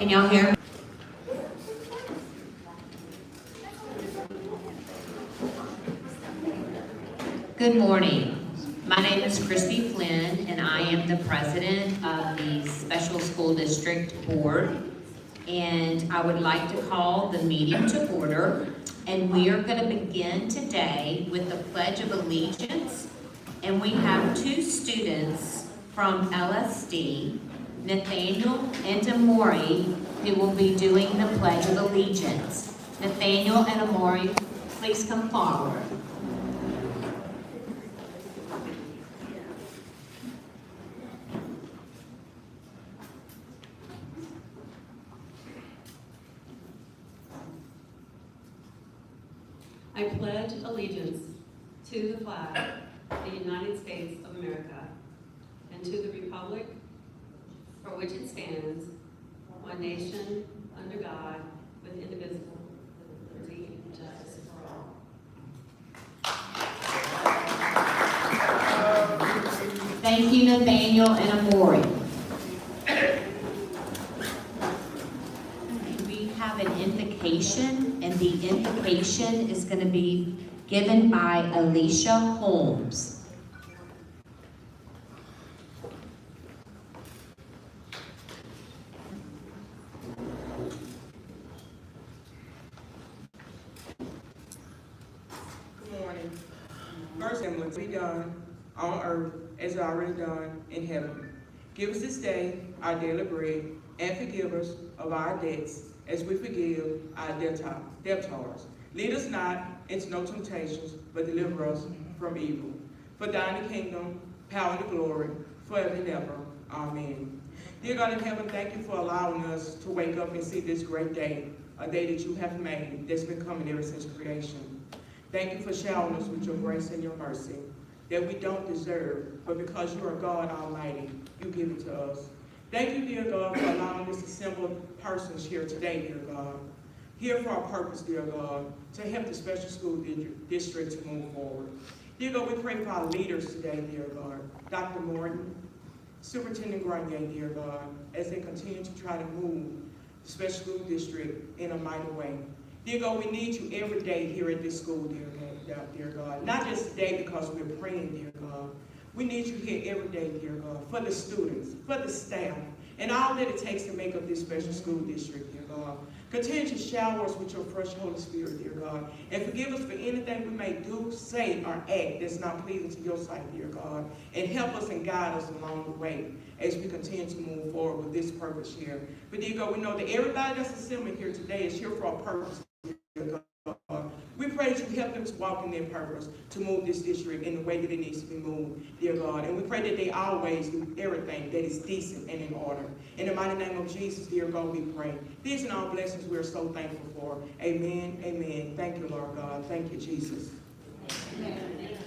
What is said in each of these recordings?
Can y'all hear? Good morning. My name is Christy Flynn, and I am the president of the Special School District Board. And I would like to call the meeting to order. And we are going to begin today with the Pledge of Allegiance. And we have two students from LSD, Nathaniel and Amori, who will be doing the Pledge of Allegiance. Nathaniel and Amori, please come forward. I pledge allegiance to the flag of the United States of America and to the republic for which it stands, one nation, under God, with indivisible liberty and justice for all. Thank you, Nathaniel and Amori. We have an invocation, and the invocation is going to be given by Alicia Holmes. First, and will be done on earth as already done in heaven. Give us this day our daily bread, and forgive us of our debts as we forgive our debtors. Lead us not into no temptations, but deliver us from evil. For thine the kingdom, power, and the glory, forever and ever. Amen. Dear God in heaven, thank you for allowing us to wake up and see this great day, a day that you have made that's been coming ever since creation. Thank you for showering us with your grace and your mercy that we don't deserve, but because you are God Almighty, you give it to us. Thank you, dear God, for allowing us assembled persons here today, dear God. Here for our purpose, dear God, to help the special school district to move forward. Dear God, we pray for our leaders today, dear God. Dr. Morton, Superintendent Grenier, dear God, as they continue to try to move the special school district in a mighty way. Dear God, we need you every day here at this school, dear God. Not just today because we're praying, dear God. We need you here every day, dear God, for the students, for the staff, and all that it takes to make up this special school district, dear God. Continue to shower us with your fresh Holy Spirit, dear God, and forgive us for anything we may do, say, or act that's not pleasing to your sight, dear God, and help us and guide us along the way as we continue to move forward with this purpose here. But dear God, we know that everybody that's assembled here today is here for a purpose, dear God. We pray that you help them to walk in their purpose, to move this district in the way that it needs to be moved, dear God. And we pray that they always do everything that is decent and in order. In the mighty name of Jesus, dear God, we pray. These and all blessings we are so thankful for. Amen, amen. Thank you, Lord God. Thank you, Jesus. Amen.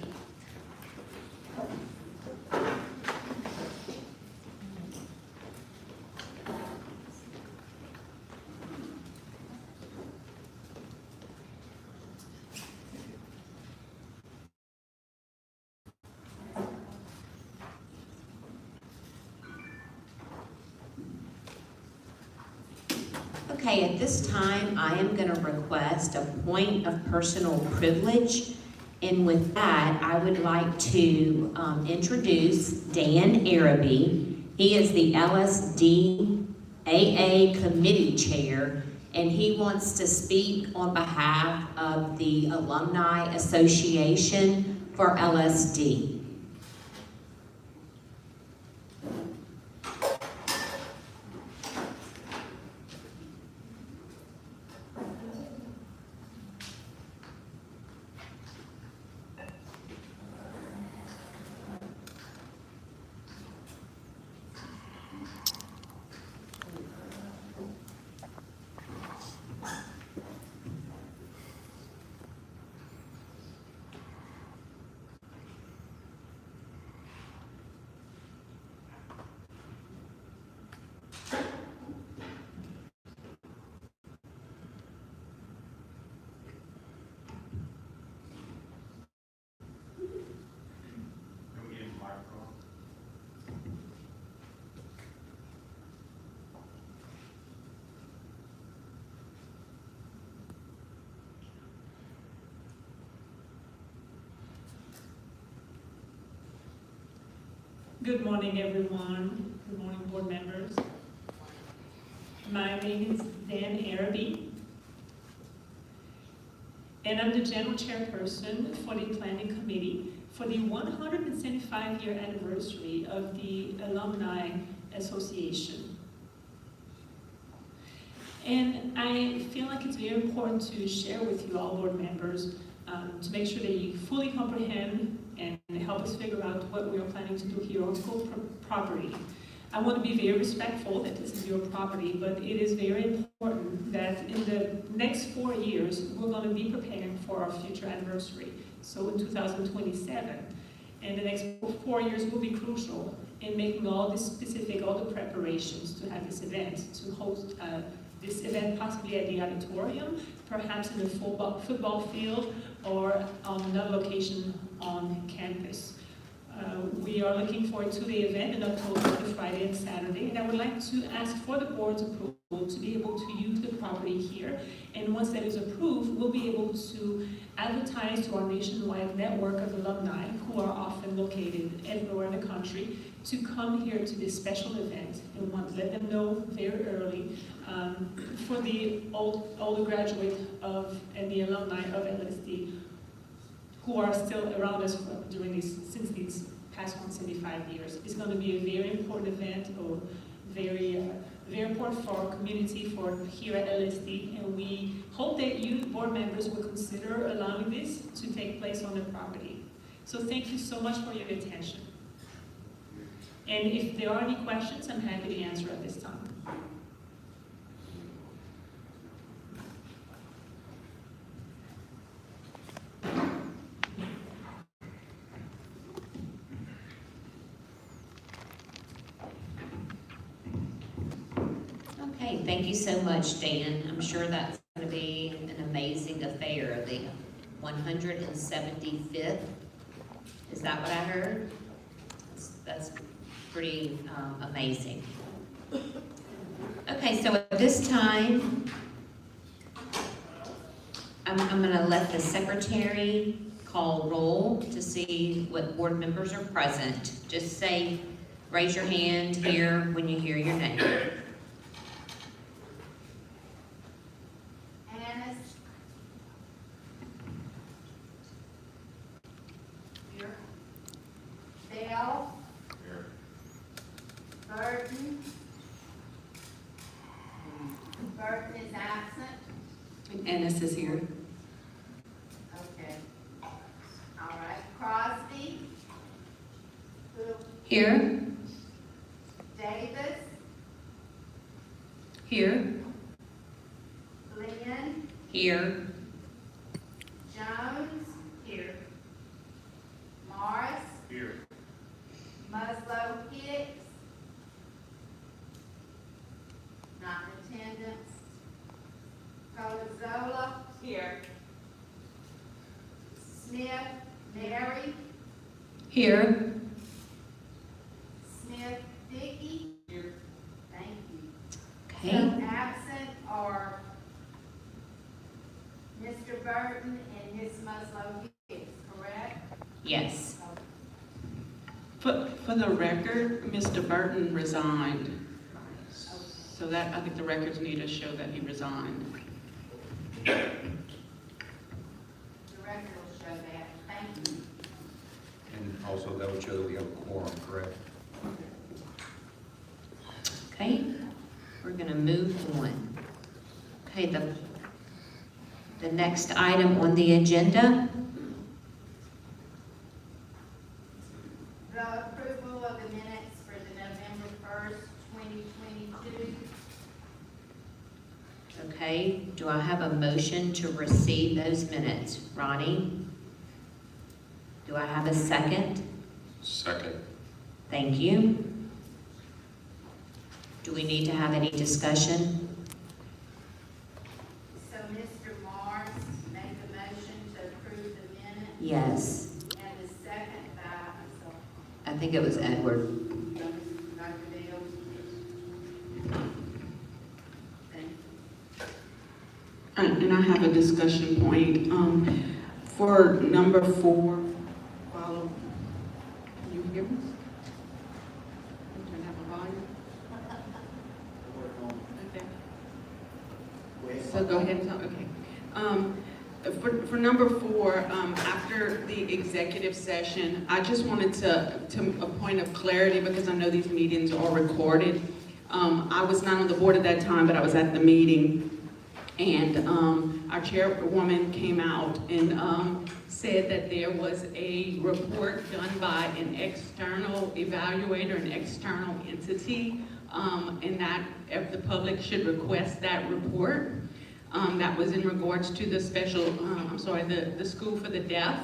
Okay, at this time, I am going to request a point of personal privilege. And with that, I would like to introduce Dan Araby. He is the LSD AA Committee Chair, and he wants to speak on behalf of the Alumni Association for LSD. Good morning, everyone. Good morning, board members. My name is Dan Araby, and I'm the general chairperson for the planning committee for the 175-year anniversary of the Alumni Association. And I feel like it's very important to share with you all, board members, to make sure that you fully comprehend and help us figure out what we are planning to do here on school property. I want to be very respectful that this is your property, but it is very important that in the next 4 years, we're going to be preparing for our future anniversary. So in 2027, and the next 4 years will be crucial in making all the preparations to have this event, to host this event possibly at the auditorium, perhaps in the football field, or on another location on campus. We are looking forward to the event in October, the Friday and Saturday, and I would like to ask for the board's approval to be able to use the property here. And once that is approved, we'll be able to advertise to our nationwide network of alumni who are often located everywhere in the country to come here to this special event. And want to let them know very early for the older graduates and the alumni of LSD who are still around us since these past 175 years. It's going to be a very important event, or very important for our community, for here at LSD, and we hope that you, board members, will consider allowing this to take place on the property. So thank you so much for your attention. And if there are any questions, I'm happy to answer at this time. Okay, thank you so much, Dan. I'm sure that's going to be an amazing affair, the 175th. Is that what I heard? That's pretty amazing. Okay, so at this time, I'm going to let the secretary call roll to see what board members are present. Just say, raise your hand here when you hear your name. Bell. Here. Burton. Burton is absent. Ennis is here. Okay. All right. Crosby. Here. Davis. Here. Glenn. Here. Jones. Here. Morris. Here. Muslow Hicks. Not in attendance. Colazola. Here. Smith. Mary. Here. Smith Vicky. Here. Thank you. Okay. So absent are Mr. Burton and Ms. Muslow Hicks, correct? Yes. For the record, Mr. Burton resigned. So that, I think the records need to show that he resigned. The record will show that. Thank you. And also that would show that we have a quorum, correct? Okay, we're gonna move on. Okay, the next item on the agenda, The approval of the minutes for the November 1st, 2022. okay, do I have a motion to receive those minutes? Ronnie? Do I have a second? Second. Thank you. Do we need to have any discussion? So Mr. Morris made the motion to approve the minutes. Yes, And the second by, I think it was Edward. Dr. Bell. Thank you. And I have a discussion point. For number 4, follow, can you hear me? So go ahead and talk, okay. For number 4, after the executive session, I just wanted to a point of clarity, because I know these meetings are recorded. I was not on the board at that time, but I was at the meeting, and our chairwoman came out and said that there was a report done by an external evaluator, an external entity, and that if the public should request that report. That was in regards to the special, the School for the Deaf.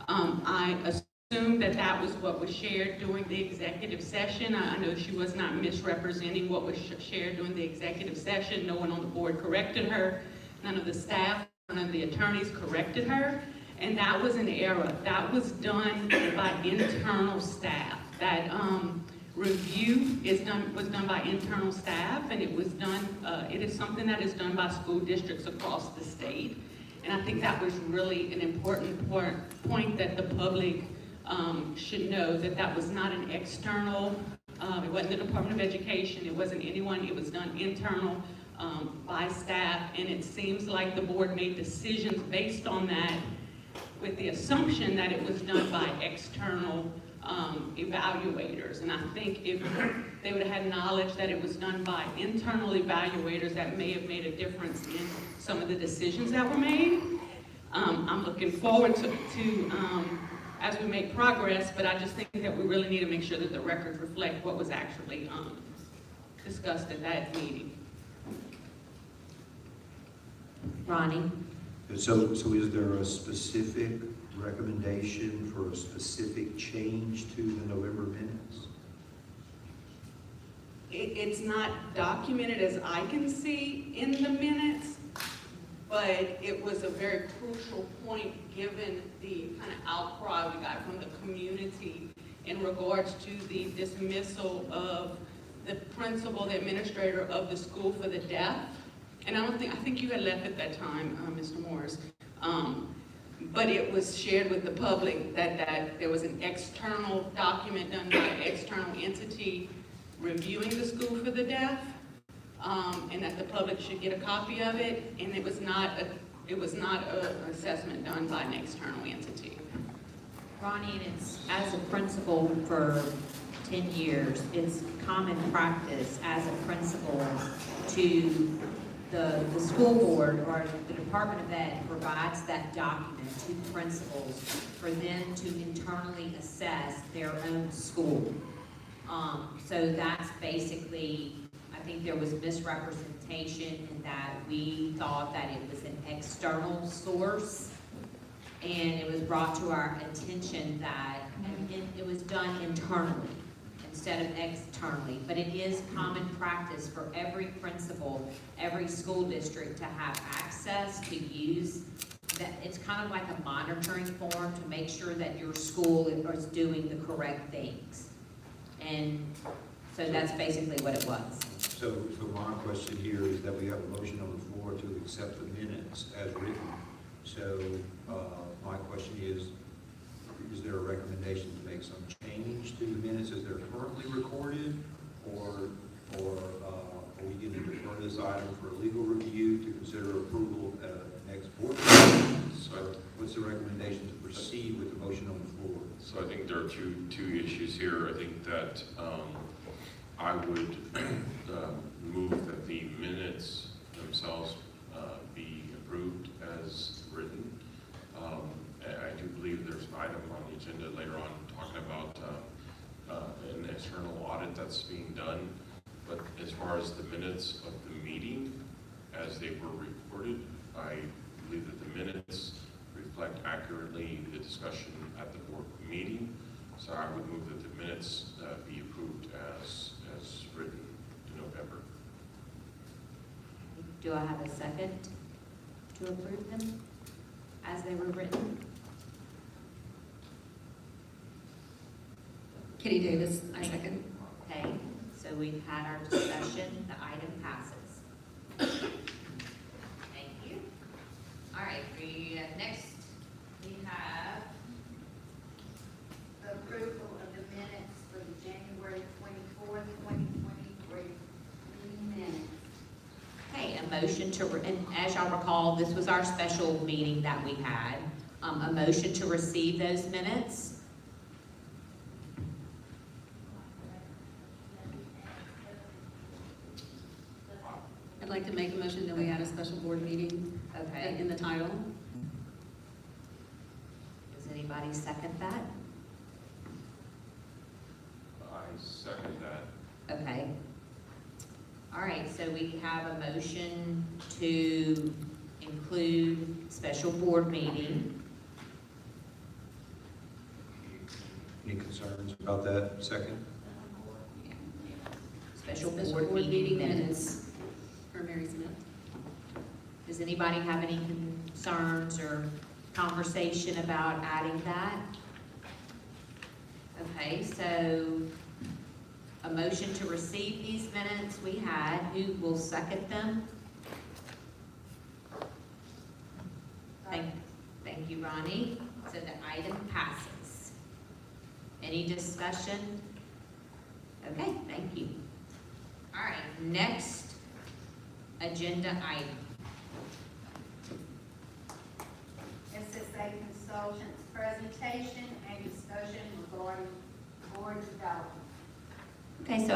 I assume that that was what was shared during the executive session. I know she was not misrepresenting what was shared during the executive session. No one on the board corrected her. None of the staff, none of the attorneys corrected her. And that was an error. That was done by internal staff. That review was done by internal staff, and it was done, it is something that is done by school districts across the state. And I think that was really an important point that the public should know, that that was not an external, it wasn't the Department of Education, it wasn't anyone, it was done internal by staff, and it seems like the board made decisions based on that with the assumption that it was done by external evaluators. And I think if they would have had knowledge that it was done by internal evaluators, that may have made a difference in some of the decisions that were made. I'm looking forward to as we make progress, but I just think that we really need to make sure that the records reflect what was actually discussed at that meeting. Ronnie? So is there a specific recommendation for a specific change to the November minutes? It's not documented as I can see in the minutes, but it was a very crucial point given the kind of outcry we got from the community in regards to the dismissal of the principal, the administrator of the School for the Deaf. And I think you had left at that time, Mr. Morris. But it was shared with the public that there was an external document done by an external entity reviewing the School for the Deaf, and that the public should get a copy of it, and it was not an assessment done by an external entity. Ronnie, and it's, as a principal for 10 years, it's common practice as a principal to the school board or the Department of Ed provides that document to principals for them to internally assess their own school. So that's basically, I think there was misrepresentation in that we thought that it was an external source, and it was brought to our attention that it was done internally instead of externally. But it is common practice for every principal, every school district to have access to use that. It's kind of like a monitoring form to make sure that your school is doing the correct things. And so that's basically what it was. So my question here is that we have a motion on the floor to accept the minutes as written. So my question is there a recommendation to make some change to the minutes as they're currently recorded, or are we going to defer this item for legal review to consider approval at next board meeting? So what's the recommendation to proceed with the motion on the floor? So I think there are two issues here. I think that I would move that the minutes themselves be approved as written. I do believe there's an item on the agenda later on talking about an external audit that's being done. But as far as the minutes of the meeting as they were recorded, I believe that the minutes reflect accurately the discussion at the board meeting. So I would move that the minutes be approved as written in November. Do I have a second to approve them as they were written? Kitty Davis, I second. Okay, so we've had our discussion, the item passes. Thank you. All right, next we have The approval of the minutes for the January 24th, 2023 meeting minutes. Okay, a motion to, and as y'all recall, this was our special meeting that we had. A motion to receive those minutes. I'd like to make a motion that we had a special board meeting Okay. in the title. Does anybody second that? I second that. Okay. All right, so we have a motion to include special board meeting. Any concerns about that second? Special board meeting minutes. For Mary Smith. Does anybody have any concerns or conversation about adding that? Okay, so a motion to receive these minutes we had. Who will second them? Thank you, Ronnie. So the item passes. Any discussion? Okay, thank you. All right, next agenda item. SSA Consultants presentation and discussion regarding board development. Okay, so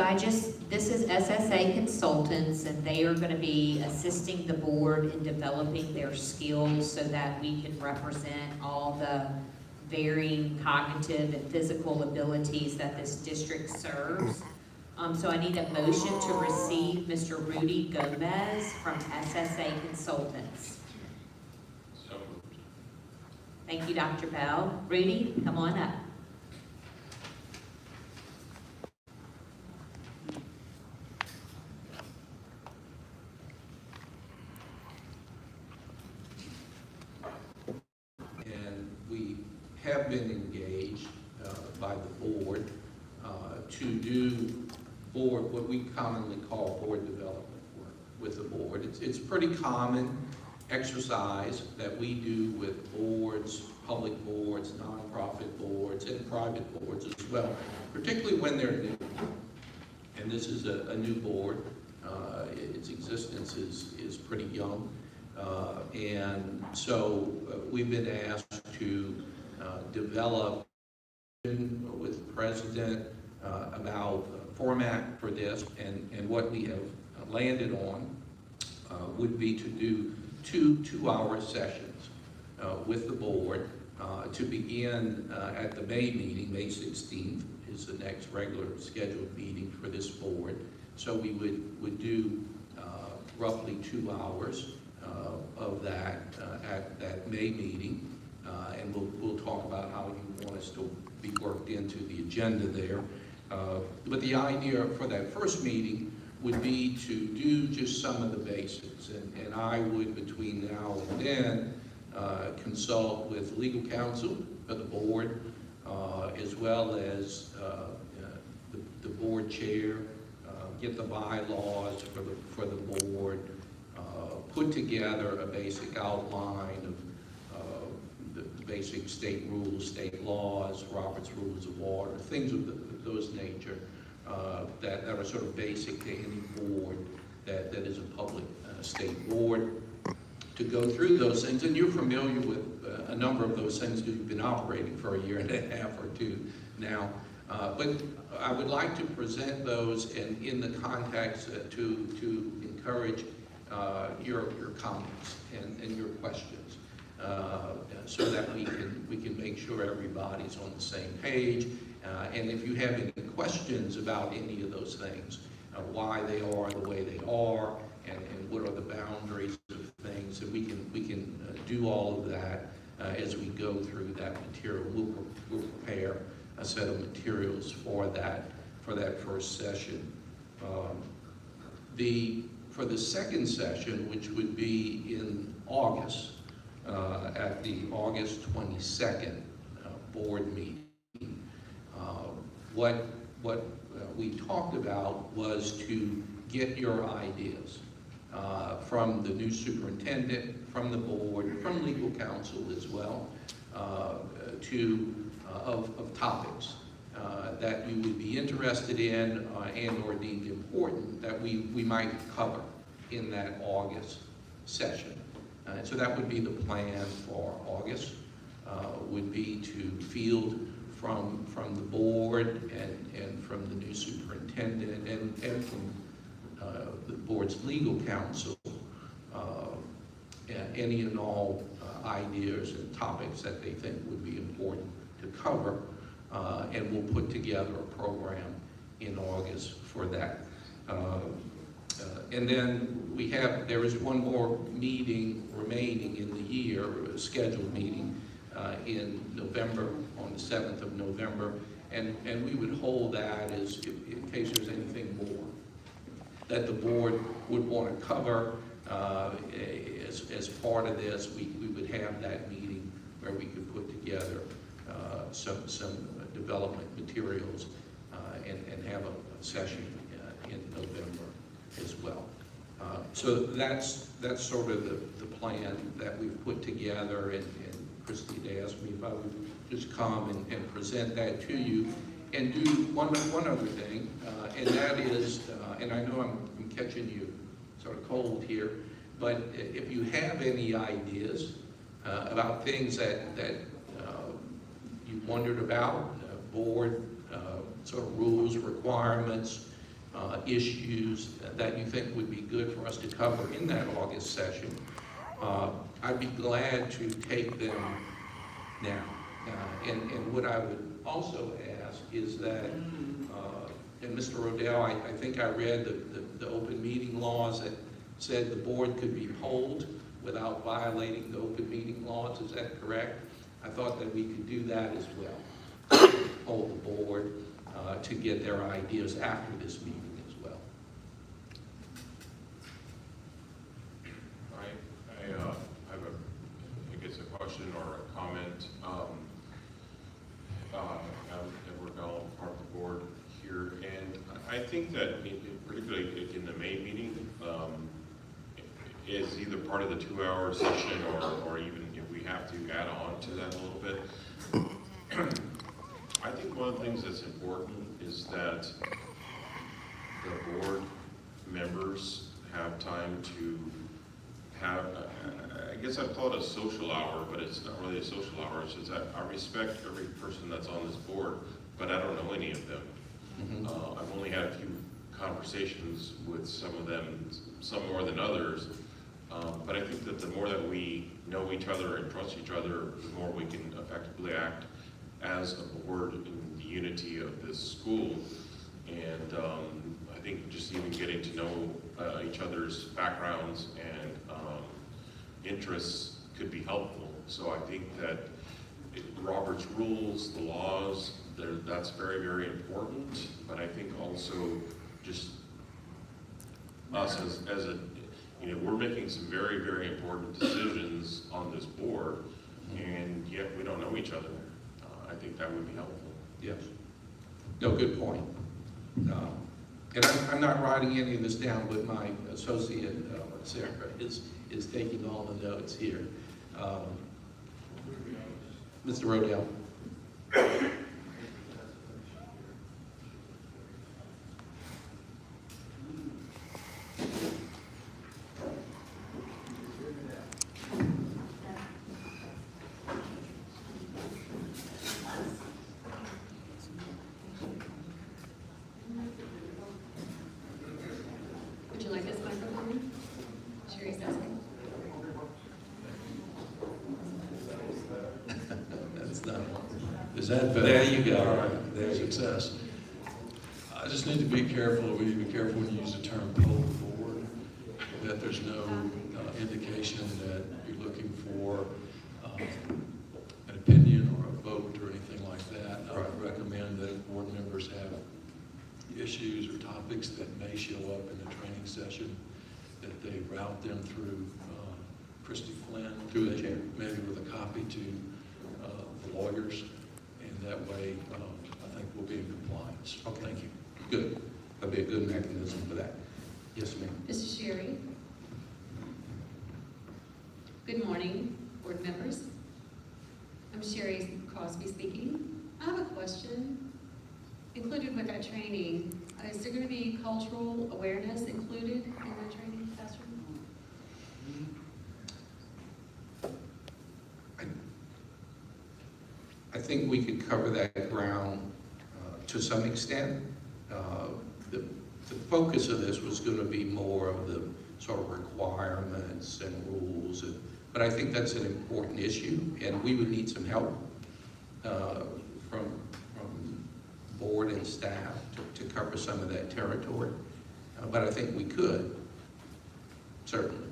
this is SSA Consultants, and they are gonna be assisting the board in developing their skills so that we can represent all the varying cognitive and physical abilities that this district serves. So I need a motion to receive Mr. Rudy Gomez from SSA Consultants. So moved. Thank you, Dr. Bell. Rudy, come on up. And we have been engaged by the board to do what we commonly call board development work with the board. It's pretty common exercise that we do with boards, public boards, nonprofit boards, and private boards as well, particularly when they're new. And this is a new board. Its existence is pretty young. And so we've been asked to develop with the president about format for this, and what we have landed on would be to do two-hour sessions with the board to begin at the May meeting. May 16th is the next regular scheduled meeting for this board. So we would do roughly 2 hours of that at that May meeting, and we'll talk about how you want us to be worked into the agenda there. But the idea for that first meeting would be to do just some of the basics, and I would, between now and then, consult with legal counsel for the board, as well as the board chair, get the bylaws for the board, put together a basic outline of the basic state rules, state laws, Robert's Rules of Order, things of those nature that are sort of basic to any board that is a public state board, to go through those things. And you're familiar with a number of those things because you've been operating for a year and a half or two now. But I would like to present those in the context to encourage your comments and your questions, so that we can make sure everybody's on the same page. And if you have any questions about any of those things, why they are the way they are, and what are the boundaries of things, and we can do all of that as we go through that material. We'll prepare a set of materials for that first session. For the second session, which would be in August, at the August 22nd board meeting, what we talked about was to get your ideas from the new superintendent, from the board, from legal counsel as well, of topics that you would be interested in and or deemed important that we might cover in that August session. So that would be the plan for August, would be to field from the board and from the new superintendent and from the board's legal counsel, any and all ideas and topics that they think would be important to cover, and we'll put together a program in August for that. And then there is one more meeting remaining in the year, a scheduled meeting in November, on the 7th of November, and we would hold that as, in case there's anything more that the board would want to cover as part of this. We would have that meeting where we could put together some development materials and have a session in November as well. So that's sort of the plan that we've put together, and Christie had asked me if I would just come and present that to you and do one other thing, and that is, and I know I'm catching you sort of cold here, but if you have any ideas about things that you've wondered about, board sort of rules, requirements, issues that you think would be good for us to cover in that August session, I'd be glad to take them now. And what I would also ask is that, and Mr. Rodell, I think I read the open meeting laws that said the board could be polled without violating the open meeting laws. Is that correct? I thought that we could do that as well. Poll the board to get their ideas after this meeting as well. I have I guess a question or a comment. I'm Edward Bell, part of the board here, and I think that particularly in the May meeting, is either part of the 2-hour session or even if we have to add on to that a little bit. I think one of the things that's important is that the board members have time to have, I guess I'd call it a social hour, but it's not really a social hour. It's just that I respect every person that's on this board, but I don't know any of them. Mm-hmm. I've only had a few conversations with some of them, some more than others. But I think that the more that we know each other and trust each other, the more we can effectively act as a board in the unity of this school. And I think just even getting to know each other's backgrounds and interests could be helpful. So I think that Robert's rules, the laws, that's very, very important. But I think also just us as a, we're making some very, very important decisions on this board, and yet we don't know each other. I think that would be helpful. Yes. No, good point. And I'm not writing any of this down, but my associate, Sarah, is taking all the notes here. Mr. Rodell. Would you like this microphone? Sherry's asking. That's not, is that better? There you go. All right, there's success. I just need to be careful, we need to be careful when you use the term poll the board, that there's no indication that you're looking for an opinion or a vote or anything like that. I would recommend that if board members have issues or topics that may show up in the training session, that they route them through Christie Flynn, Through the chair. maybe with a copy to the lawyers, and that way I think we'll be in compliance. Okay. Thank you. Good. That'd be a good mechanism for that. Yes, ma'am. Mrs. Sherry. Good morning, board members. I'm Sherry Crosby speaking. I have a question. Included with that training, is there going to be cultural awareness included in that training, Pastor? I think we could cover that ground to some extent. The focus of this was going to be more of the sort of requirements and rules, but I think that's an important issue, and we would need some help from board and staff to cover some of that territory. But I think we could, certainly.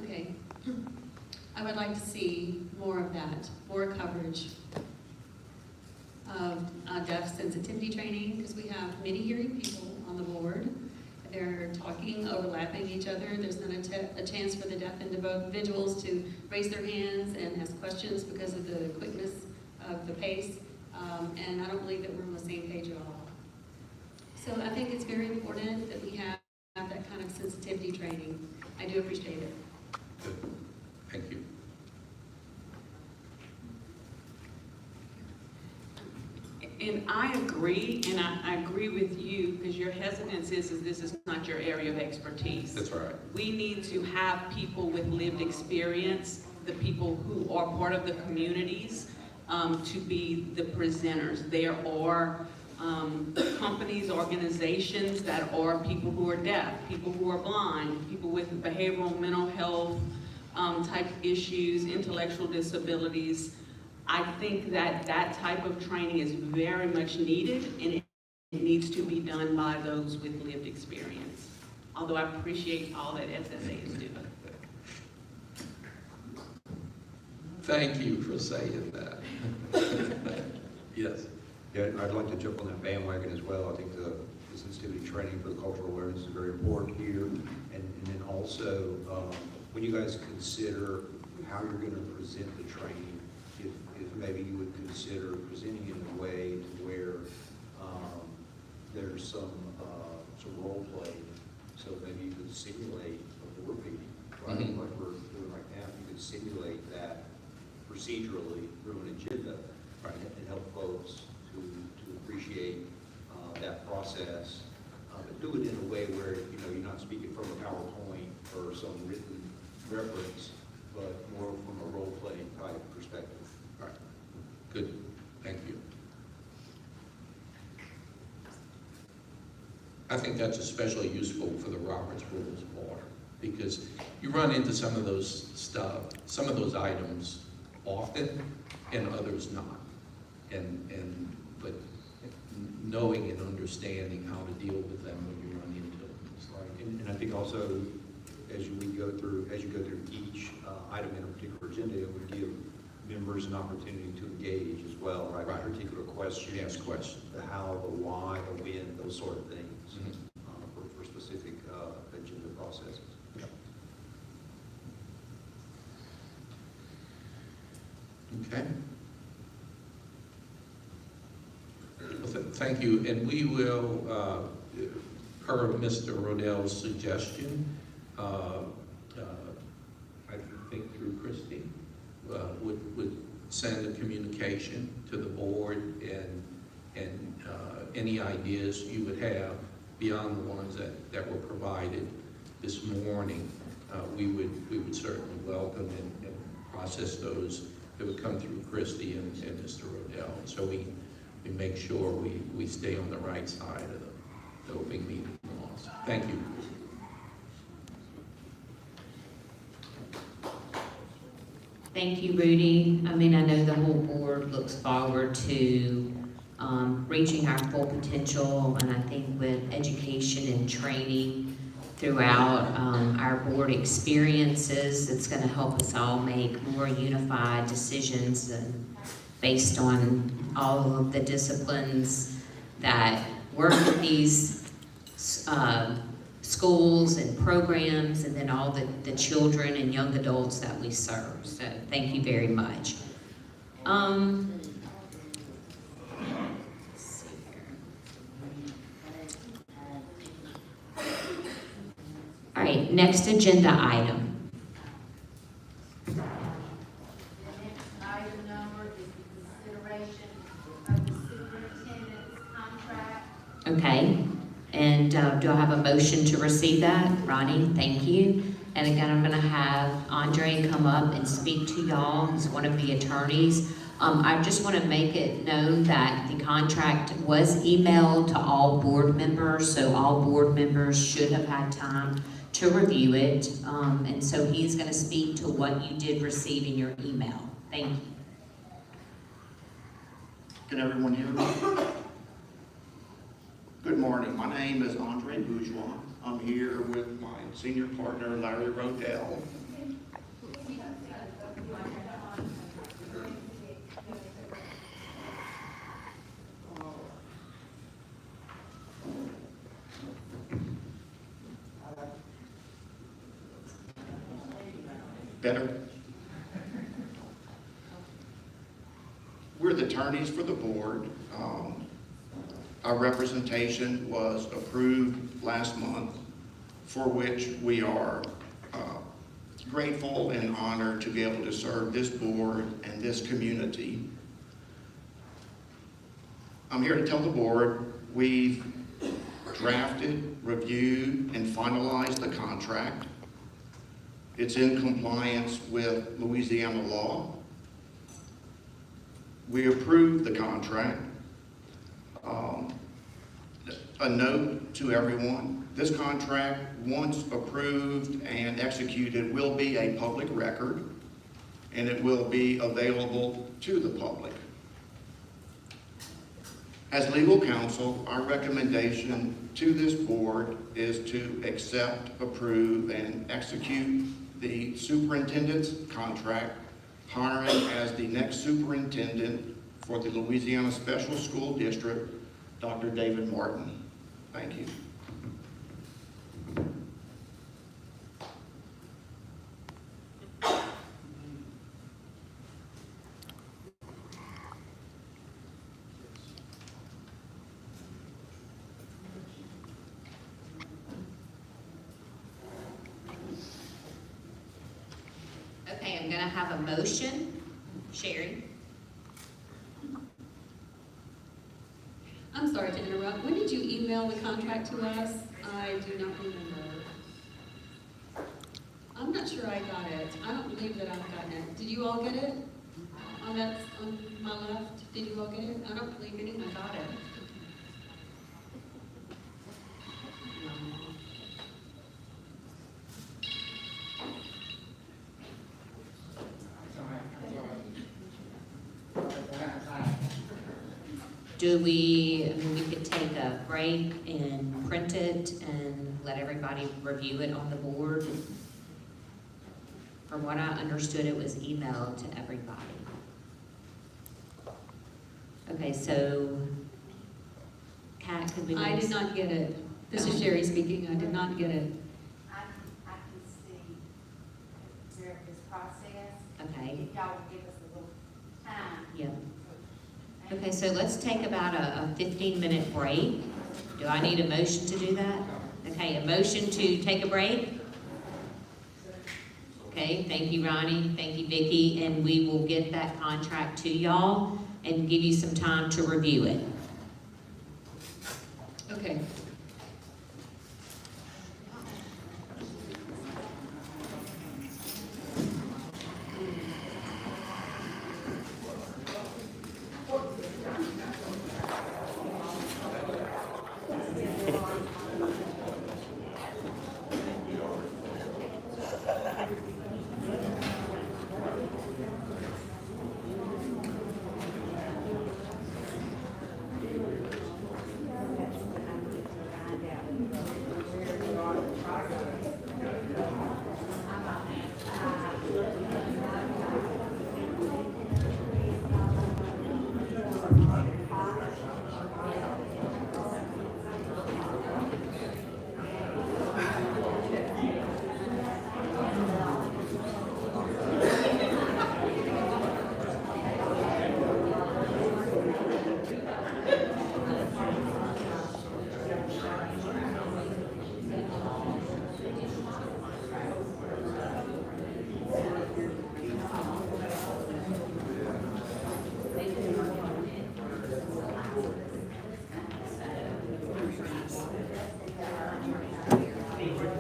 Okay. I would like to see more of that, more coverage of deaf sensitivity training, because we have many hearing people on the board. They're talking, overlapping each other. There's not a chance for the deaf individuals to raise their hands and ask questions because of the quickness of the pace. And I don't believe that we're on the same page at all. So I think it's very important that we have that kind of sensitivity training. I do appreciate it. Good. Thank you. And I agree, and I agree with you, because your hesitance is this is not your area of expertise. That's right. We need to have people with lived experience, the people who are part of the communities, to be the presenters. There are companies, organizations that are people who are deaf, people who are blind, people with behavioral, mental health type issues, intellectual disabilities. I think that that type of training is very much needed, and it needs to be done by those with lived experience. Although I appreciate all that SSA is doing. Thank you for saying that. Yes. Yeah, I'd like to jump on that bandwagon as well. I think the sensitivity training for the cultural awareness is very important here. And then also, when you guys consider how you're going to present the training, if maybe you would consider presenting it in a way to where there's some role play. So maybe you could simulate a board meeting, right? Mm-hmm. Like we're doing right now. You could simulate that procedurally through an agenda, right? And help folks to appreciate that process, but do it in a way where you're not speaking from a PowerPoint or some written reference, but more from a role playing type perspective. All right. Good. Thank you. I think that's especially useful for the Roberts Rules of Order, because you run into some of those items often, and others not. But knowing and understanding how to deal with them when you run into them. Right. And I think also as you go through each item in a particular agenda, it would give members an opportunity to engage as well, right? Right. Particular questions. Yes, questions. The how, the why, the when, those sort of things. Mm-hmm. For specific agenda processes. Yeah. Okay. Well, thank you, and we will, per Mr. Rodell's suggestion, I think through Christie, would send a communication to the board and any ideas you would have beyond the ones that were provided this morning. We would certainly welcome and process those that would come through Christie and Mr. Rodell, so we make sure we stay on the right side of the open meeting laws. Thank you. Thank you, Rudy. I mean, I know the whole board looks forward to reaching our full potential, and I think with education and training throughout our board experiences, it's going to help us all make more unified decisions and based on all of the disciplines that work with these schools and programs, and then all the children and young adults that we serve. So thank you very much. Let's see here. All right, next agenda item. The next item number is the consideration of the superintendent's contract. Okay, and do I have a motion to receive that? Ronnie, thank you. And again, I'm gonna have Andre come up and speak to y'all. He's one of the attorneys. I just wanna make it known that the contract was emailed to all board members, so all board members should have had time to review it. And so he's gonna speak to what you did receive in your email. Thank you. Can everyone hear me? Good morning. My name is Andre Bourgeois. I'm here with my senior partner, Larry Rodell. Better? We're the attorneys for the board. Our representation was approved last month, for which we are grateful and honored to be able to serve this board and this community. I'm here to tell the board we've drafted, reviewed, and finalized the contract. It's in compliance with Louisiana law. We approved the contract. A note to everyone, this contract, once approved and executed, will be a public record, and it will be available to the public. As legal counsel, our recommendation to this board is to accept, approve, and execute the superintendent's contract, hiring as the next superintendent for the Louisiana Special School District, Dr. David Martin. Thank you. Okay, I'm gonna have a motion. Sherry? I'm sorry to interrupt. When did you email the contract to us? I do not remember. I'm not sure I got it. I don't believe that I've gotten it. Did you all get it? On my left, did you all get it? I don't believe anyone got it. We could take a break and print it and let everybody review it on the board. From what I understood, it was emailed to everybody. Okay, so, Kat, could we? I did not get it. This is Sherry speaking. I did not get it. I can see where this process, Okay, if y'all would give us a little time. yeah. Okay, so let's take about a 15-minute break. Do I need a motion to do that? Okay, a motion to take a break? Okay, thank you, Ronnie, thank you, Vicki, and we will get that contract to y'all and give you some time to review it. Okay.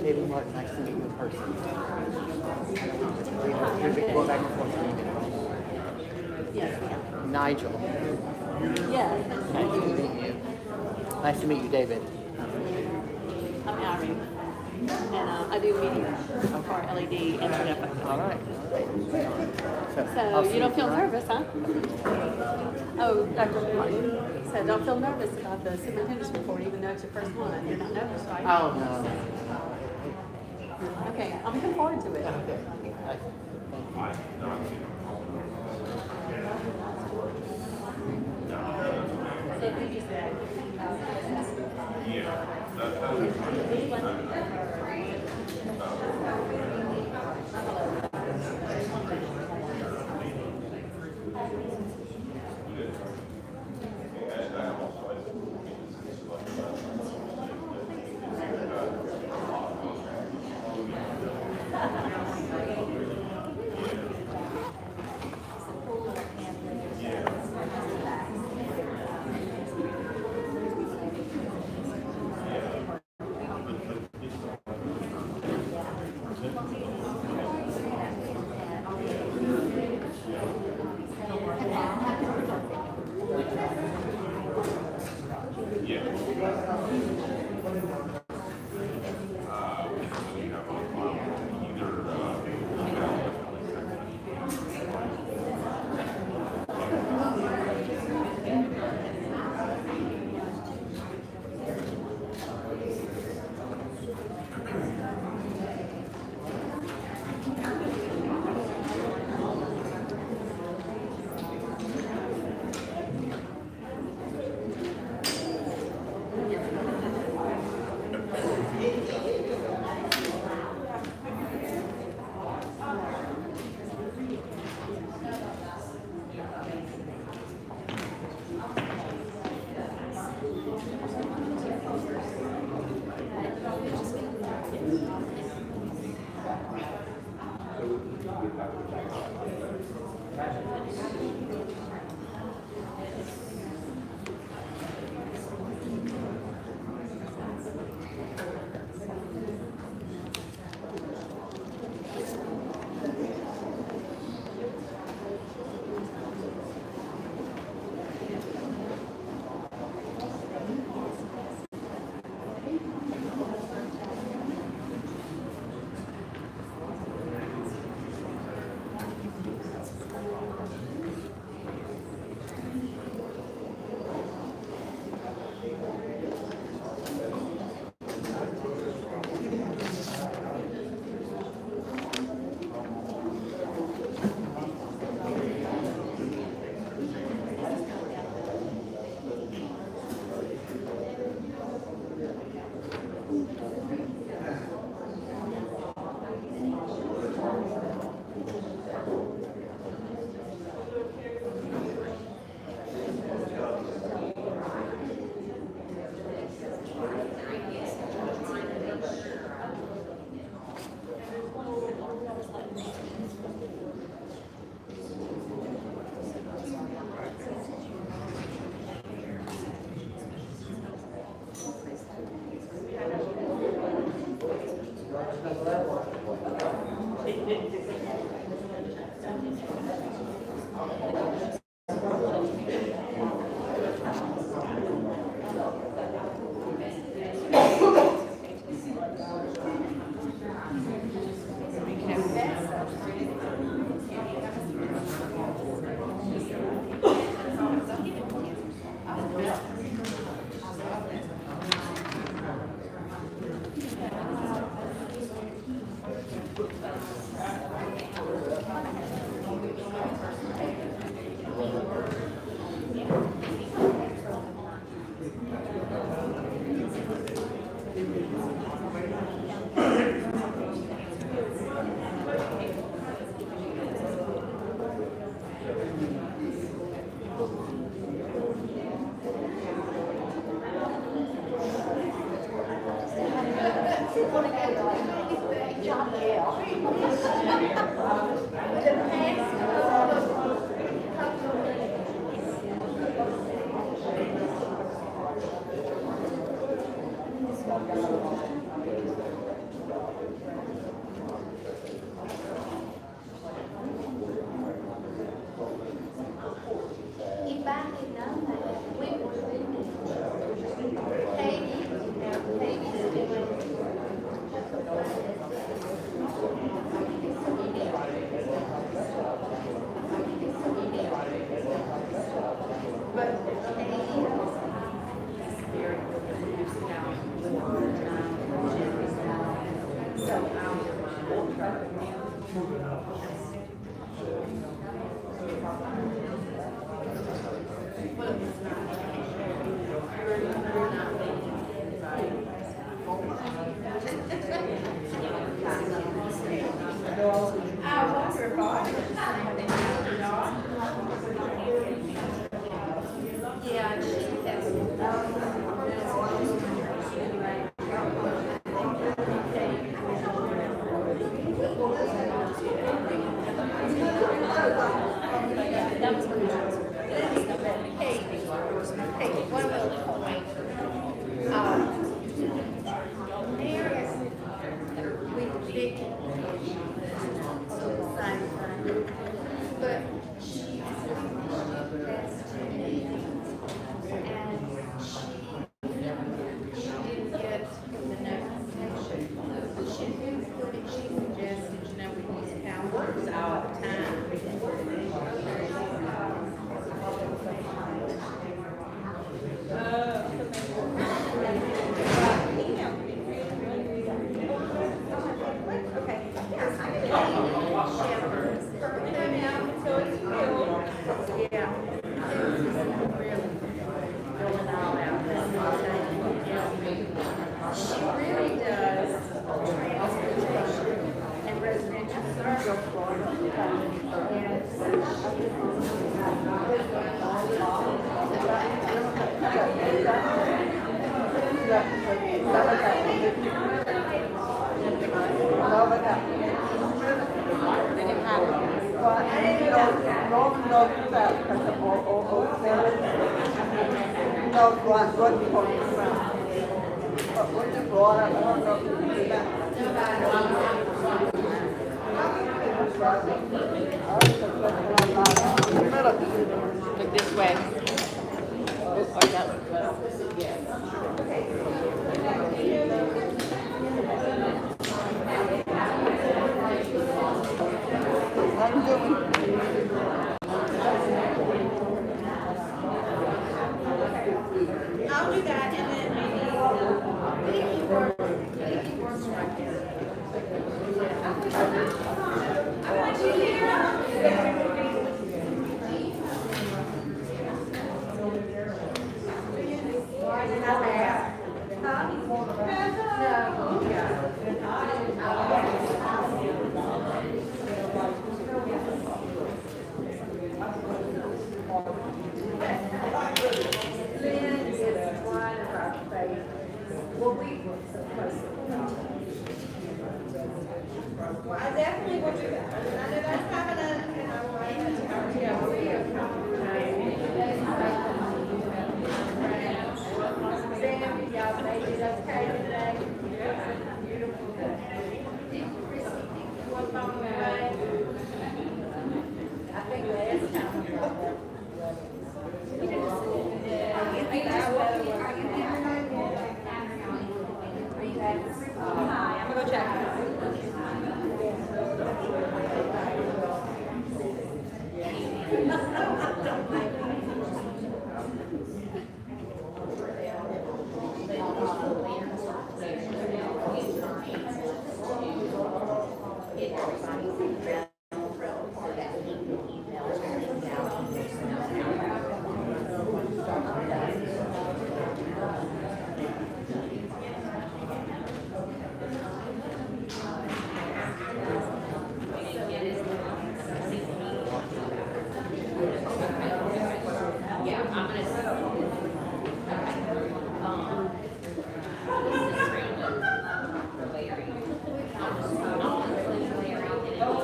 David Martin, nice to meet you in person. We've been going back and forth. Yes. Nigel, Yes. nice to meet you. Nice to meet you, David. I'm Irene, and I do media for LED internet. All right. So you don't feel nervous, huh? Oh, Dr. Martin said, don't feel nervous about the superintendent's report, even though it's your first one. You're not nervous, right? Oh, no. Okay, I'm looking forward to it. So if you just Look this way. Or that I'll do that and then maybe works right there. I want you here. I definitely will do that. I know that's happening, and I will write that down. Yeah, we are Sam, y'all made it okay today? Beautiful day. What's on the way? I think last time. I'm gonna go check. Okay.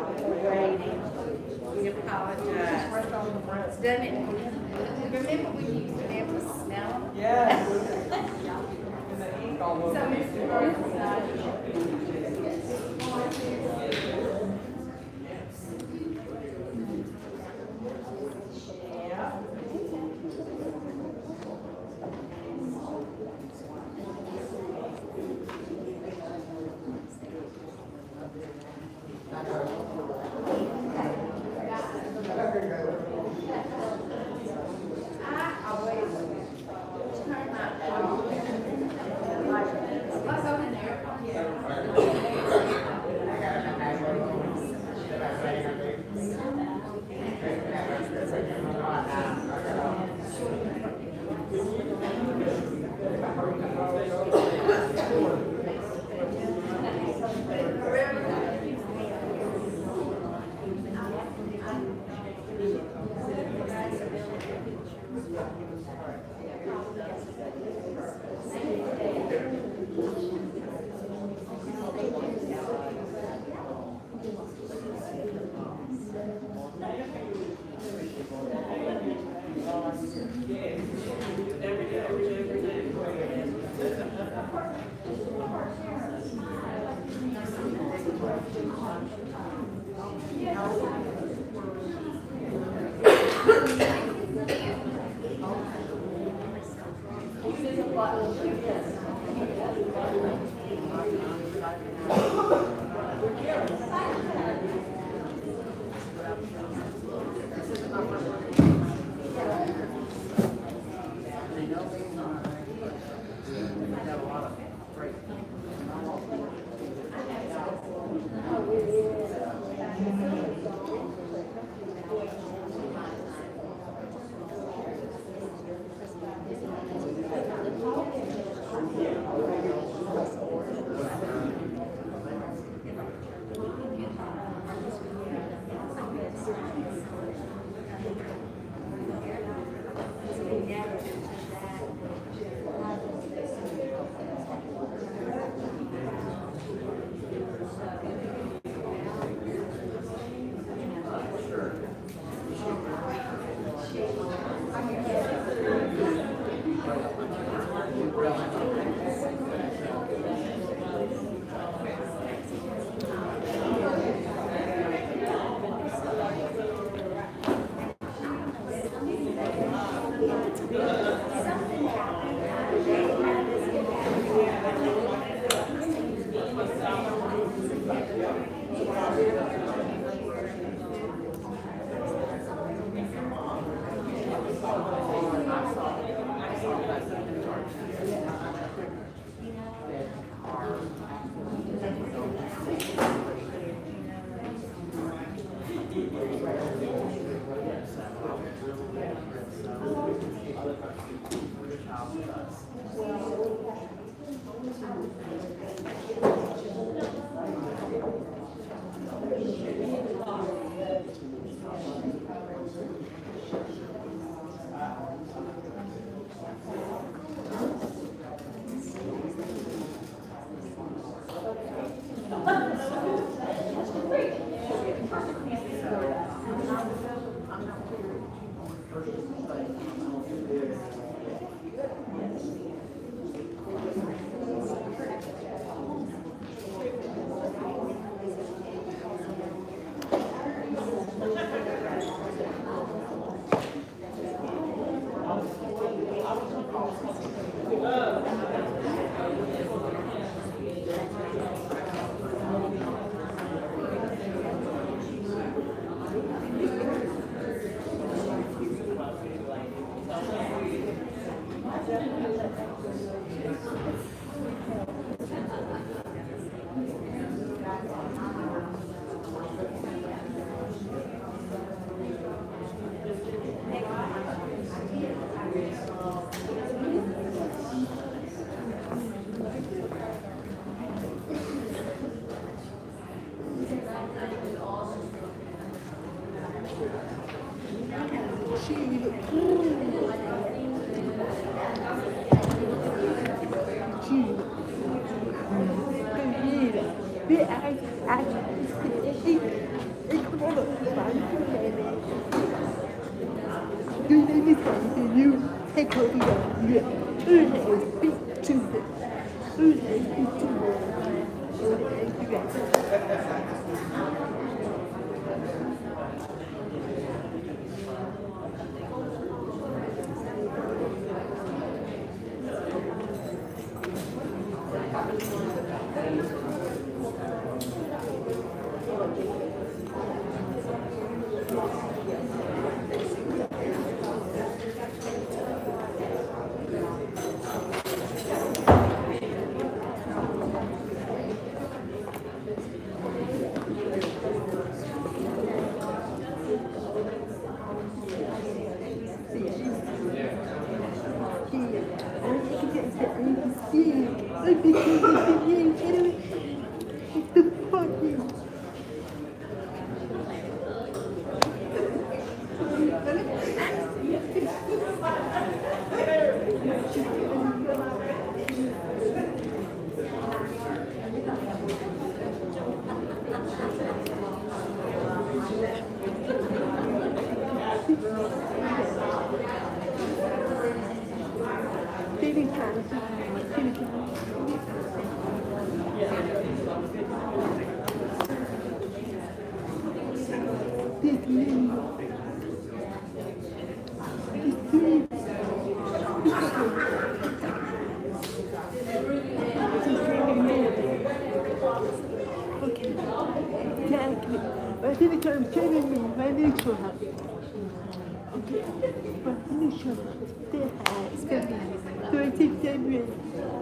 We apologize. Doesn't it? Remember when you used to be able to smell them? Yes. So, Mr. Burnside. this one, do you take over your speak to the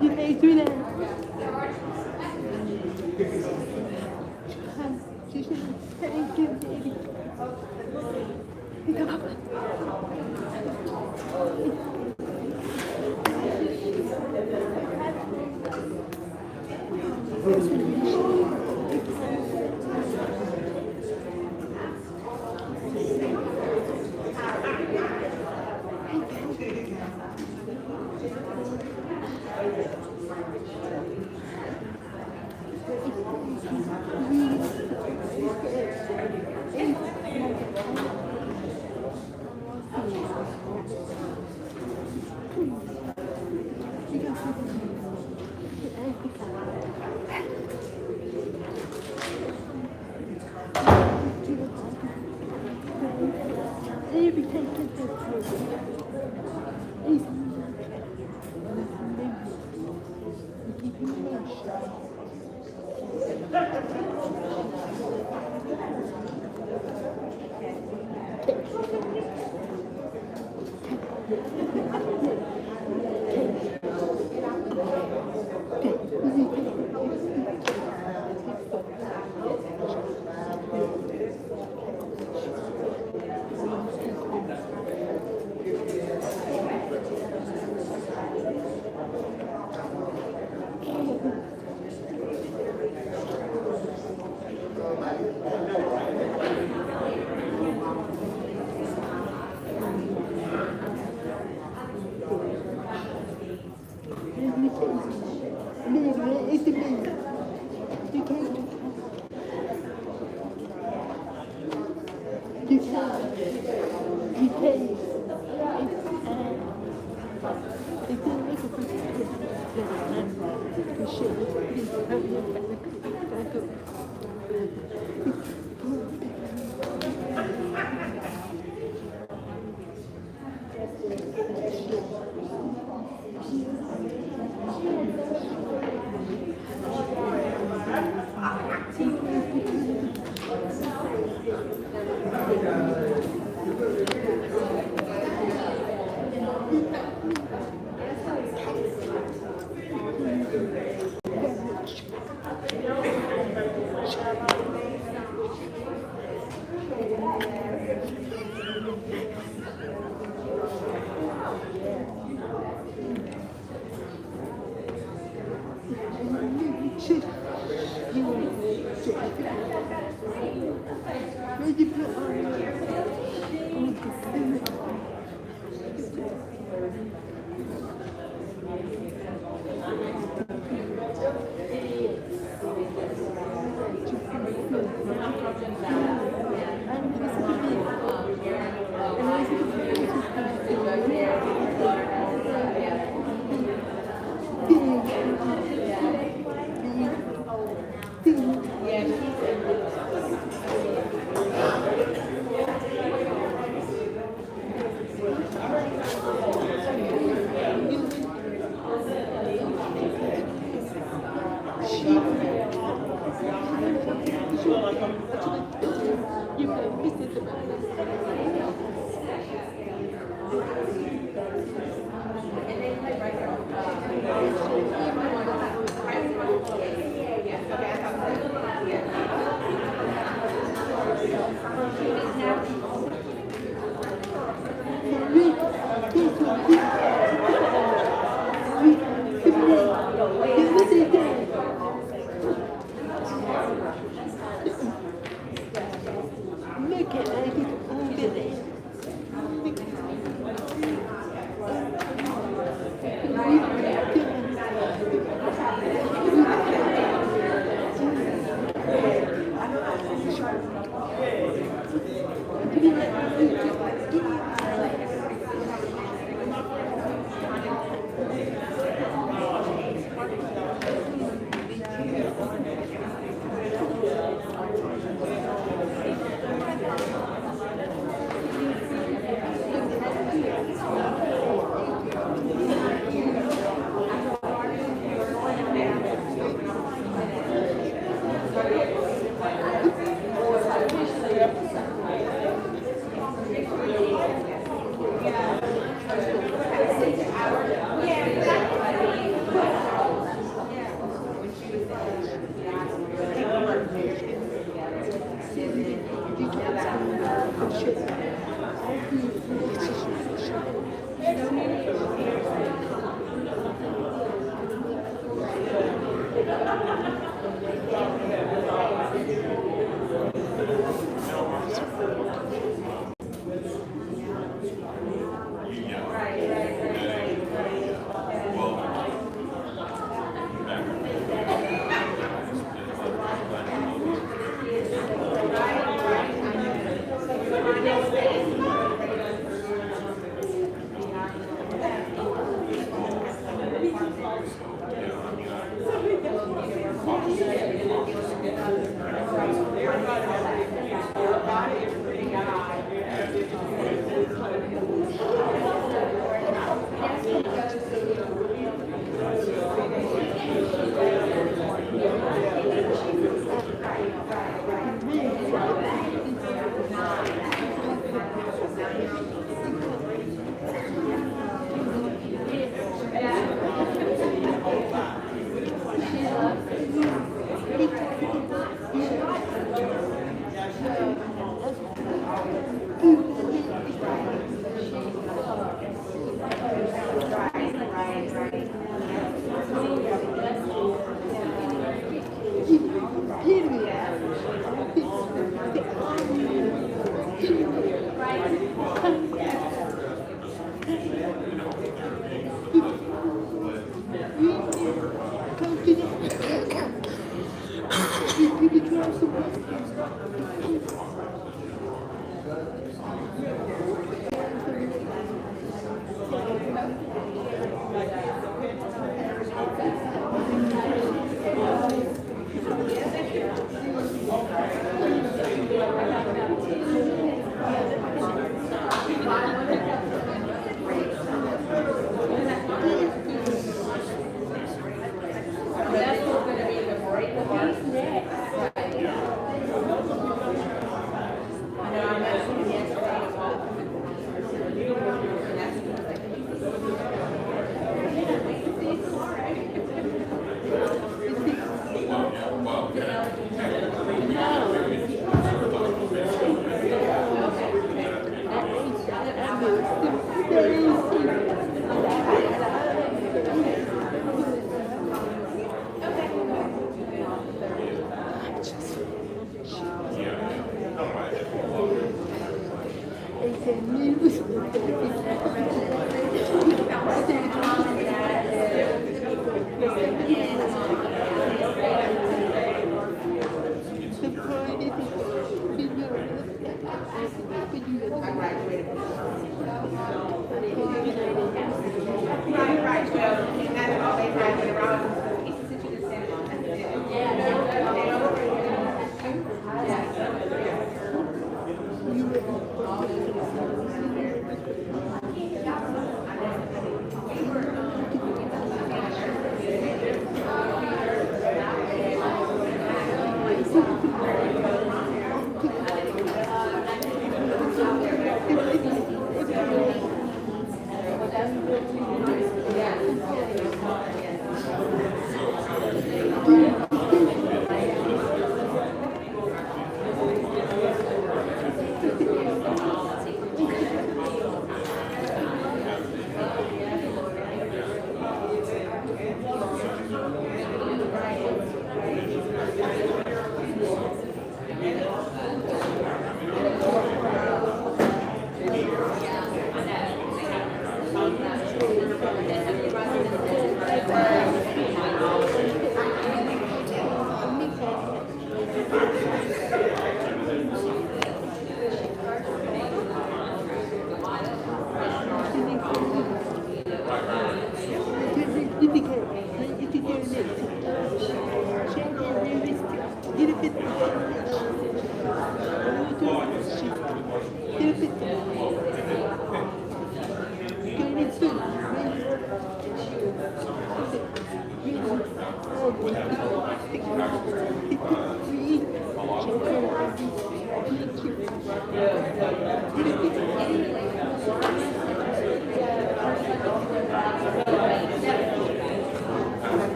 You may do that. Thank you, baby. Pick up. Yeah.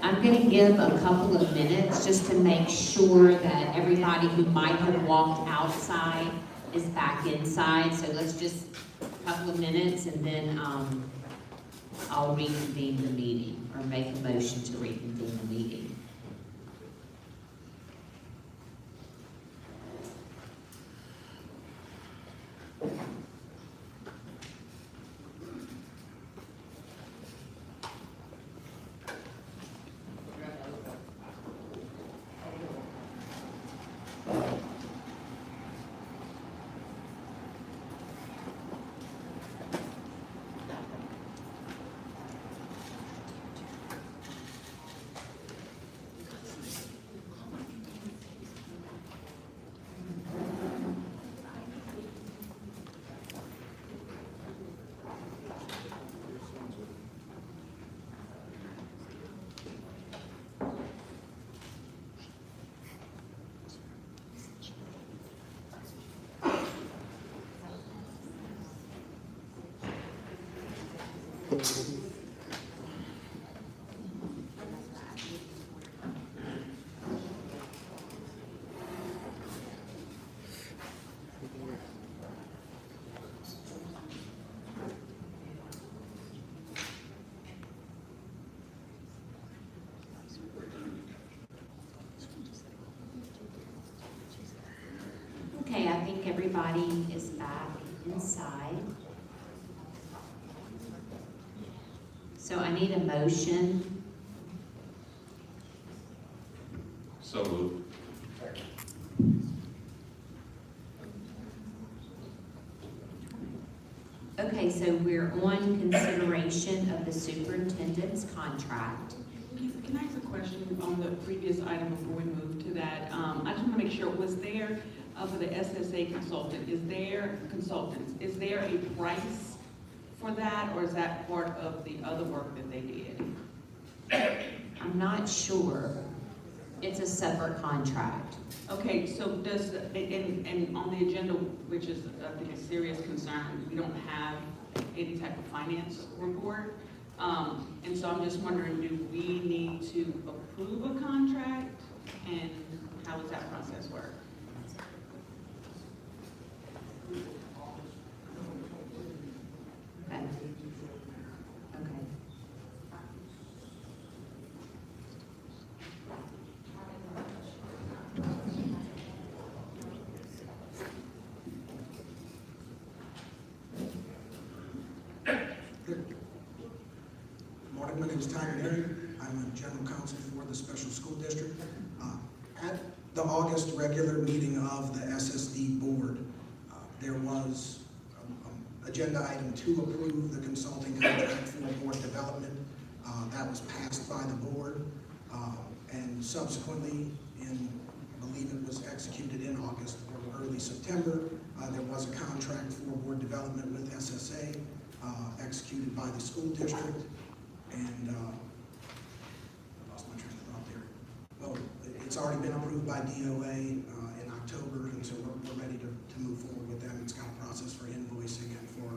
I'm going to give a couple of minutes just to make sure that everybody who might have walked outside is back inside. So let's just a couple of minutes and then I'll reconvene the meeting or make a motion to reconvene the meeting. Okay, I think everybody is back inside. So I need a motion So moved. Okay, so we're on consideration of the superintendent's contract. Can I ask a question on the previous item before we move to that? I just want to make sure, was there, for the SSA consultant, is there a price for that, or is that part of the other work that they did? I'm not sure. It's a separate contract. Okay, so does, and on the agenda, which is, I think, a serious concern, we don't have any type of finance report. And so I'm just wondering, do we need to approve a contract? And how does that process work? Okay. Okay. Morning, my name is Tyler Derry. I'm a general counsel for the special school district. At the August regular meeting of the SSD board, there was agenda item to approve the consulting contract for board development. That was passed by the board, and subsequently, I believe it was executed in August or early September, there was a contract for board development with SSA, executed by the school district, and I lost my train of thought there. Well, it's already been approved by DOA in October, and so we're ready to move forward with them. It's got a process for invoicing and for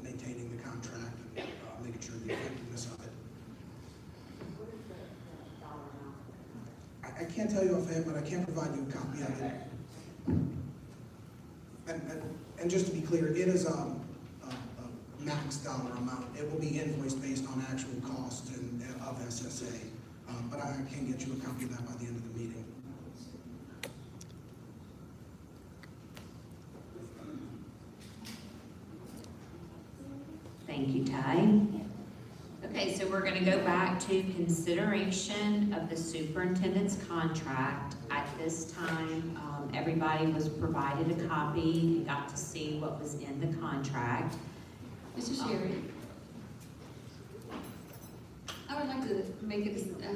maintaining the contract and making sure the effectiveness of it. I can't tell you offhand, but I can provide you a copy of it. And just to be clear, it is a max dollar amount. It will be invoiced based on actual cost of SSA, but I can get you a copy of that by the end of the meeting. Thank you, Ty. Okay, so we're gonna go back to consideration of the superintendent's contract. At this time, everybody was provided a copy and got to see what was in the contract. Mr. Sherry, I would like to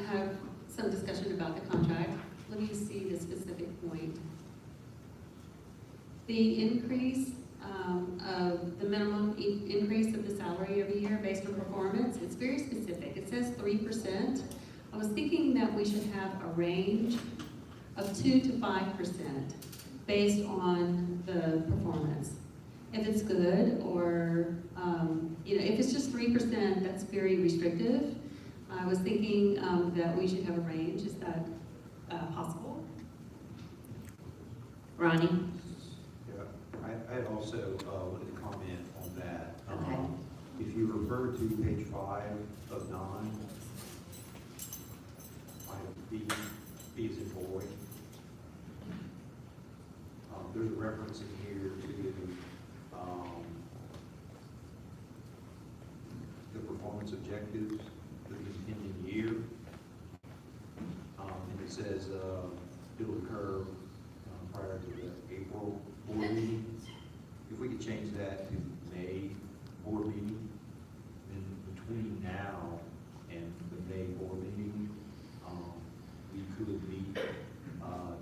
have some discussion about the contract. Let me see the specific point. The increase of the minimum increase of the salary every year based on performance, it's very specific. It says 3%. I was thinking that we should have a range of 2 to 5% based on the performance. If it's good, or if it's just 3%, that's very restrictive. I was thinking that we should have a range. Is that possible? Ronnie? Yeah, I had also wanted to comment on that. Okay. If you refer to page 5 of 9, item B is in boy. There's a reference in here to the performance objectives for the impending year. And it says it'll occur prior to the April board meeting. If we could change that to May board meeting, then between now and the May board meeting, we could meet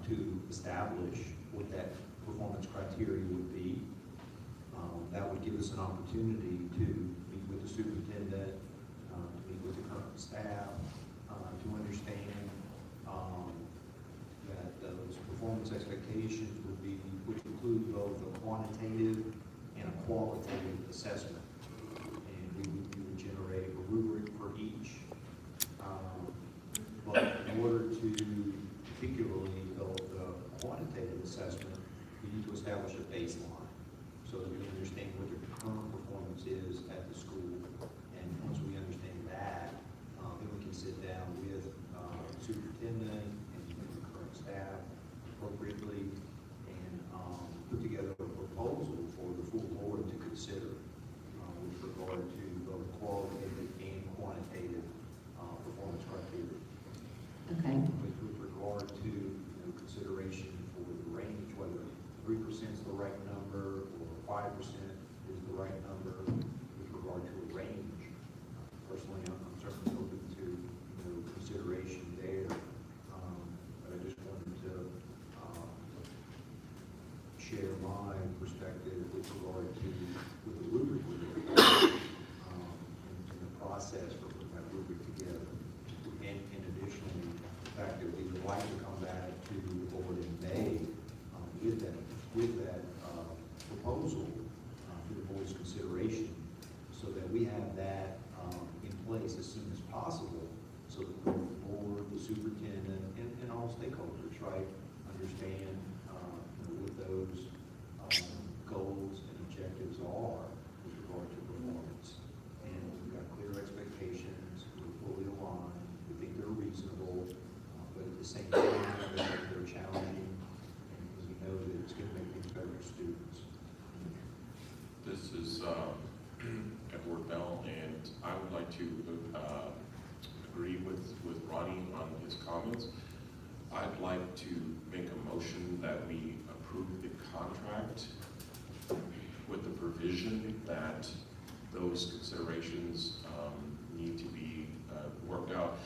to establish what that performance criteria would be. That would give us an opportunity to meet with the superintendent, to meet with the current staff, to understand that those performance expectations would include both a quantitative and a qualitative assessment. And we would generate a rubric for each. But in order to particularly the quantitative assessment, we need to establish a baseline so that we understand what the current performance is at the school. And once we understand that, then we can sit down with the superintendent and the current staff appropriately and put together a proposal for the full board to consider with regard to both qualitative and quantitative performance criteria. Okay. With regard to right number, or 5% is the right number with regard to a range. Personally, I'm certainly open to, consideration there. But I just wanted to share my perspective with regard to with the rubric we're doing, and the process for putting that rubric together. And additionally, the fact that we would like to come back to the board in May with that proposal for the board's consideration, so that we have that in place as soon as possible, so that the board, the superintendent, and all stakeholders, right, understand what those goals and objectives are with regard to performance. And we've got clear expectations, we're fully aligned, we think they're reasonable, but at the same time, they're challenging, and we know that it's going to make things better for students. This is Edward Bell, and I would like to agree with Ronnie on his comments. I'd like to make a motion that we approve the contract with the provision that those considerations need to be worked out.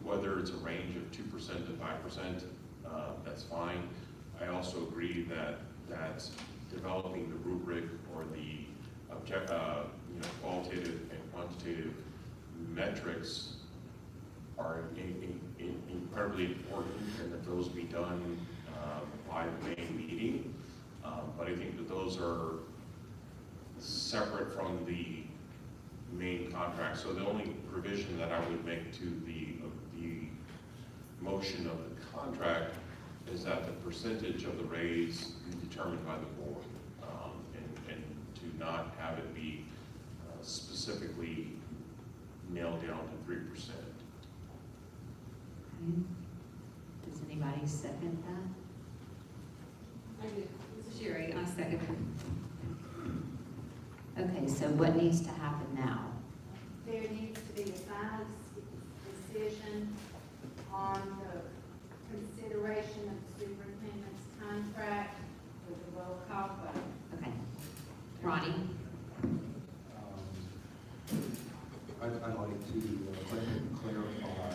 Whether it's a range of 2% to 5%, that's fine. I also agree that developing the rubric or the qualitative and quantitative metrics are incredibly important, and that those be done by the main meeting. But I think that those are separate from the main contract. So the only provision that I would make to the motion of the contract is that the percentage of the raise be determined by the board, and to not have it be specifically nailed down to 3%. Does anybody second that? This is Sherry, I second it. Okay, so what needs to happen now? There needs to be a final decision on the consideration of the superintendent's contract with a roll call vote. Okay. Ronnie? I'd like to clarify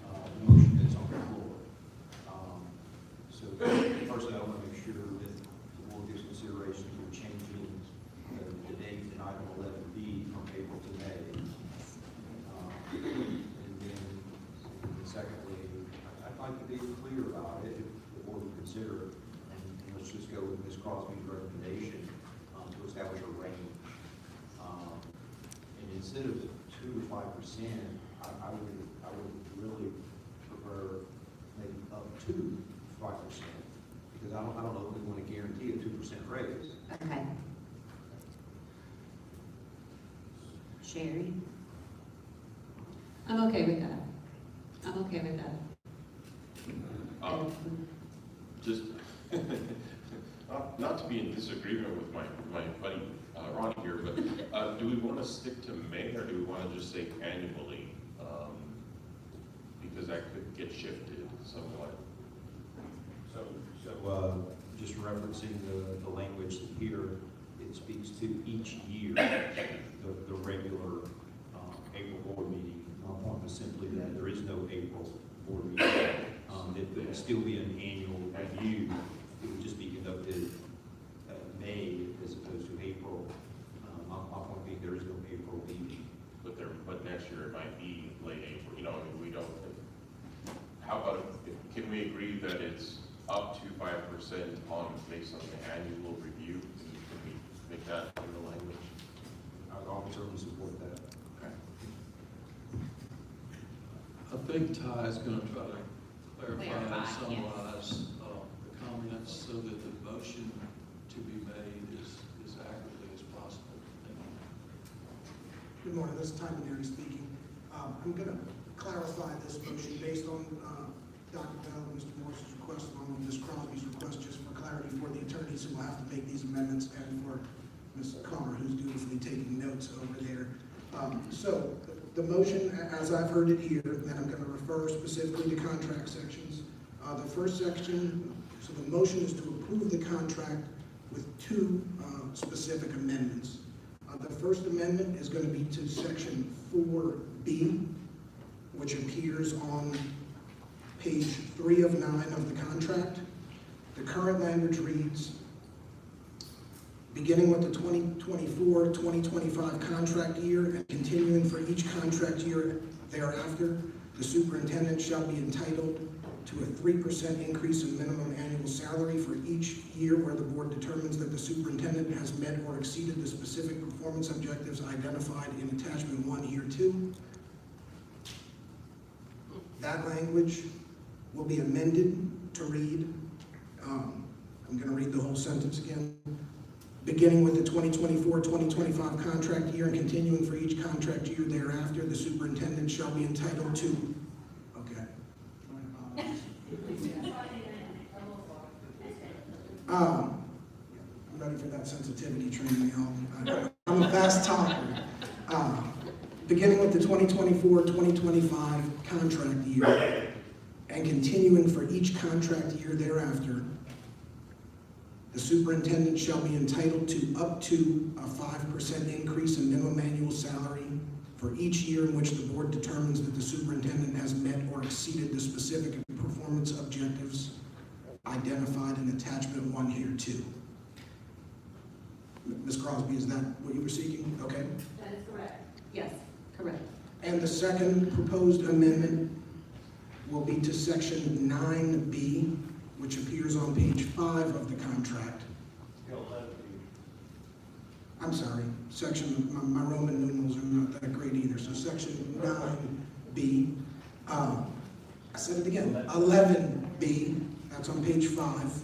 the motion that's on the floor. So firstly, I want to make sure that the board gives consideration for changing the date in item 11B from April to May. And then secondly, I'd like to be clear about it, if the board would consider it. And let's just go with Ms. Crosby's recommendation to establish a range. And instead of 2 to 5%, I would really prefer maybe up to 5%, because I don't know if we want to guarantee a 2% raise. Okay. Sherry? I'm okay with that. I'm okay with that. Just not to be in disagreement with my buddy Ronnie here, but do we want to stick to May, or do we want to just say annually? Because that could get shifted somewhat. So just referencing the language here, it speaks to each year, the regular April board meeting. My point was simply that there is no April board meeting. It would still be an annual review. It would just be conducted May as opposed to April. My point being, there is no April meeting. But next year it might be late April. I mean, we don't. How about can we agree that it's up to 5% based on the annual review? Can we make that in the language? I'll certainly support that. Okay. I think Ty is going to try to clarify and Clarify, summarize the comments so that the motion to be made is as accurately as possible. Good morning, this is Ty Maneri speaking. I'm going to clarify this motion based on Dr. Bell and Mr. Morris's request, along with Ms. Crosby's request, just for clarity for the attorneys who will have to make these amendments, and for Ms. Comer, who's dutifully taking notes over there. So the motion, as I've heard it here, and I'm going to refer specifically to contract sections. The first section, so the motion is to approve the contract with two specific amendments. The first amendment is going to be to section 4B, which appears on page 3 of 9 of the contract. The current language reads, beginning with the 2024-2025 contract year and continuing for each contract year thereafter, the superintendent shall be entitled to a 3% increase in minimum annual salary for each year where the board determines that the superintendent has met or exceeded the specific performance objectives identified in attachment 1 here too. That language will be amended to read, I'm going to read the whole sentence again. Beginning with the 2024-2025 contract year and continuing for each contract year thereafter, the superintendent shall be entitled to, okay. I'm ready for that sensitivity training, y'all. I'm a fast talker. Beginning with the 2024-2025 contract year and continuing for each contract year thereafter, the superintendent shall be entitled to up to a 5% increase in minimum annual salary for each year in which the board determines that the superintendent has met or exceeded the specific performance objectives identified in attachment 1 here too. Ms. Crosby, is that what you were seeking? Okay. That is correct. Yes, correct. And the second proposed amendment will be to section 9B, which appears on page 5 of the contract. I'm sorry, my Roman numerals are not that great either, so section 9B, I said it again, 11B, that's on page 5,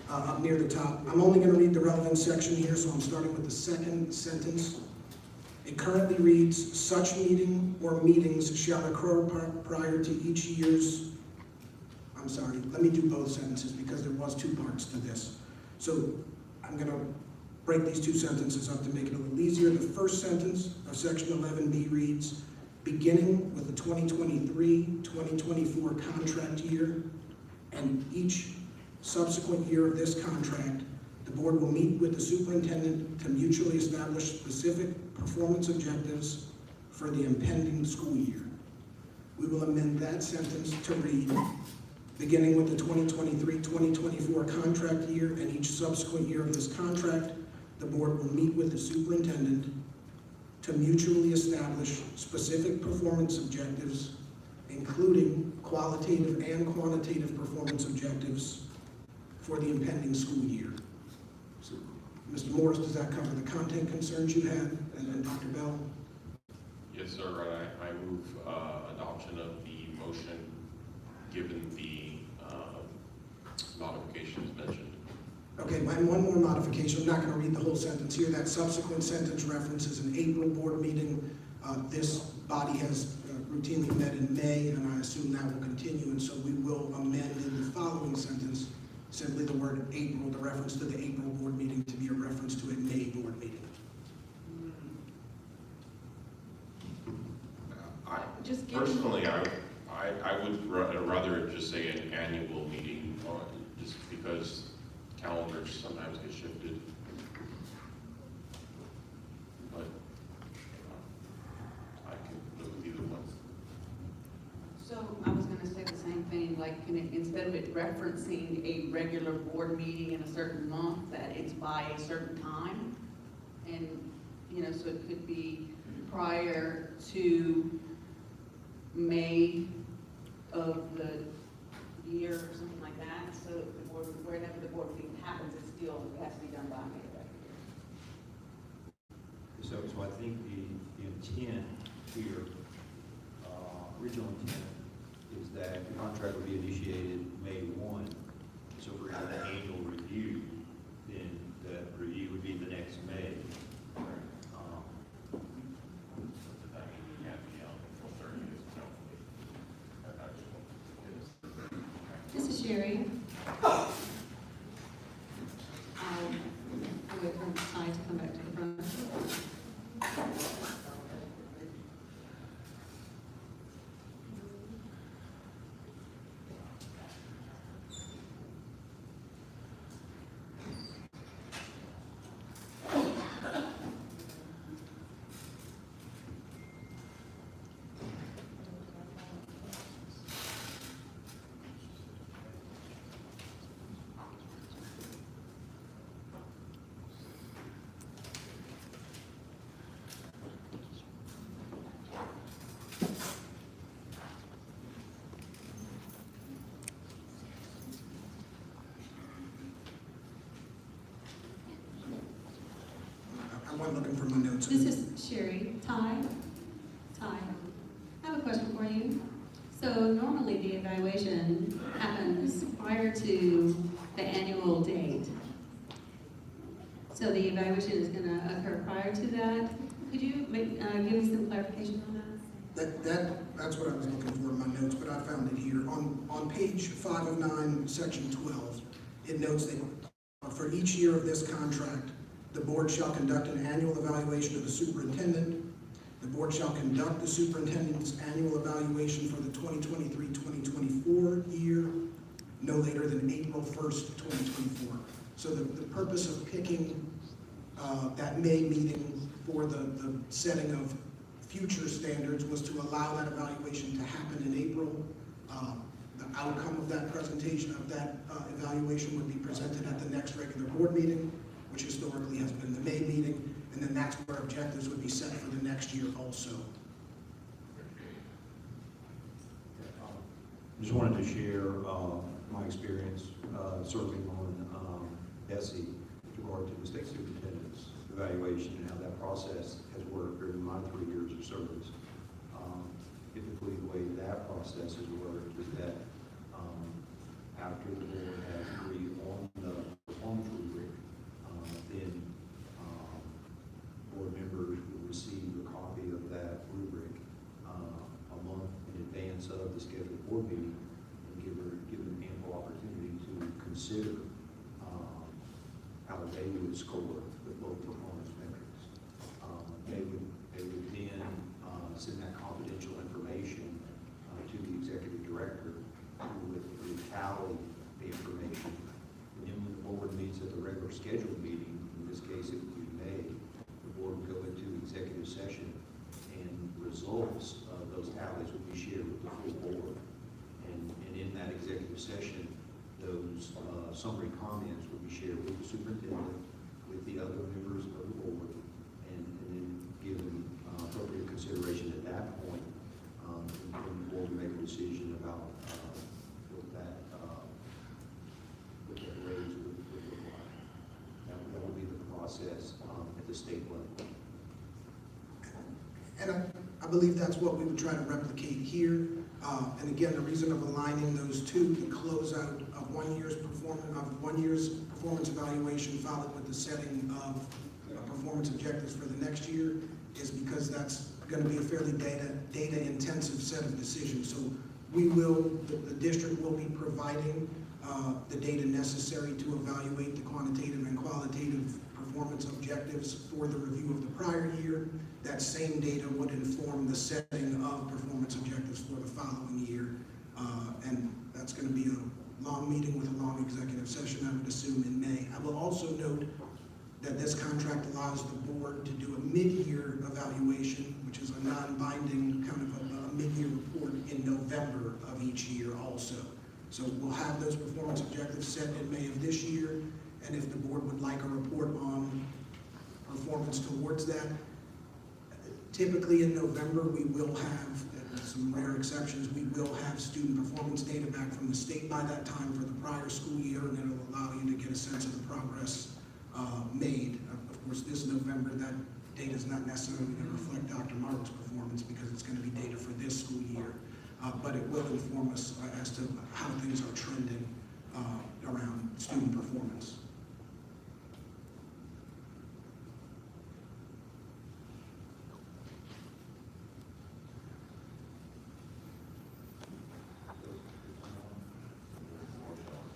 up near the top. I'm only going to read the relevant section here, so I'm starting with the second sentence. It currently reads, such meeting or meetings shall occur prior to each year's, I'm sorry, let me do both sentences because there was 2 parts to this. So I'm going to break these 2 sentences up to make it a little easier. The first sentence of section 11B reads, beginning with the 2023-2024 contract year and each subsequent year of this contract, the board will meet with the superintendent to mutually establish specific performance objectives for the impending school year. We will amend that sentence to read, beginning with the 2023-2024 contract year and each subsequent year of this contract, the board will meet with the superintendent to mutually establish specific performance objectives, including qualitative and quantitative performance objectives for the impending school year. So, Mr. Morris, does that cover the content concerns you had? And then Dr. Bell? Yes, sir. I move adoption of the motion given the modifications mentioned. Okay, and one more modification. I'm not going to read the whole sentence here. That subsequent sentence references an April board meeting. This body has routinely met in May, and I assume that will continue, and so we will amend in the following sentence simply the word April, the reference to the April board meeting to be a reference to a May board meeting. Personally, I would rather just say an annual meeting, just because calendars sometimes get shifted. But I can look at either one. So I was gonna say the same thing, like, can it, instead of it referencing a regular board meeting in a certain month, that it's by a certain time? And, you know, so it could be prior to May of the year or something like that, so the board, whenever the board meeting happens, it still has to be done by May of that year. So I think the intent here, original intent, is that the contract will be initiated May 1. So if we're going to have an annual review, then the review would be the next May. This is Sherry. I'll wait for Ty to come back to the front. looking for my notes. This is Sherry. Ty, I have a question for you. So normally the evaluation happens prior to the annual date. So the evaluation is going to occur prior to that. Could you give me some clarification on that? That's what I was looking for in my notes, but I found it here. On page 5 of 9, section 12, it notes that for each year of this contract, the board shall conduct an annual evaluation of the superintendent. The board shall conduct the superintendent's annual evaluation for the 2023-2024 year no later than April 1st, 2024. So the purpose of picking that May meeting for the setting of future standards was to allow that evaluation to happen in April. The outcome of that presentation, of that evaluation, would be presented at the next regular board meeting, which historically has been the May meeting, and then that's where objectives would be set for the next year also. Just wanted to share my experience serving on Bessie with regard to the state superintendent's evaluation and how that process has worked during my 3 years of service. Typically, the way that process has worked is that after the board has agreed on the performance rubric, then board members will receive a copy of that rubric a month in advance of the scheduled board meeting and give them ample opportunity to consider how they would score the both performance metrics. They would then send that confidential information to the executive director who would tally the information. And then when the board meets at the regular scheduled meeting, in this case it would be May, the board would go into executive session and results of those tallies would be shared with the full board. And in that executive session, those summary comments would be shared with the superintendent, with the other members of the board, and then given appropriate consideration at that point, and the board would make a decision about what that raise would look like. That would be the process at the state level. And I believe that's what we would try to replicate here. And again, the reason of aligning those two, the closeout of 1 year's performance evaluation followed with the setting of performance objectives for the next year, is because that's going to be a fairly data intensive set of decisions. So the district will be providing the data necessary to evaluate the quantitative and qualitative performance objectives for the review of the prior year. That same data would inform the setting of performance objectives for the following year. And that's going to be a long meeting with a long executive session, I would assume, in May. I will also note that this contract allows the board to do a mid-year evaluation, which is a non-binding kind of a mid-year report in November of each year also. So we'll have those performance objectives set in May of this year, and if the board would like a report on performance towards that, typically in November we will have, with some rare exceptions, we will have student performance data back from the state by that time for the prior school year, and it'll allow you to get a sense of the progress made. Of course, this November, that data is not necessarily going to reflect Dr. Mark's performance because it's going to be data for this school year, but it will inform us as to how things are trending around student performance.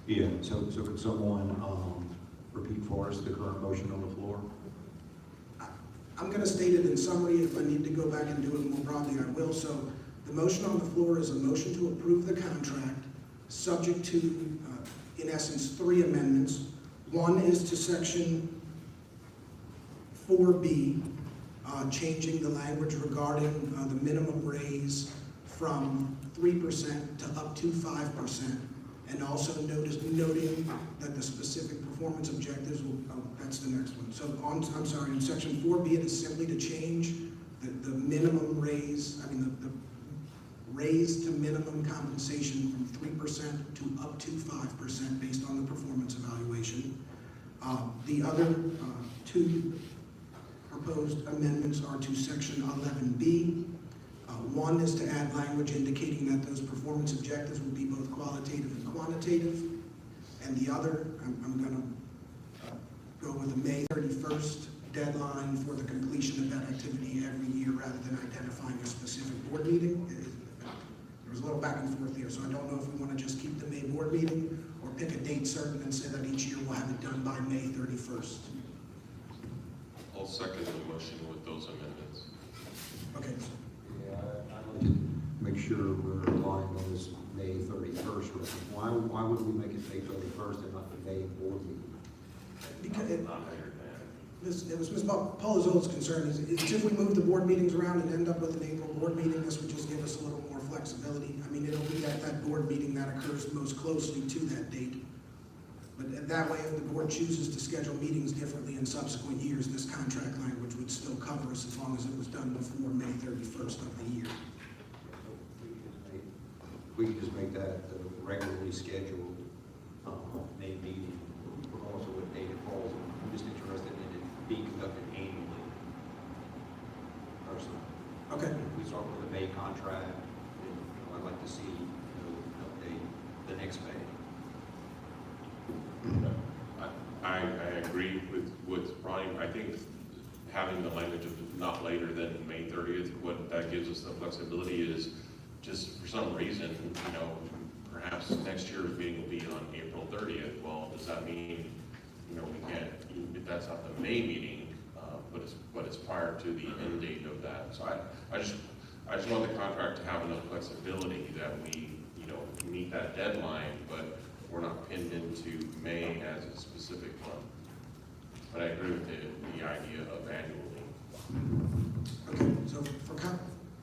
Yeah, so could someone repeat for us the current motion on the floor? I'm going to state it in summary. If I need to go back and do it more broadly, I will. So the motion on the floor is a motion to approve the contract subject to, in essence, 3 amendments. One is to section 4B, changing the language regarding the minimum raise from 3% to up to 5%. And also noting that the specific performance objectives will, that's the next one. So I'm sorry, in section 4B, it is simply to change the minimum raise, the raise to minimum compensation from 3% to up to 5% based on the performance evaluation. The other 2 proposed amendments are to section 11B. One is to add language indicating that those performance objectives will be both qualitative and quantitative. And the other, I'm going to go with a May 31st deadline for the completion of that activity every year rather than identifying a specific board meeting. There was a little back and forth here, so I don't know if we want to just keep the May board meeting or pick a date certain and say that each year we'll have it done by May 31st. I'll second the motion with those amendments. Okay. Yeah, I'd like to make sure we're relying on this May 31st. Why would we make it May 31st and not the May board meeting? Because it was Ms. Palazzola's concern is if we move the board meetings around and end up with an April board meeting, this would just give us a little more flexibility. I mean, it'll be at that board meeting that occurs most closely to that date. But that way, if the board chooses to schedule meetings differently in subsequent years, this contract language would still cover us as long as it was done before May 31st of the year. We could just make that the regularly scheduled May meeting, regardless of what date it falls. I'm just interested in it being conducted annually. Personally, Okay. if we start with a May contract, then, I'd like to see an update the next May. I agree with Ronnie. I think having the language of not later than May 30th, what that gives us the flexibility is just for some reason, perhaps next year's meeting will be on April 30th. Well, does that mean, we can't, if that's not the May meeting, but it's prior to the end date of that. So I just want the contract to have enough flexibility that we, meet that deadline, but we're not pinned into May as a specific month. But I agree with the idea of annually. Okay, so for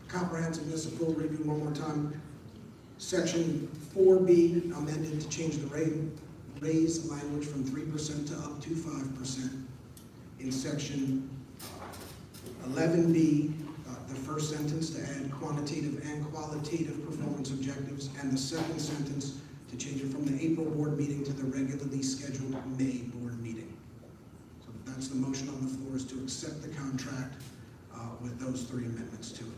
comprehensiveness, a full review one more time. Section 4B amended to change the raise language from 3% to up to 5%. In section 11B, the first sentence to add quantitative and qualitative performance objectives, and the second sentence to change it from the April board meeting to the regularly scheduled May board meeting. So that's the motion on the floor, is to accept the contract with those three amendments to it.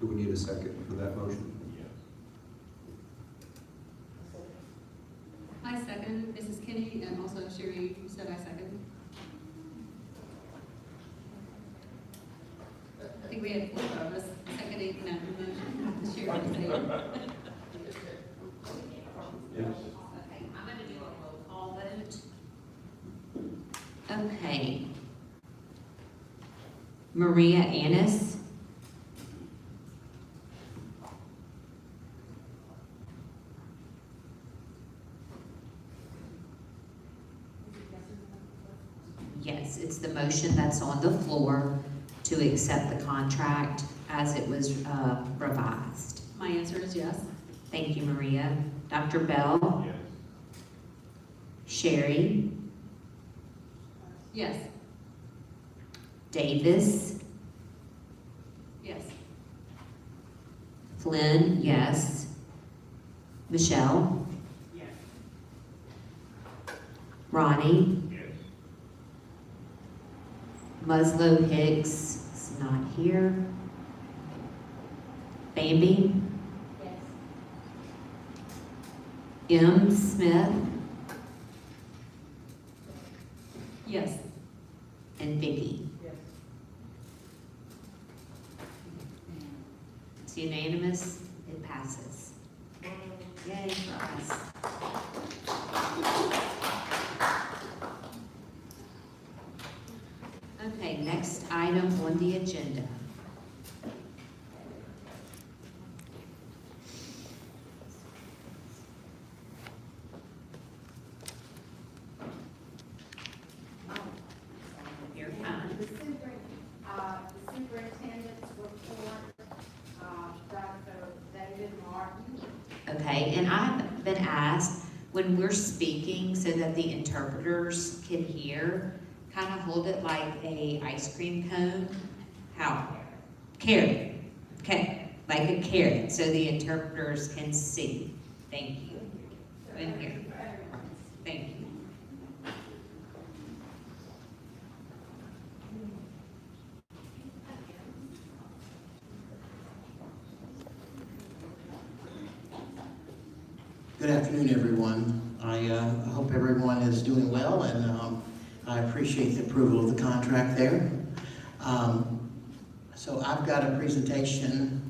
Do we need a second for that motion? I second, Mrs. Kinney, and also Sherry, you said I second. I think we had 4 of us seconding that motion. Sherry saying. Yes. Okay, I'm gonna do a roll call vote. Okay. Maria Annis. Yes, it's the motion that's on the floor to accept the contract as it was revised. My answer is yes. Thank you, Maria. Dr. Bell? Yes. Sherry? Yes. Davis? Yes. Flynn, yes. Michelle? Yes. Ronnie? Yes. Muslow Hicks is not here. Bambi? Yes. M. Smith? Yes. And Vicky? Yes. It's unanimous, it passes. Yay for us. Okay, next item on the agenda. You're fine. The superintendent's report, Dr. David Martin. Okay, and I've been asked, when we're speaking so that the interpreters can hear, kind of hold it like a ice cream cone. How? Carrot. Okay, like a carrot, so the interpreters can see. Thank you. In here. Thank you. Good afternoon, everyone. I hope everyone is doing well, and I appreciate the approval of the contract there. So I've got a presentation.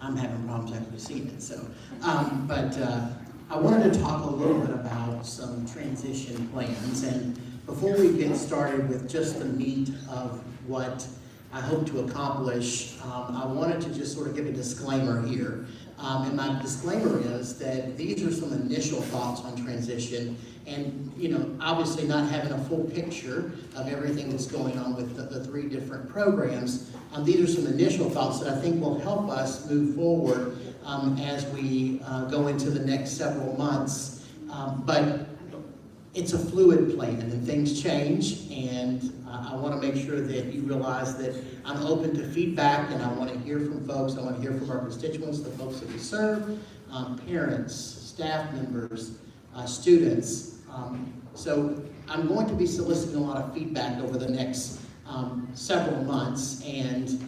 I'm having problems actually seeing it, so. But I wanted to talk a little bit about some transition plans. And before we get started with just the meat of what I hope to accomplish, I wanted to just sort of give a disclaimer here. And my disclaimer is that these are some initial thoughts on transition, and obviously not having a full picture of everything that's going on with the three different programs. These are some initial thoughts that I think will help us move forward as we go into the next several months. But it's a fluid plan, and things change, and I want to make sure that you realize that I'm open to feedback, and I want to hear from folks. I want to hear from our constituents, the folks that we serve, parents, staff members, students. So I'm going to be soliciting a lot of feedback over the next several months, and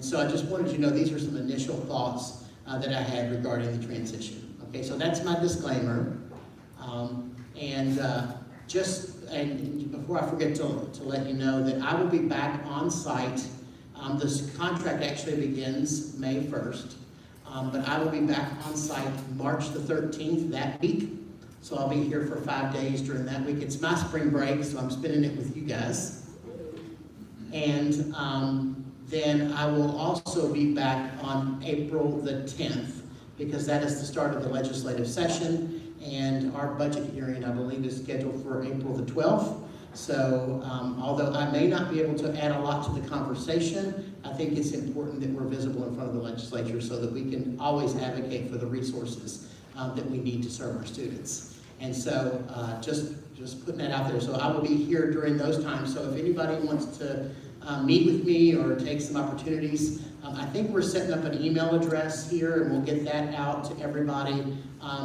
so I just wanted you to know these are some initial thoughts that I had regarding the transition. Okay, so that's my disclaimer. And before I forget to let you know that I will be back on site. This contract actually begins May 1st, but I will be back on site March the 13th that week. So I'll be here for 5 days during that week. It's my spring break, so I'm spending it with you guys. And then I will also be back on April the 10th, because that is the start of the legislative session. And our budget hearing, I believe, is scheduled for April the 12th. So although I may not be able to add a lot to the conversation, I think it's important that we're visible in front of the legislature so that we can always advocate for the resources that we need to serve our students. And so just putting that out there. So I will be here during those times. So if anybody wants to meet with me or take some opportunities, I think we're setting up an email address here, and we'll get that out to everybody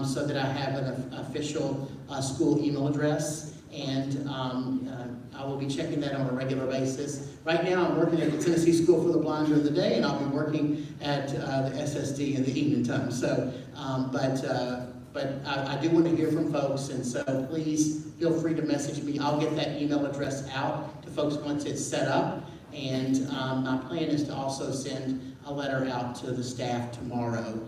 so that I have an official school email address. And I will be checking that on a regular basis. Right now, I'm working at the Tennessee School for the Blind during the day, and I'll be working at the SSD in the evening time. So, but I do want to hear from folks, and so please feel free to message me. I'll get that email address out to folks once it's set up. And my plan is to also send a letter out to the staff tomorrow,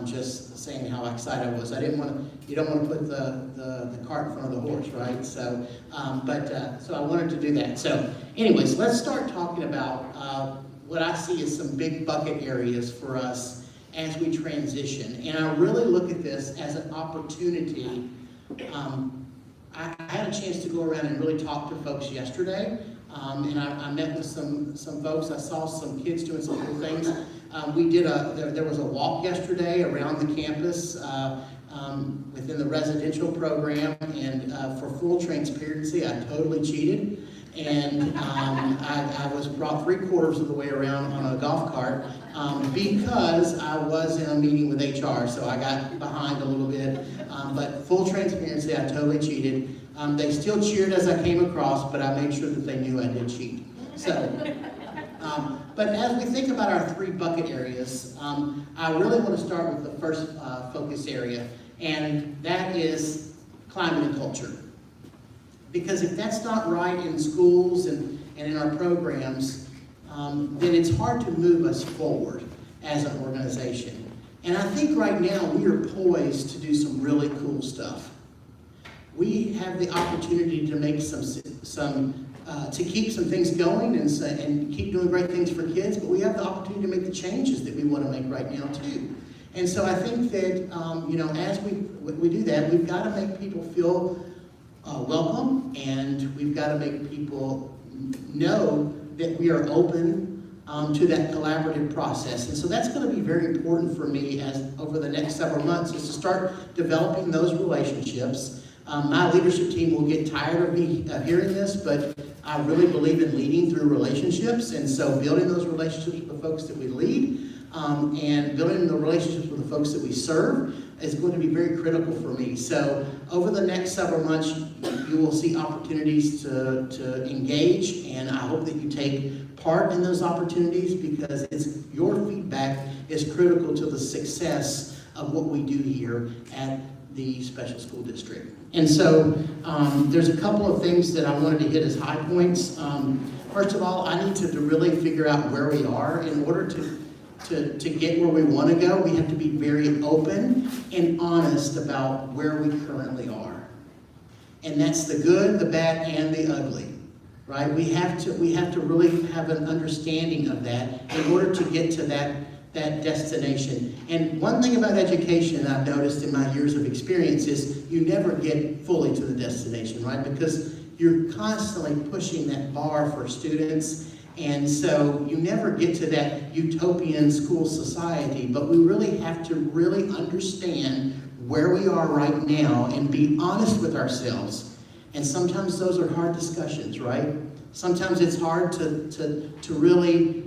just saying how excited I was. I didn't want to, you don't want to put the cart in front of the horse, right? So, so I wanted to do that. So anyways, let's start talking about what I see as some big bucket areas for us as we transition. And I really look at this as an opportunity. I had a chance to go around and really talk to folks yesterday. And I met with some folks. I saw some kids doing some cool things. We did there was a walk yesterday around the campus within the residential program, and for full transparency, I totally cheated. And I was brought 3/4 of the way around on a golf cart because I was in a meeting with HR, so I got behind a little bit. But full transparency, I totally cheated. They still cheered as I came across, but I made sure that they knew I did cheat. So, but as we think about our three bucket areas, I really want to start with the first focus area, and that is climate and culture. Because if that's not right in schools and in our programs, then it's hard to move us forward as an organization. And I think right now we are poised to do some really cool stuff. We have the opportunity to make to keep some things going and keep doing great things for kids, but we have the opportunity to make the changes that we want to make right now too. And so I think that, as we do that, we've got to make people feel welcome, and we've got to make people know that we are open to that collaborative process. And so that's going to be very important for me as over the next several months, is to start developing those relationships. My leadership team will get tired of me hearing this, but I really believe in leading through relationships, and so building those relationships with the folks that we lead and building the relationships with the folks that we serve is going to be very critical for me. So over the next several months, you will see opportunities to engage, and I hope that you take part in those opportunities because your feedback is critical to the success of what we do here at the special school district. And so there's a couple of things that I wanted to hit as high points. First of all, I need to really figure out where we are. In order to get where we want to go, we have to be very open and honest about where we currently are. And that's the good, the bad, and the ugly, right? We have to really have an understanding of that in order to get to that destination. And one thing about education I've noticed in my years of experience is you never get fully to the destination, right? Because you're constantly pushing that bar for students, and so you never get to that utopian school society, but we really have to really understand where we are right now and be honest with ourselves. And sometimes those are hard discussions, right? Sometimes it's hard to really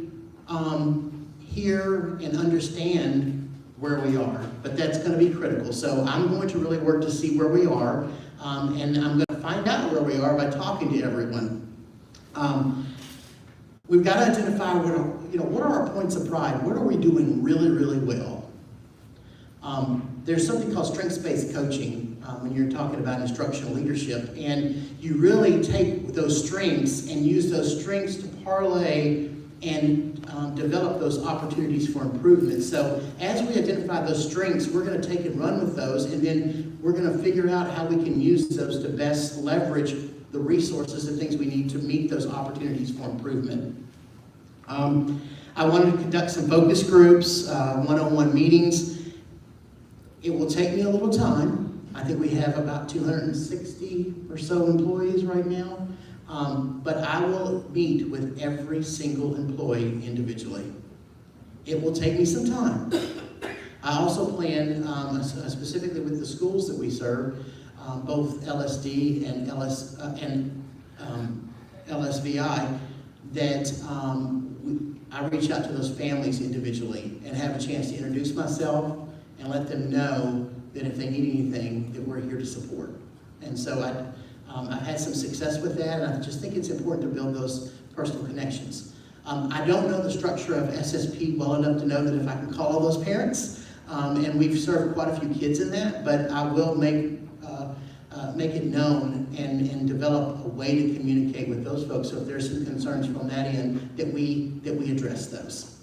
hear and understand where we are, but that's going to be critical. So I'm going to really work to see where we are, and I'm going to find out where we are by talking to everyone. We've got to identify what are our points of pride? What are we doing really, really well? There's something called strengths-based coaching when you're talking about instructional leadership, and you really take those strengths and use those strengths to parlay and develop those opportunities for improvement. So as we identify those strengths, we're going to take and run with those, and then we're going to figure out how we can use those to best leverage the resources and things we need to meet those opportunities for improvement. I wanted to conduct some focus groups, one-on-one meetings. It will take me a little time. I think we have about 260 or so employees right now. But I will meet with every single employee individually. It will take me some time. I also plan, specifically with the schools that we serve, both LSD and LSVI, that I reach out to those families individually and have a chance to introduce myself and let them know that if they need anything, that we're here to support. And so I've had some success with that, and I just think it's important to build those personal connections. I don't know the structure of SSP well enough to know that if I can call those parents, and we've served quite a few kids in that, but I will make it known and develop a way to communicate with those folks. So if there's some concerns from that end, that we address those.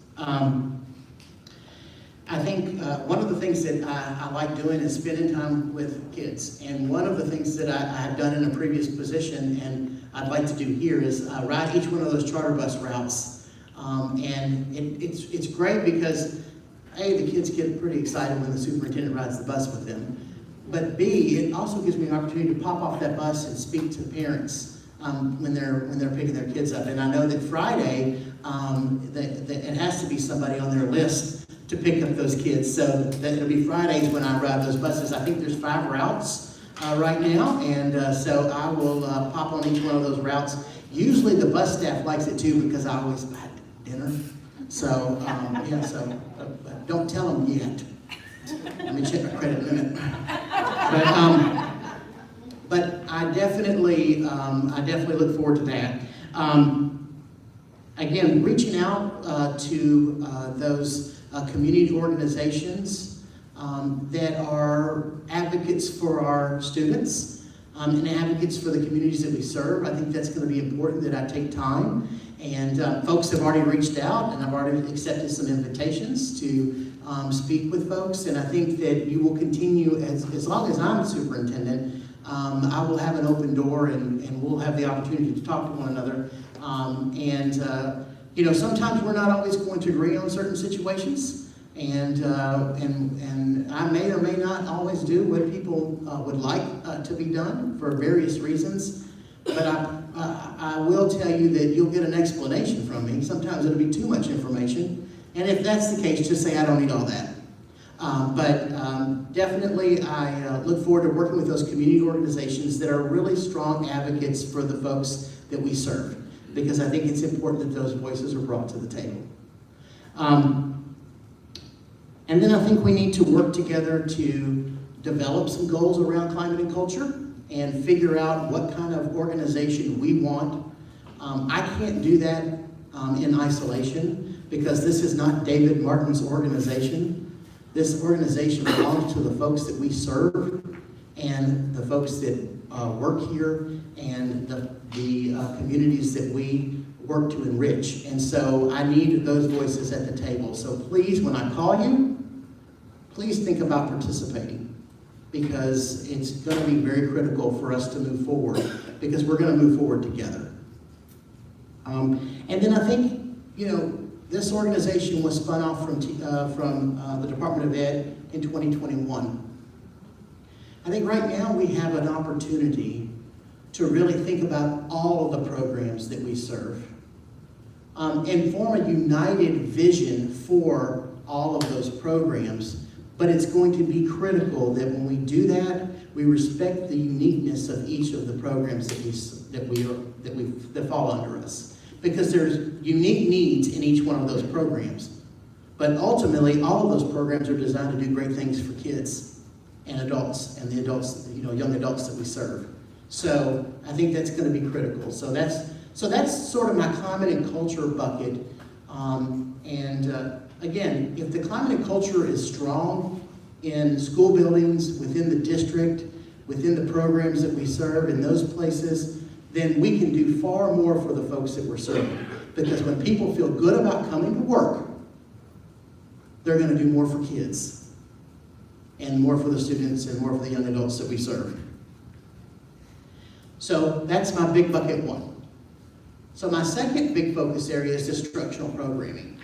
I think one of the things that I like doing is spending time with kids. And one of the things that I have done in a previous position and I'd like to do here is ride each one of those charter bus routes. And it's great because, A, the kids get pretty excited when the superintendent rides the bus with them. But B, it also gives me an opportunity to pop off that bus and speak to parents when they're picking their kids up. And I know that Friday, it has to be somebody on their list to pick up those kids. So that it'll be Fridays when I ride those buses. I think there's 5 routes right now, and so I will pop on each one of those routes. Usually the bus staff likes it too because I always had dinner. So but don't tell them yet. Let me check my credit limit. But I definitely look forward to that. Again, reaching out to those community organizations that are advocates for our students and advocates for the communities that we serve. I think that's going to be important that I take time. And folks have already reached out, and I've already accepted some invitations to speak with folks. And I think that you will continue, as long as I'm superintendent, I will have an open door, and we'll have the opportunity to talk to one another. Sometimes we're not always going to agree on certain situations, and I may or may not always do what people would like to be done for various reasons. But I will tell you that you'll get an explanation from me. Sometimes it'll be too much information, and if that's the case, just say I don't need all that. But definitely, I look forward to working with those community organizations that are really strong advocates for the folks that we serve, because I think it's important that those voices are brought to the table. And then I think we need to work together to develop some goals around climate and culture and figure out what kind of organization we want. I can't do that in isolation because this is not David Martin's organization. This organization belongs to the folks that we serve and the folks that work here and the communities that we work to enrich. And so I need those voices at the table. So please, when I call you, please think about participating because it's going to be very critical for us to move forward because we're going to move forward together. And then I think, this organization was spun off from the Department of Ed in 2021. I think right now we have an opportunity to really think about all of the programs that we serve and form a united vision for all of those programs. But it's going to be critical that when we do that, we respect the uniqueness of each of the programs that fall under us. Because there's unique needs in each one of those programs. But ultimately, all of those programs are designed to do great things for kids and adults and the adults, young adults that we serve. So I think that's going to be critical. So that's sort of my climate and culture bucket. Again, if the climate and culture is strong in school buildings, within the district, within the programs that we serve in those places, then we can do far more for the folks that we're serving. Because when people feel good about coming to work, they're going to do more for kids and more for the students and more for the young adults that we serve. So that's my big bucket one. So my second big focus area is instructional programming.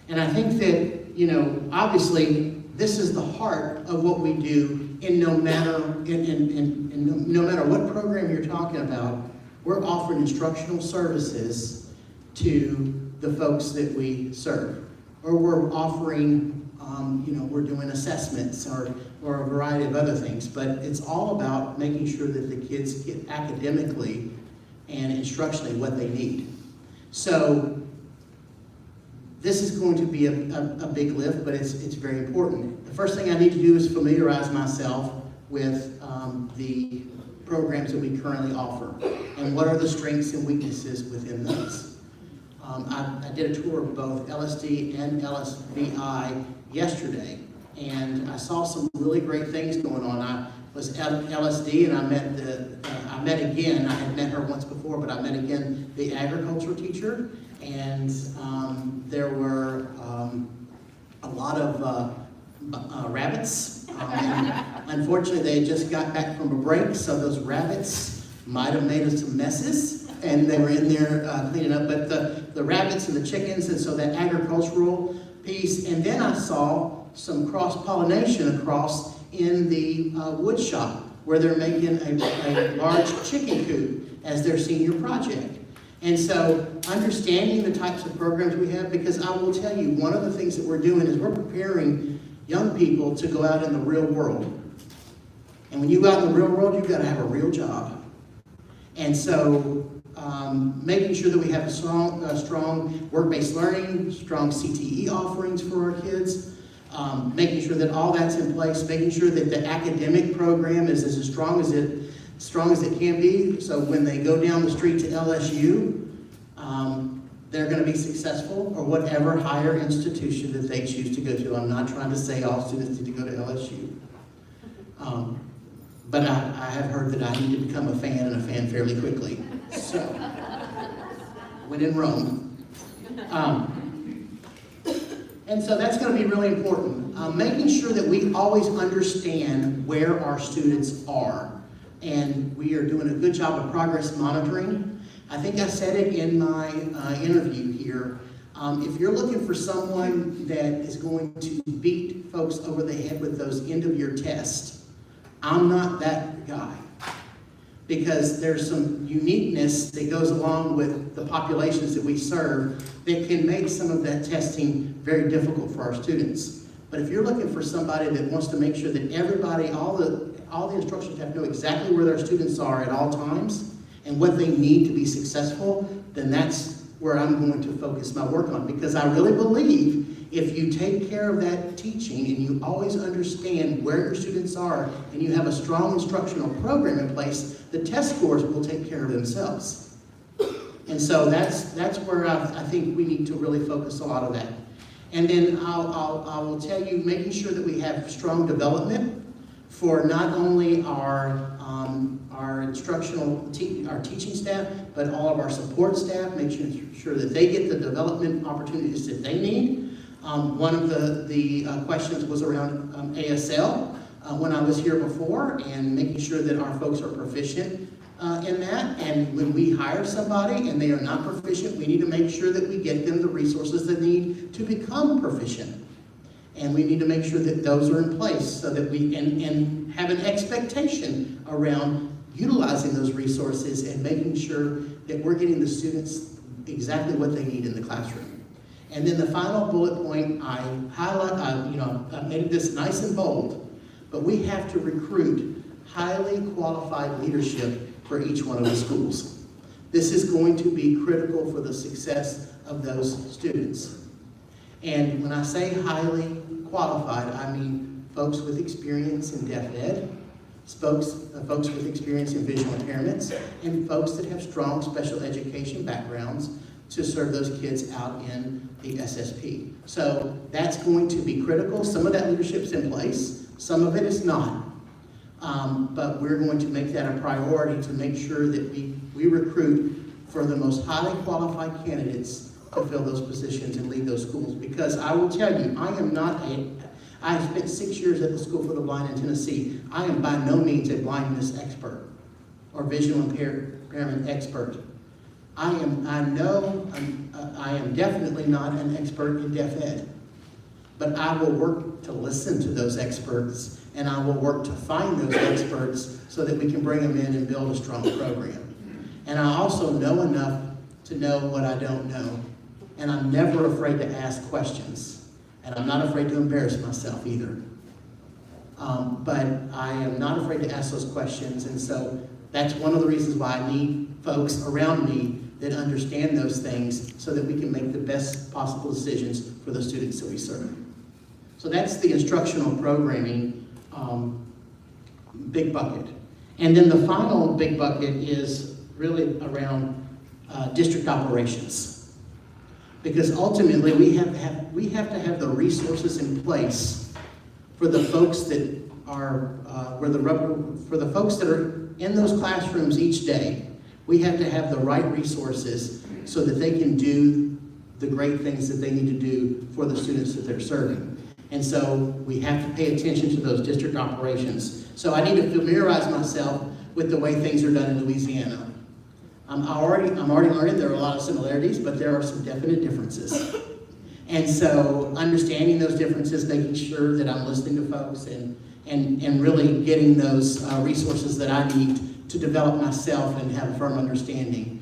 And I think that, obviously, this is the heart of what we do in no matter what program you're talking about. We're offering instructional services to the folks that we serve. Or we're offering, we're doing assessments or a variety of other things. But it's all about making sure that the kids get academically and instructionally what they need. So this is going to be a big lift, but it's very important. The first thing I need to do is familiarize myself with the programs that we currently offer and what are the strengths and weaknesses within those. I did a tour of both LSD and LSVI yesterday, and I saw some really great things going on. I was at LSD and I met again, I had met her once before, but I met again the agriculture teacher, and there were a lot of rabbits. Unfortunately, they just got back from a break, so those rabbits might have made us some messes, and they were in there cleaning up. But the rabbits and the chickens, and so that agricultural piece. And then I saw some cross-pollination across in the wood shop, where they're making a large chicken coop as their senior project. And so understanding the types of programs we have, because I will tell you, one of the things that we're doing is we're preparing young people to go out in the real world. And when you go out in the real world, you've got to have a real job. And so making sure that we have a strong work-based learning, strong CTE offerings for our kids, making sure that all that's in place, making sure that the academic program is as strong as it can be, so when they go down the street to LSU, they're going to be successful, or whatever higher institution that they choose to go to. I'm not trying to say all students need to go to LSU. But I have heard that I need to become a fan, and a fan fairly quickly. So, when in Rome. And so that's going to be really important. Making sure that we always understand where our students are. And we are doing a good job of progress monitoring. I think I said it in my interview here. If you're looking for someone that is going to beat folks over the head with those end-of-year tests, I'm not that guy. Because there's some uniqueness that goes along with the populations that we serve that can make some of that testing very difficult for our students. But if you're looking for somebody that wants to make sure that everybody, all the instruction staff know exactly where their students are at all times and what they need to be successful, then that's where I'm going to focus my work on. Because I really believe If you take care of that teaching and you always understand where your students are and you have a strong instructional program in place, the test scores will take care of themselves. And so that's where I think we need to really focus a lot of that. And then I will tell you, making sure that we have strong development for not only our our teaching staff, but all of our support staff, making sure that they get the development opportunities that they need. One of the questions was around ASL when I was here before, and making sure that our folks are proficient in that. And when we hire somebody and they are not proficient, we need to make sure that we get them the resources they need to become proficient. And we need to make sure that those are in place so that we and have an expectation around utilizing those resources and making sure that we're getting the students exactly what they need in the classroom. And then the final bullet point, I made this nice and bold, but we have to recruit highly qualified leadership for each one of the schools. This is going to be critical for the success of those students. And when I say highly qualified, I mean folks with experience in deaf ed, folks with experience in visual impairments, and folks that have strong special education backgrounds to serve those kids out in the SSP. So that's going to be critical. Some of that leadership's in place, some of it is not. But we're going to make that a priority to make sure that we recruit for the most highly qualified candidates to fill those positions and lead those schools. Because I will tell you, I spent 6 years at the School for the Blind in Tennessee. I am by no means a blindness expert or visual impairment expert. I am definitely not an expert in deaf ed, but I will work to listen to those experts, and I will work to find those experts so that we can bring them in and build a strong program. And I also know enough to know what I don't know, and I'm never afraid to ask questions, and I'm not afraid to embarrass myself either. But I am not afraid to ask those questions, and so that's one of the reasons why I need folks around me that understand those things so that we can make the best possible decisions for the students that we serve. So that's the instructional programming big bucket. And then the final big bucket is really around district operations. Because ultimately we have to have the resources in place for the folks that are for the folks that are in those classrooms each day. We have to have the right resources so that they can do the great things that they need to do for the students that they're serving. And so we have to pay attention to those district operations. So I need to familiarize myself with the way things are done in Louisiana. I'm already learning there are a lot of similarities, but there are some definite differences. And so understanding those differences, making sure that I'm listening to folks and really getting those resources that I need to develop myself and have a firm understanding.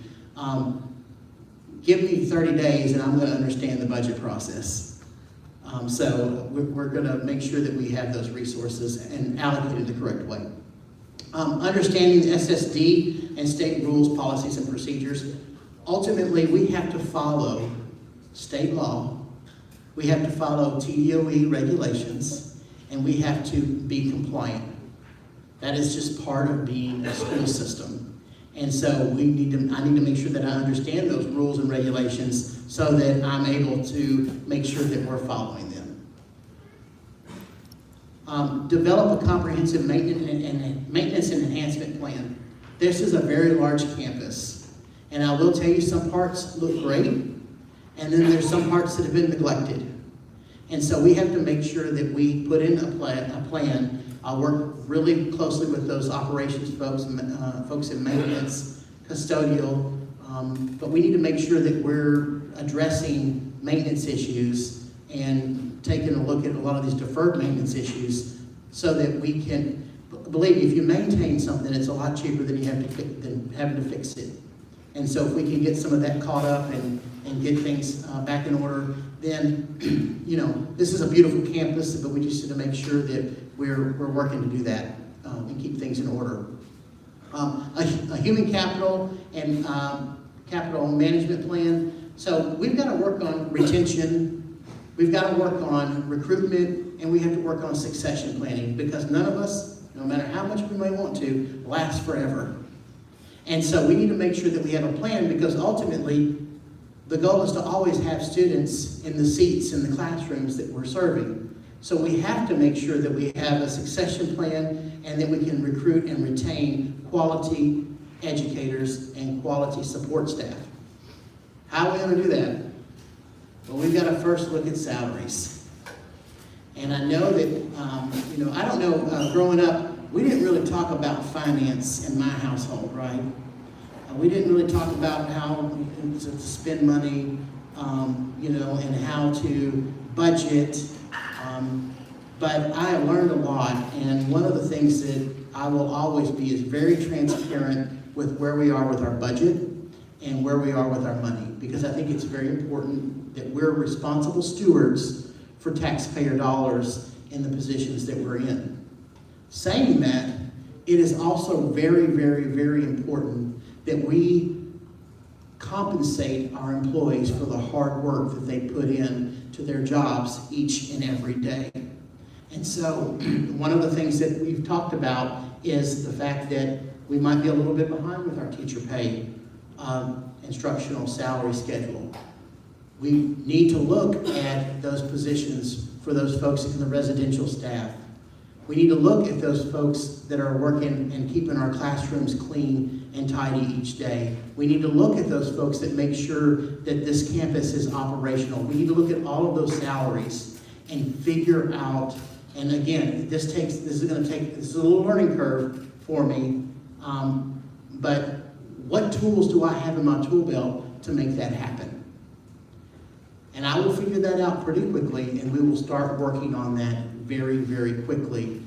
Give me 30 days and I'm going to understand the budget process. So we're going to make sure that we have those resources and allocated the correct way. Understanding the SSD and state rules, policies, and procedures. Ultimately, we have to follow state law, we have to follow TDOE regulations, and we have to be compliant. That is just part of being a school system. And so I need to make sure that I understand those rules and regulations so that I'm able to make sure that we're following them. Develop a comprehensive maintenance and enhancement plan. This is a very large campus. And I will tell you, some parts look great, and then there's some parts that have been neglected. And so we have to make sure that we put in a plan. I'll work really closely with those operations folks, folks in maintenance, custodial, but we need to make sure that we're addressing maintenance issues and taking a look at a lot of these deferred maintenance issues so that we can, believe me, if you maintain something, it's a lot cheaper than having to fix it. And so if we can get some of that caught up and get things back in order, then, you know, this is a beautiful campus, but we just need to make sure that we're working to do that and keep things in order. A human capital and capital management plan. So we've got to work on retention We've got to work on recruitment, and we have to work on succession planning, because none of us, no matter how much we may want to, last forever. And so we need to make sure that we have a plan, because ultimately, the goal is to always have students in the seats in the classrooms that we're serving. So we have to make sure that we have a succession plan, and that we can recruit and retain quality educators and quality support staff. How are we going to do that? Well, we've got to first look at salaries. And I know that, I don't know, growing up, we didn't really talk about finance in my household, right? We didn't really talk about how to spend money, and how to budget. But I have learned a lot, and one of the things that I will always be is very transparent with where we are with our budget and where we are with our money, because I think it's very important that we're responsible stewards for taxpayer dollars in the positions that we're in. Saying that, it is also very, very, very important that we compensate our employees for the hard work that they put in to their jobs each and every day. And so one of the things that we've talked about is the fact that we might be a little bit behind with our teacher pay instructional salary schedule. We need to look at those positions for those folks in the residential staff. We need to look at those folks that are working and keeping our classrooms clean and tidy each day. We need to look at those folks that make sure that this campus is operational. We need to look at all of those salaries and figure out, and again, this is a little learning curve for me, but what tools do I have in my tool belt to make that happen? And I will figure that out pretty quickly, and we will start working on that very, very quickly,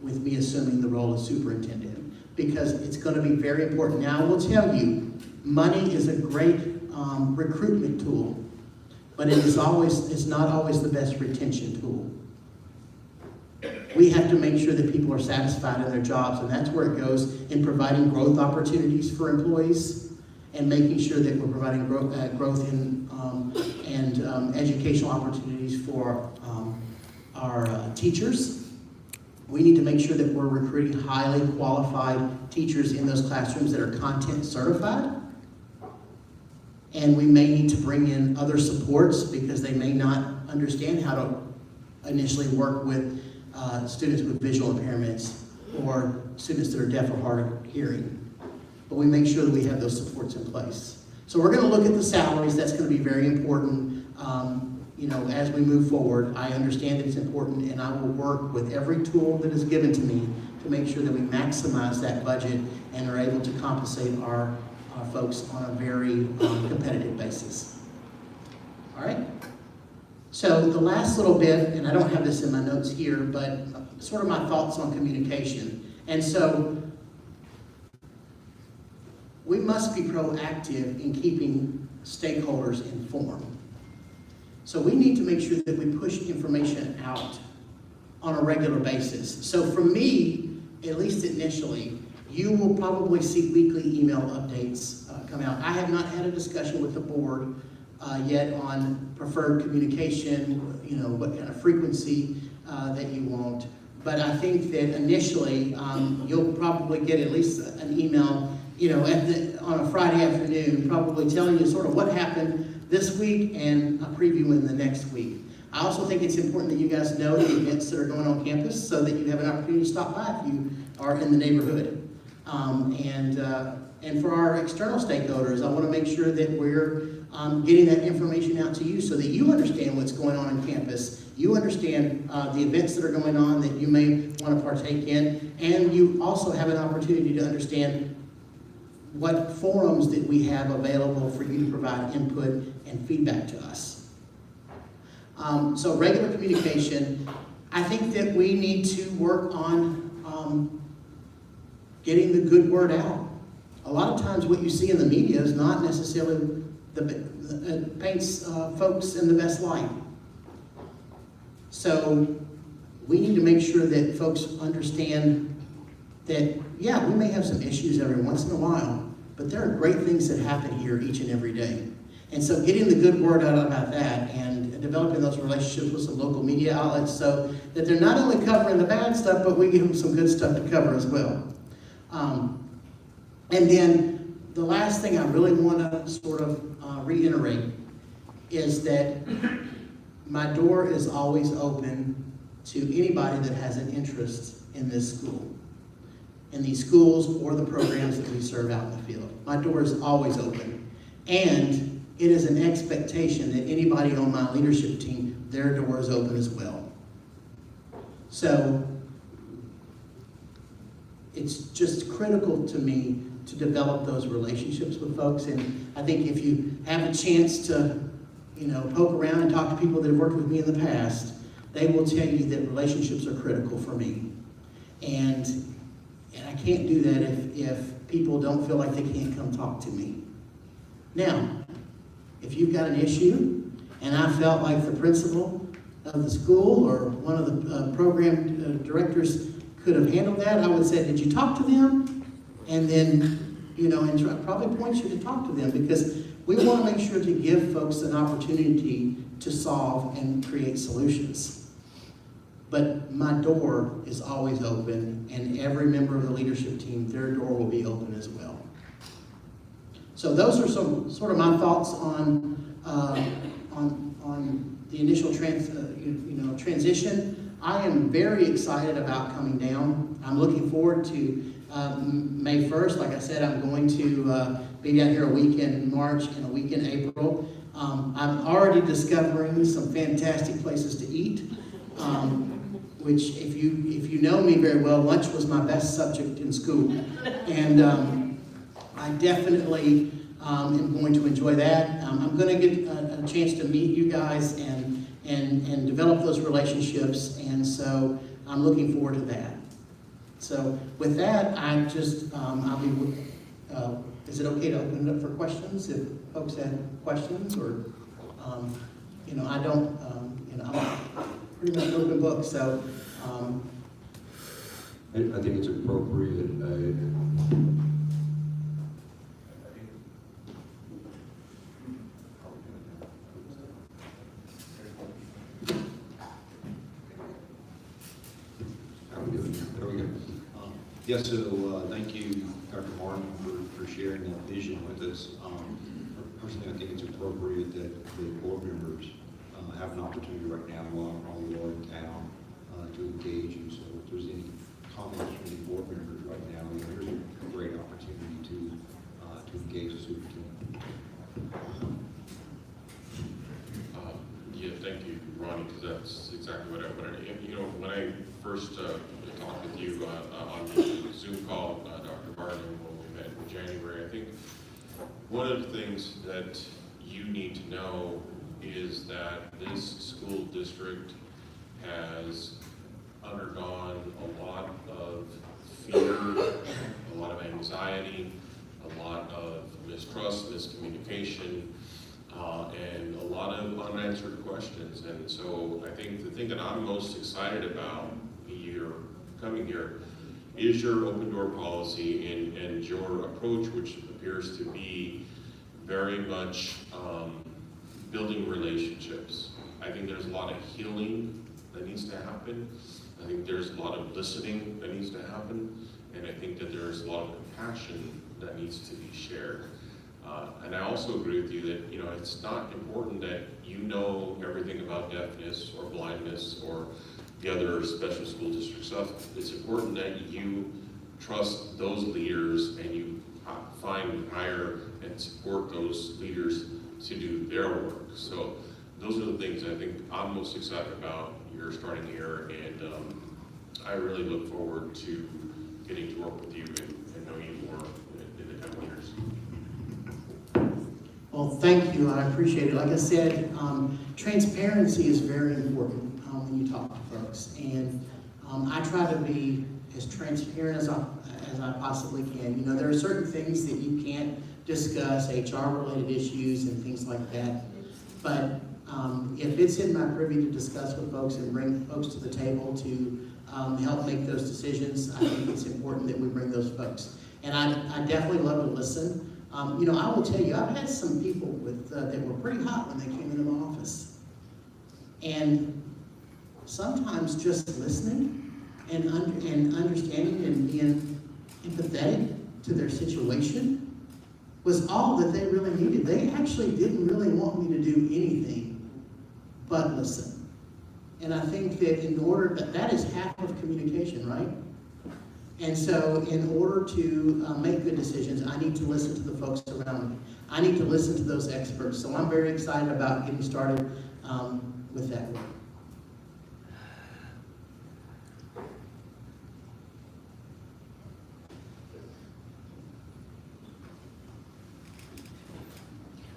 with me assuming the role of superintendent, because it's going to be very important. Now, I will tell you, money is a great recruitment tool, but it's not always the best retention tool. We have to make sure that people are satisfied in their jobs, and that's where it goes in providing growth opportunities for employees and making sure that we're providing growth in and educational opportunities for our teachers. We need to make sure that we're recruiting highly qualified teachers in those classrooms that are content certified. And we may need to bring in other supports because they may not understand how to initially work with students with visual impairments or students that are deaf or hard of hearing. But we make sure that we have those supports in place. So we're going to look at the salaries. That's going to be very important. As we move forward, I understand that it's important, and I will work with every tool that is given to me to make sure that we maximize that budget and are able to compensate our folks on a very competitive basis. All right? So the last little bit, and I don't have this in my notes here, but sort of my thoughts on communication. And so we must be proactive in keeping stakeholders informed. So we need to make sure that we push information out on a regular basis. So for me, at least initially, you will probably see weekly email updates come out. I have not had a discussion with the board yet on preferred communication, what kind of frequency that you want. But I think that initially, you'll probably get at least an email, on a Friday afternoon, probably telling you sort of what happened this week and a preview in the next week. I also think it's important that you guys know the events that are going on campus so that you have an opportunity to stop by if you are in the neighborhood. And for our external stakeholders, I want to make sure that we're getting that information out to you so that you understand what's going on in campus. You understand the events that are going on that you may want to partake in, and you also have an opportunity to understand what forums that we have available for you to provide input and feedback to us. So regular communication, I think that we need to work on getting the good word out. A lot of times what you see in the media is not necessarily paints folks in the best light. So we need to make sure that folks understand that, yeah, we may have some issues every once in a while, but there are great things that happen here each and every day. And so getting the good word out about that and developing those relationships with some local media outlets so that they're not only covering the bad stuff, but we give them some good stuff to cover as well. And then the last thing I really want to sort of reiterate is that my door is always open to anybody that has an interest in this school, in these schools or the programs that we serve out in the field. My door is always open. And it is an expectation that anybody on my leadership team, their door is open as well. So it's just critical to me to develop those relationships with folks. And I think if you have a chance to, poke around and talk to people that have worked with me in the past, they will tell you that relationships are critical for me. And I can't do that if people don't feel like they can't come talk to me. Now, if you've got an issue, and I felt like the principal of the school or one of the program directors could have handled that, I would say, did you talk to them? And then, and probably point you to talk to them, because we want to make sure to give folks an opportunity to solve and create solutions. But my door is always open, and every member of the leadership team, their door will be open as well. So those are some sort of my thoughts on the initial transition. I am very excited about coming down. I'm looking forward to May 1st. Like I said, I'm going to be down here a week in March and a week in April. I'm already discovering some fantastic places to eat, which if you know me very well, lunch was my best subject in school. And I definitely am going to enjoy that. I'm going to get a chance to meet you guys and develop those relationships, and so I'm looking forward to that. So with that, I just, is it okay to open it up for questions if folks have questions, or, I don't, I'm pretty much an open book, so. I think it's appropriate. There we go. Yes, so thank you, Dr. Martin, for sharing that vision with us. Personally, I think it's appropriate that the board members have an opportunity right now while you are in town to engage you. So if there's any comments from the board members right now, here's a great opportunity to engage the superintendent. Yeah, thank you, Ronnie, because that's exactly what I wanted. When I first talked with you on the Zoom call, Dr. Martin, when we met in January, I think one of the things that you need to know is that this school district has undergone a lot of fear, a lot of anxiety, a lot of mistrust, miscommunication, and a lot of unanswered questions. And so I think the thing that I'm most excited about coming here is your open door policy and your approach, which appears to be very much building relationships. I think there's a lot of healing that needs to happen. I think there's a lot of listening that needs to happen. And I think that there's a lot of compassion that needs to be shared. And I also agree with you that, it's not important that you know everything about deafness or blindness or the other special school district stuff. It's important that you trust those leaders and you find, hire, and support those leaders to do their work. So those are the things I think I'm most excited about your starting here, and I really look forward to getting to work with you and know you more in the coming years. Well, thank you, I appreciate it. Like I said, transparency is very important when you talk to folks, and I try to be as transparent as I possibly can. There are certain things that you can't discuss, HR-related issues and things like that, but if it's in my privy to discuss with folks and bring folks to the table to help make those decisions, I think it's important that we bring those folks. And I definitely love to listen. You know, I will tell you, I've had some people with, that were pretty hot when they came into the office. And sometimes just listening and understanding and being empathetic to their situation was all that they really needed. They actually didn't really want me to do anything but listen. And I think that in order, that is half of communication, right? And so in order to make good decisions, I need to listen to the folks around me. I need to listen to those experts. So I'm very excited about getting started with that work.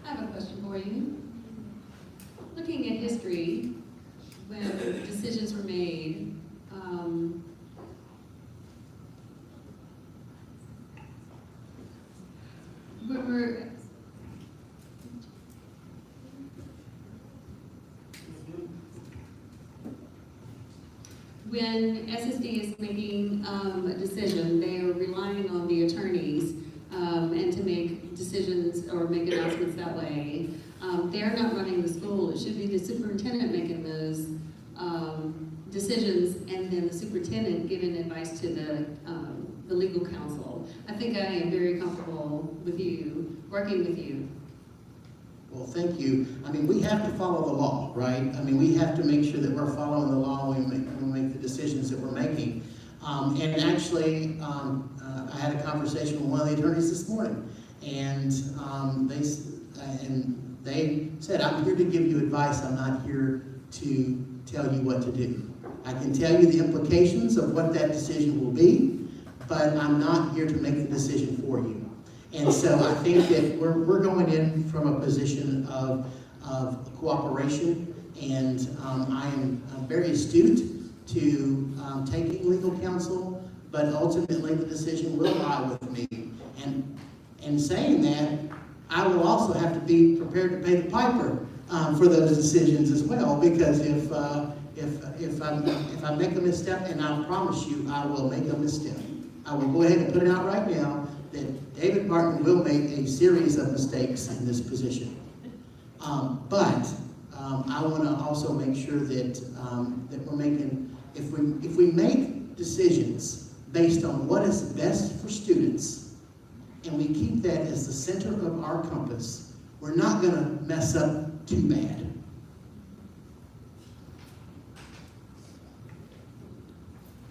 I have a question for you. Looking at history, when decisions were made, when SSD is making a decision, they are relying on the attorneys and to make decisions or make announcements that way. They're not running the school. It should be the superintendent making those decisions, and then the superintendent giving advice to the legal counsel. I think I am very comfortable with you, working with you. Well, thank you. I mean, we have to follow the law, right? I mean, we have to make sure that we're following the law when we make the decisions that we're making. And actually, I had a conversation with one of the attorneys this morning, and they said, I'm here to give you advice. I'm not here to tell you what to do. I can tell you the implications of what that decision will be, but I'm not here to make the decision for you. And so I think that we're going in from a position of cooperation, and I'm very astute to taking legal counsel, but ultimately the decision will lie with me. And saying that, I will also have to be prepared to pay the piper for those decisions as well, because if I make a misstep, and I promise you I will make a misstep, I will go ahead and put it out right now that David Barton will make a series of mistakes in this position. But I want to also make sure that that we're making, if we make decisions based on what is best for students, and we keep that as the center of our compass, we're not going to mess up too bad.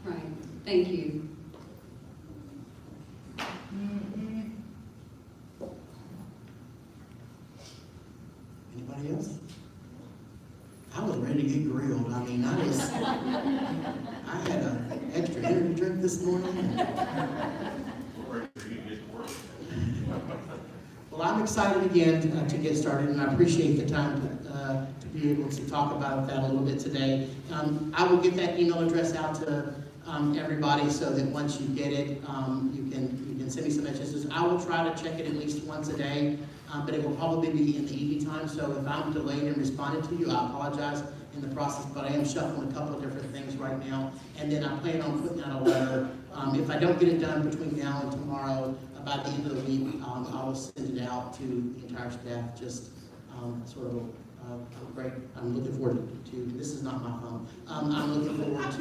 Right. Thank you. Anybody else? I was ready to get grilled. I mean, I had an extra energy drink this morning. Well, I'm excited again to get started, and I appreciate the time to be able to talk about that a little bit today. I will get that email address out to everybody so that once you get it, you can send me some messages. I will try to check it at least once a day, but it will probably be in the evening time. So if I'm delayed in responding to you, I apologize in the process, but I am shuffling a couple of different things right now. And then I plan on putting out a letter. If I don't get it done between now and tomorrow, by the end of the week, I will send it out to the entire staff, just sort of great. I'm looking forward to, this is not my phone, I'm looking forward to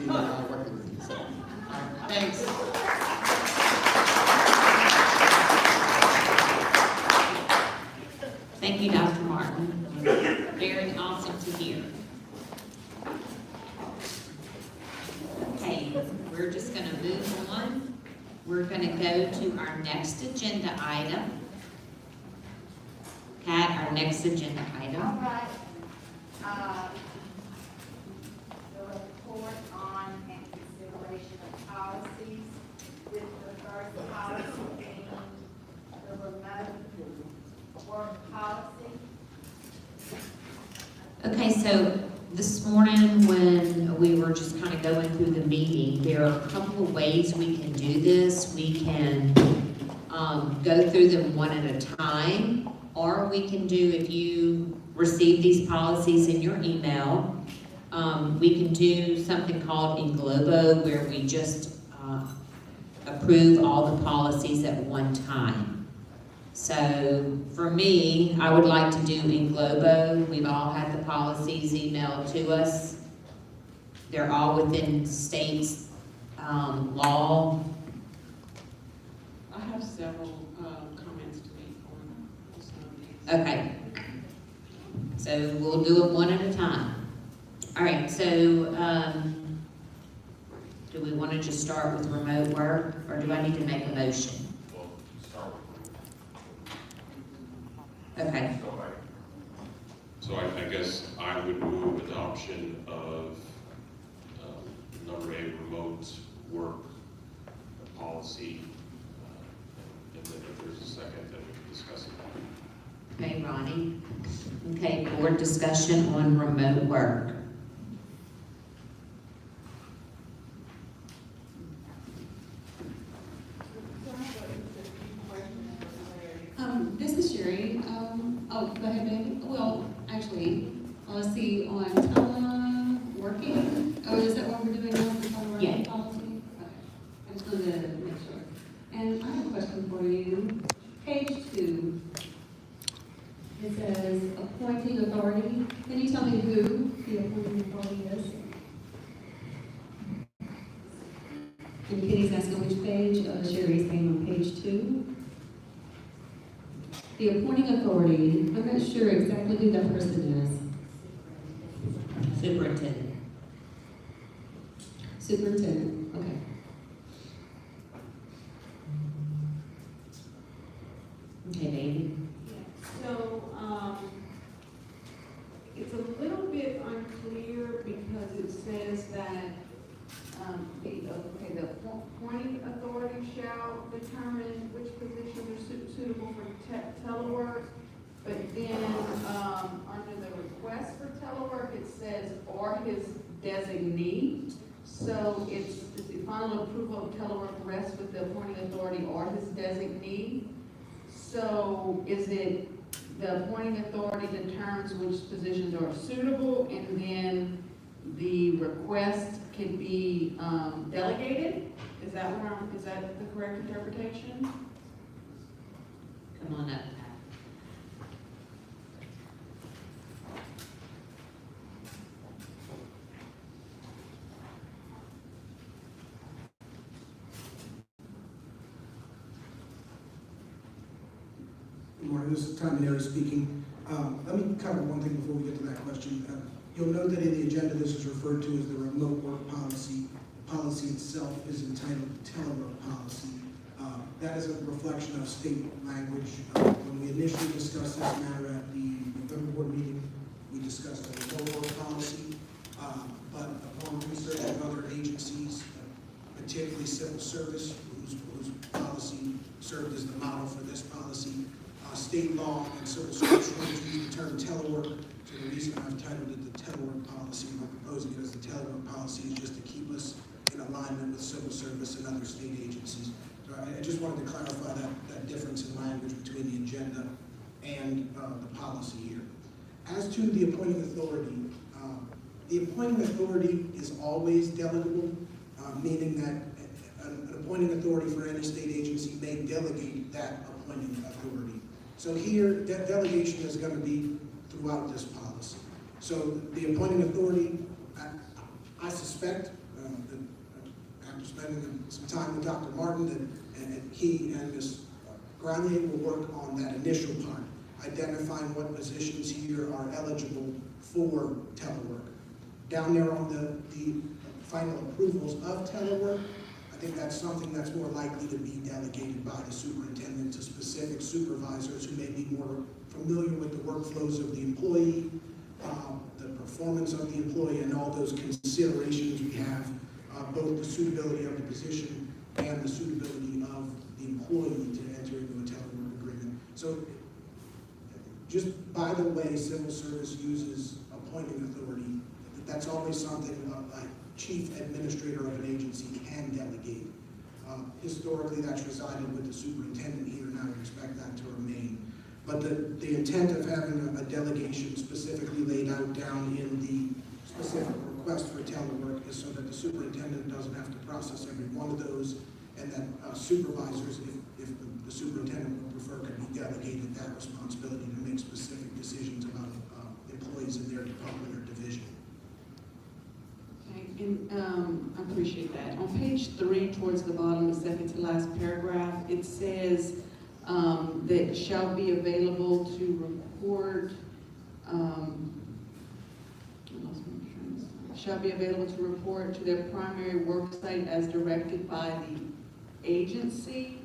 working with you. So, thanks. Thank you, Dr. Martin. Very awesome to hear. Okay, we're just going to move on. We're going to go to our next agenda item. Kat, our next agenda item. All right. The report on and consideration of policies, with the first policy being the remote work policy. Okay, so this morning when we were just kind of going through the meeting, there are a couple of ways we can do this. We can go through them one at a time, or we can do, if you receive these policies in your email, we can do something called in Globo, where we just approve all the policies at one time. So for me, I would like to do in Globo. We've all had the policies emailed to us. They're all within state's law. I have several comments to make on some of these. Okay. So we'll do it one at a time. All right, so do we want to just start with remote work, or do I need to make a motion? Well, start Okay. So I guess I would move adoption of number 8, remote work policy. And then if there's a second, then we can discuss it. Okay, Ronnie. Okay, board discussion on remote work. This is Sherry. Oh, go ahead, baby. Well, actually, let's see, on teleworking, oh, is that what we're doing now for teleworking Yeah. policy? Okay, I just wanted to make sure. And I have a question for you. Page 2, it says appointing authority. Can you tell me who the appointing authority is? And Kenny's asking which page? Sherry's saying on page 2. The appointing authority, I'm not sure exactly who that person is. Superintendent. Superintendent, okay. Okay, baby. So, it's a little bit unclear because it says that, the appointing authority shall determine which positions are suitable for telework. But then, under the request for telework, it says, or his designee. So it's the final approval of telework rests with the appointing authority or his designee. So is it the appointing authority determines which positions are suitable, and then the request can be delegated? Is that the correct interpretation? Come on up. Good morning, this is Tom Maneri speaking. Let me cover one thing before we get to that question. You'll note that in the agenda, this is referred to as the remote work policy. The policy itself is entitled telework policy. That is a reflection of state language. When we initially discussed this matter at the November board meeting, we discussed the remote work policy. But upon research of other agencies, particularly civil service, whose policy served as the model for this policy, state law and civil service rules use the term telework. So the reason I've titled it the telework policy, and I'm proposing it as the telework policy, is just to keep us in alignment with civil service and other state agencies. So I just wanted to clarify that difference in language between the agenda and the policy here. As to the appointing authority is always delegable, meaning that an appointing authority for any state agency may delegate that appointing authority. So here, delegation is going to be throughout this policy. So the appointing authority, I suspect, after spending some time with Dr. Martin, that he and Ms. Granier will work on that initial part, identifying what positions here are eligible for telework. Down there on the final approvals of telework, I think that's something that's more likely to be delegated by the superintendent to specific supervisors who may be more familiar with the workflows of the employee, the performance of the employee, and all those considerations we have, both the suitability of the position and the suitability of the employee to enter into a telework agreement. So just by the way civil service uses appointing authority, that's always something a chief administrator of an agency can delegate. Historically, that's resided with the superintendent here, and I would expect that to remain. But the intent of having a delegation specifically laid out down in the specific request for telework is so that the superintendent doesn't have to process every one of those, and that supervisors, if the the superintendent would prefer could be delegated that responsibility to make specific decisions about employees in their department or division. Okay, and I appreciate that. On page 3, towards the bottom, the second to last paragraph, it says that shall be available to report, I lost my train of thought. Shall be available to report to their primary work site as directed by the agency.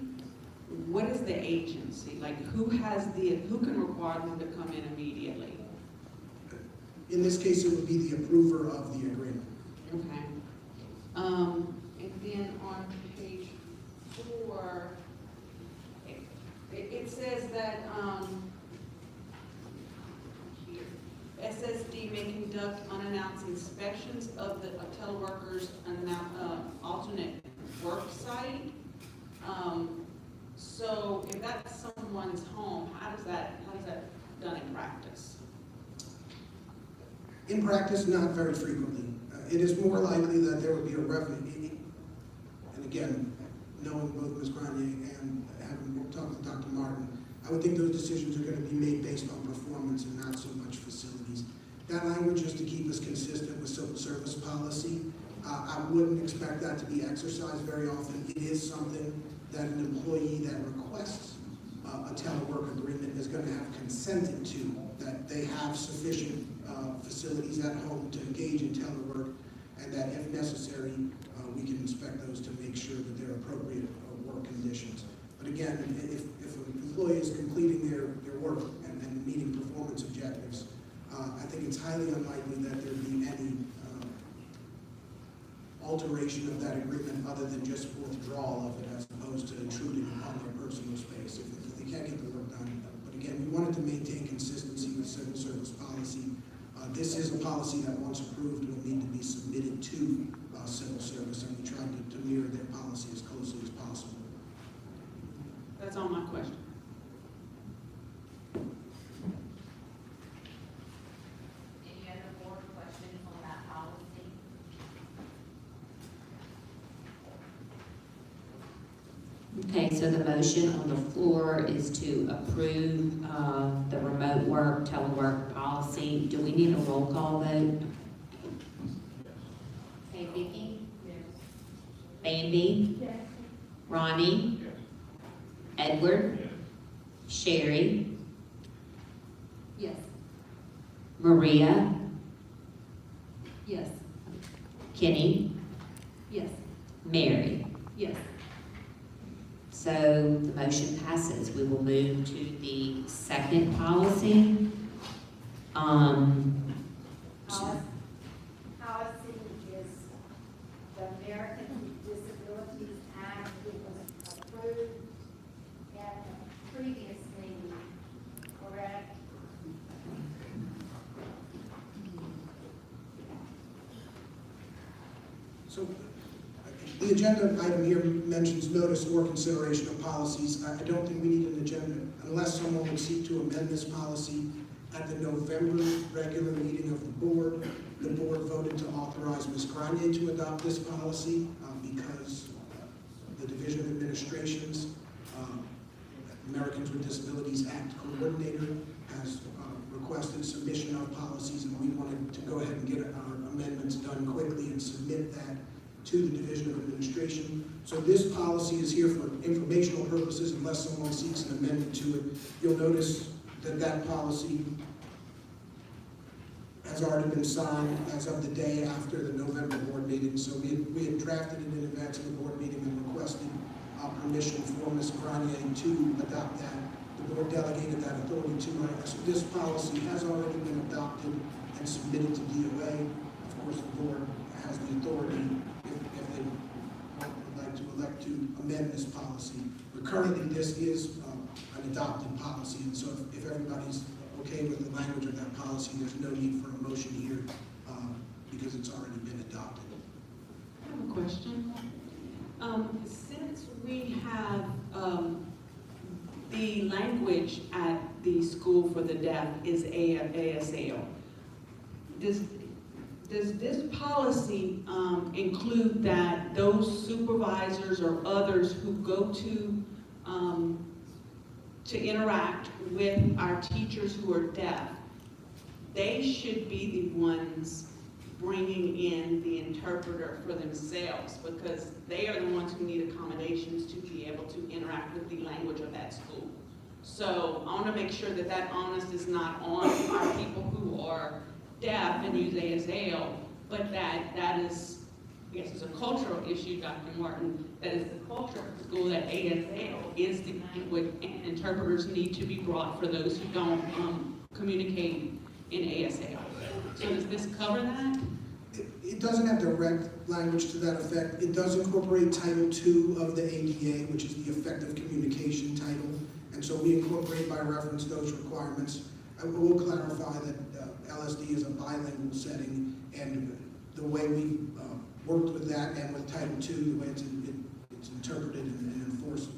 What is the agency? Like, who can require them to come in immediately? In this case, it would be the approver of the agreement. Okay. And then on page 4, it says that here, SSD may conduct unannounced inspections of the teleworkers' alternate work site. So if that's someone's home, how is that done in practice? In practice, not very frequently. It is more likely that there would be a revenue, and again, knowing both Ms. Grenier and having talked with Dr. Martin, I would think those decisions are going to be made based on performance and not so much facilities. That language is to keep us consistent with civil service policy. I wouldn't expect that to be exercised very often. It is something that an employee that requests a telework agreement is going to have consented to, that they have sufficient facilities at home to engage in telework, and that if necessary, we can inspect those to make sure that they're appropriate work conditions. But again, if an employee is completing their work and meeting performance objectives, I think it's highly unlikely that there'd be any alteration of that agreement other than just withdrawal of it as opposed to intruding upon their personal space if they can't get the work done. But again, we wanted to maintain consistency with civil service policy. This is a policy that once approved will need to be submitted to civil service, and we tried to mirror their policy as closely as possible. That's all my question. Any other board questions on that policy? Okay, so the motion on the floor is to approve the remote work, telework policy. Do we need a roll call vote? Okay, Vicki? Yes. Bambi? Yes. Ronnie? Edward? Sherry? Yes. Maria? Yes. Kenny? Yes. Mary? Yes. So the motion passes. We will move to the second policy. Policy is the American Disabilities Act. It was approved at the previous meeting, correct? So the agenda item here mentions notice or consideration of policies. I don't think we need an agenda unless someone would seek to amend this policy. At the November regular meeting of the board voted to authorize Ms. Grenier to adopt this policy because the Division of Administration's Americans with Disabilities Act coordinator has requested submission of policies, and we wanted to go ahead and get our amendments done quickly and submit that to the Division of Administration. So this policy is here for informational purposes unless someone seeks an amendment to it. You'll notice that that policy has already been signed as of the day after the November board meeting. So we had drafted it in advance of the board meeting and requested permission for Ms. Grenier to adopt that. The board delegated that authority to her. So this policy has already been adopted and submitted to DOA. Of course, the board has the authority if they would like to elect to amend this policy. But currently, this is an adopted policy, and so if everybody's okay with the language of that policy, there's no need for a motion here because it's already been adopted. I have a question. Since we have the language at the School for the Deaf is ASL, does this policy include that those supervisors or others who go to to interact with our teachers who are deaf, they should be the ones bringing in the interpreter for themselves, because they are the ones who need accommodations to be able to interact with the language of that school. So I want to make sure that that onus is not on our people who are deaf and use ASL, but that is, I guess it's a cultural issue, Dr. Martin, that is the culture of the school, that ASL is the language, and interpreters need to be brought for those who don't communicate in ASL. So does this cover that? It doesn't have direct language to that effect. It does incorporate Title II of the ADA, which is the effective communication title. And so we incorporate by reference those requirements. I will clarify that LSD is a bilingual setting, and the way we worked with that and with Title II, the way it's interpreted and enforced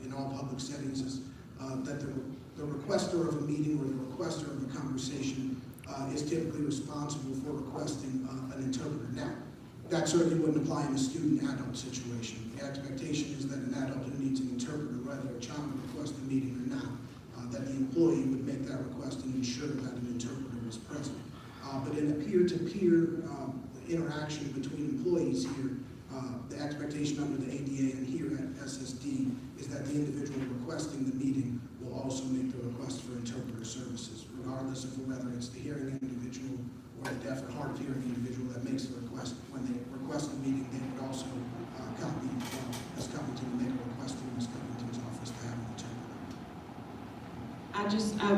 in all public settings is that the requester of a meeting or the requester of a conversation is typically responsible for requesting an interpreter. Now, that certainly wouldn't apply in a student-adult situation. The expectation is that an adult who needs an interpreter, whether a child requests a meeting or not, that the employee would make that request and ensure that an interpreter was present. But in a peer-to-peer interaction between employees here, the expectation under the ADA and here at SSD is that the individual requesting the meeting will also make the request for interpreter services, regardless of whether it's the hearing individual or the deaf or hard of hearing individual that makes the request. When they request the meeting, they would also copy Ms. Covington and make a request to Ms. Covington's office to have an interpreter.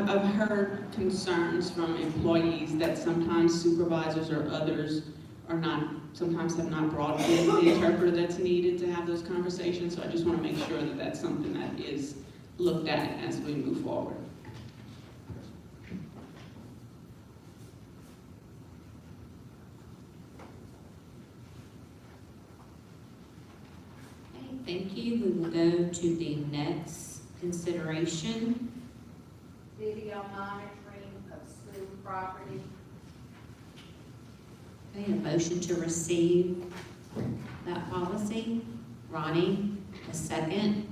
I've heard concerns from employees that sometimes supervisors or others sometimes have not brought in the interpreter that's needed to have those conversations. So I just want to make sure that that's something that is looked at as we move forward. Okay, thank you. We will go to the next consideration. Video monitoring of school property. Okay, a motion to receive that policy. Ronnie, a second.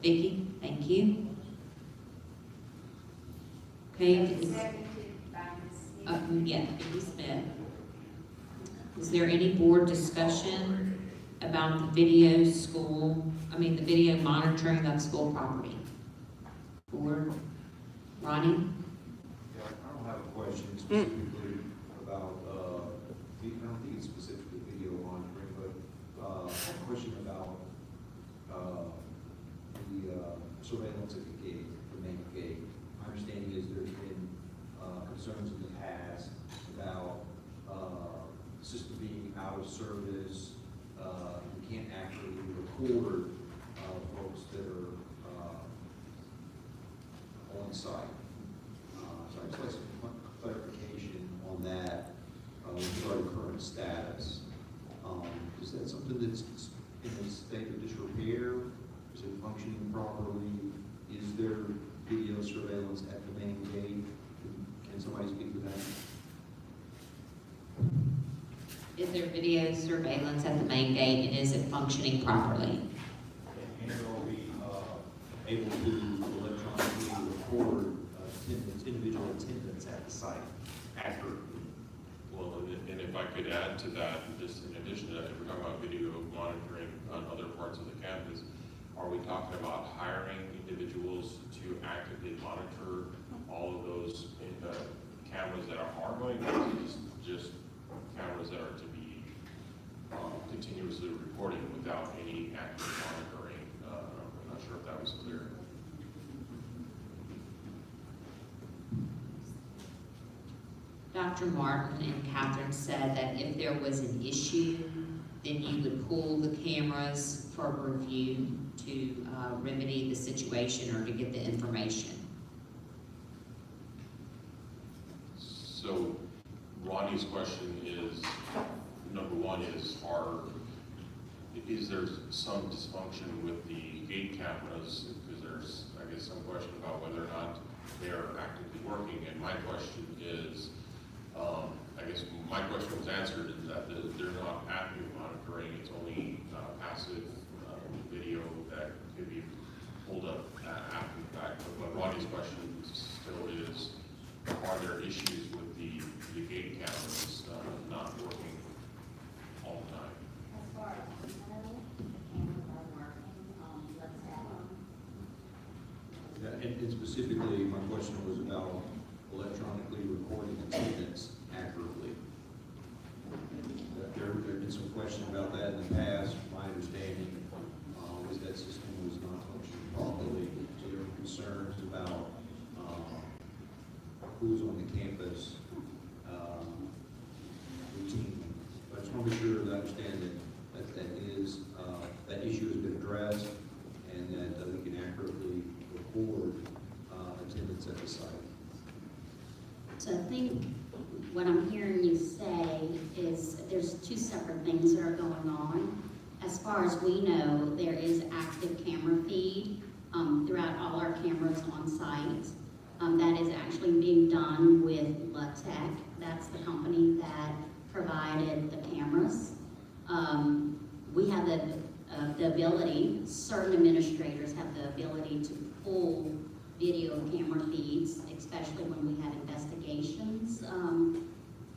Vicki, thank you. Okay, Seconded by Ms. Smith. yeah, Vicki Smith. Is there any board discussion about the the video monitoring of school property? Board, Ronnie? Yeah, I don't have a question specifically about, I don't think it's specifically video monitoring, but a question about the surveillance at the gate, the main gate. My understanding is there's been concerns in the past about the system being out of service. You can't actually record folks that are on site. So I'd just like some clarification on that with regard to current status. Is that something that's in a state of disrepair? Is it functioning properly? Is there video surveillance at the main gate? Can somebody speak to that? Is there video surveillance at the main gate, and is it functioning properly? And are we able to electronically record individual attendance at the site accurately? Well, and if I could add to that, just in addition to that, if we're talking about video monitoring on other parts of the campus, are we talking about hiring individuals to actively monitor all of those cameras that are going, or just cameras that are to be continuously recording without any active monitoring? I'm not sure if that was clear. Dr. Martin and Catherine said that if there was an issue, then you would pull the cameras for review to remedy the situation or to get the information. So Ronnie's question is, number one is there some dysfunction with the gate cameras? Because there's, I guess, some question about whether or not they are actively working. And my question is, I guess my question was answered, is that they're not actively monitoring. monitoring, it's only passive video that could be pulled up after the fact. But Ronnie's question still is, are there issues with the gate cameras not working all the time? As far as I know, cameras are working, let's have them. Yeah, and specifically, my question was about electronically recording attendance accurately. There have been some question about that in the past. My understanding was that system was not functioning properly. So there were concerns about who's on the campus routinely. But I just want to be sure to understand that issue has been addressed and that we can accurately record attendance at the site. So I think what I'm hearing you say is there's two separate things that are going on. As far as we know, there is active camera feed throughout all our cameras on site. That is actually being done with LaTeX. That's the company that provided the cameras. We have the ability, certain administrators have the ability to pull video camera feeds, especially when we have investigations,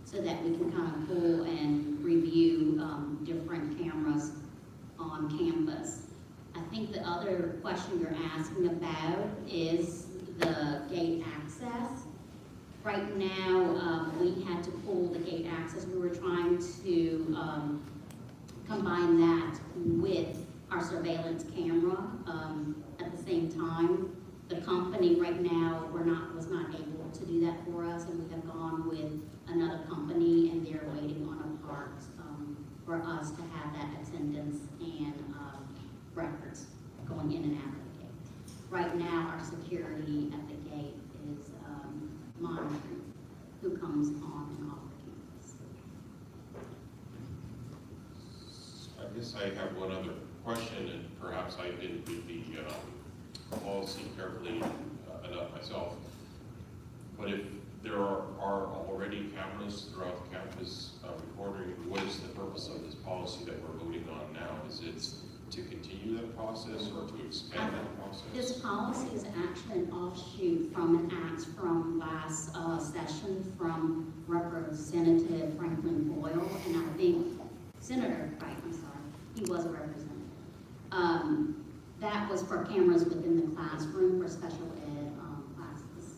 so that we can kind of pull and review different cameras on campus. I think the other question you're asking about is the gate access. Right now, we had to pull the gate access. We were trying to combine that with our surveillance camera at the same time. The company right now was not able to do that for us, and we have gone with another company, and they're waiting on a part for us to have that attendance and records going in and out of the gate. Right now, our security at the gate is monitoring who comes on and off the campus. I guess I have one other question, and perhaps I didn't read the policy carefully enough myself. But if there are already cameras throughout the campus recording, what is the purpose of this policy that we're voting on now? Is it to continue that process or to expand that process? This policy is actually an offshoot from an act from last session from Representative Franklin Boyle, and I think Senator Wright, I'm sorry, he was a representative. That was for cameras within the classroom for special ed classes.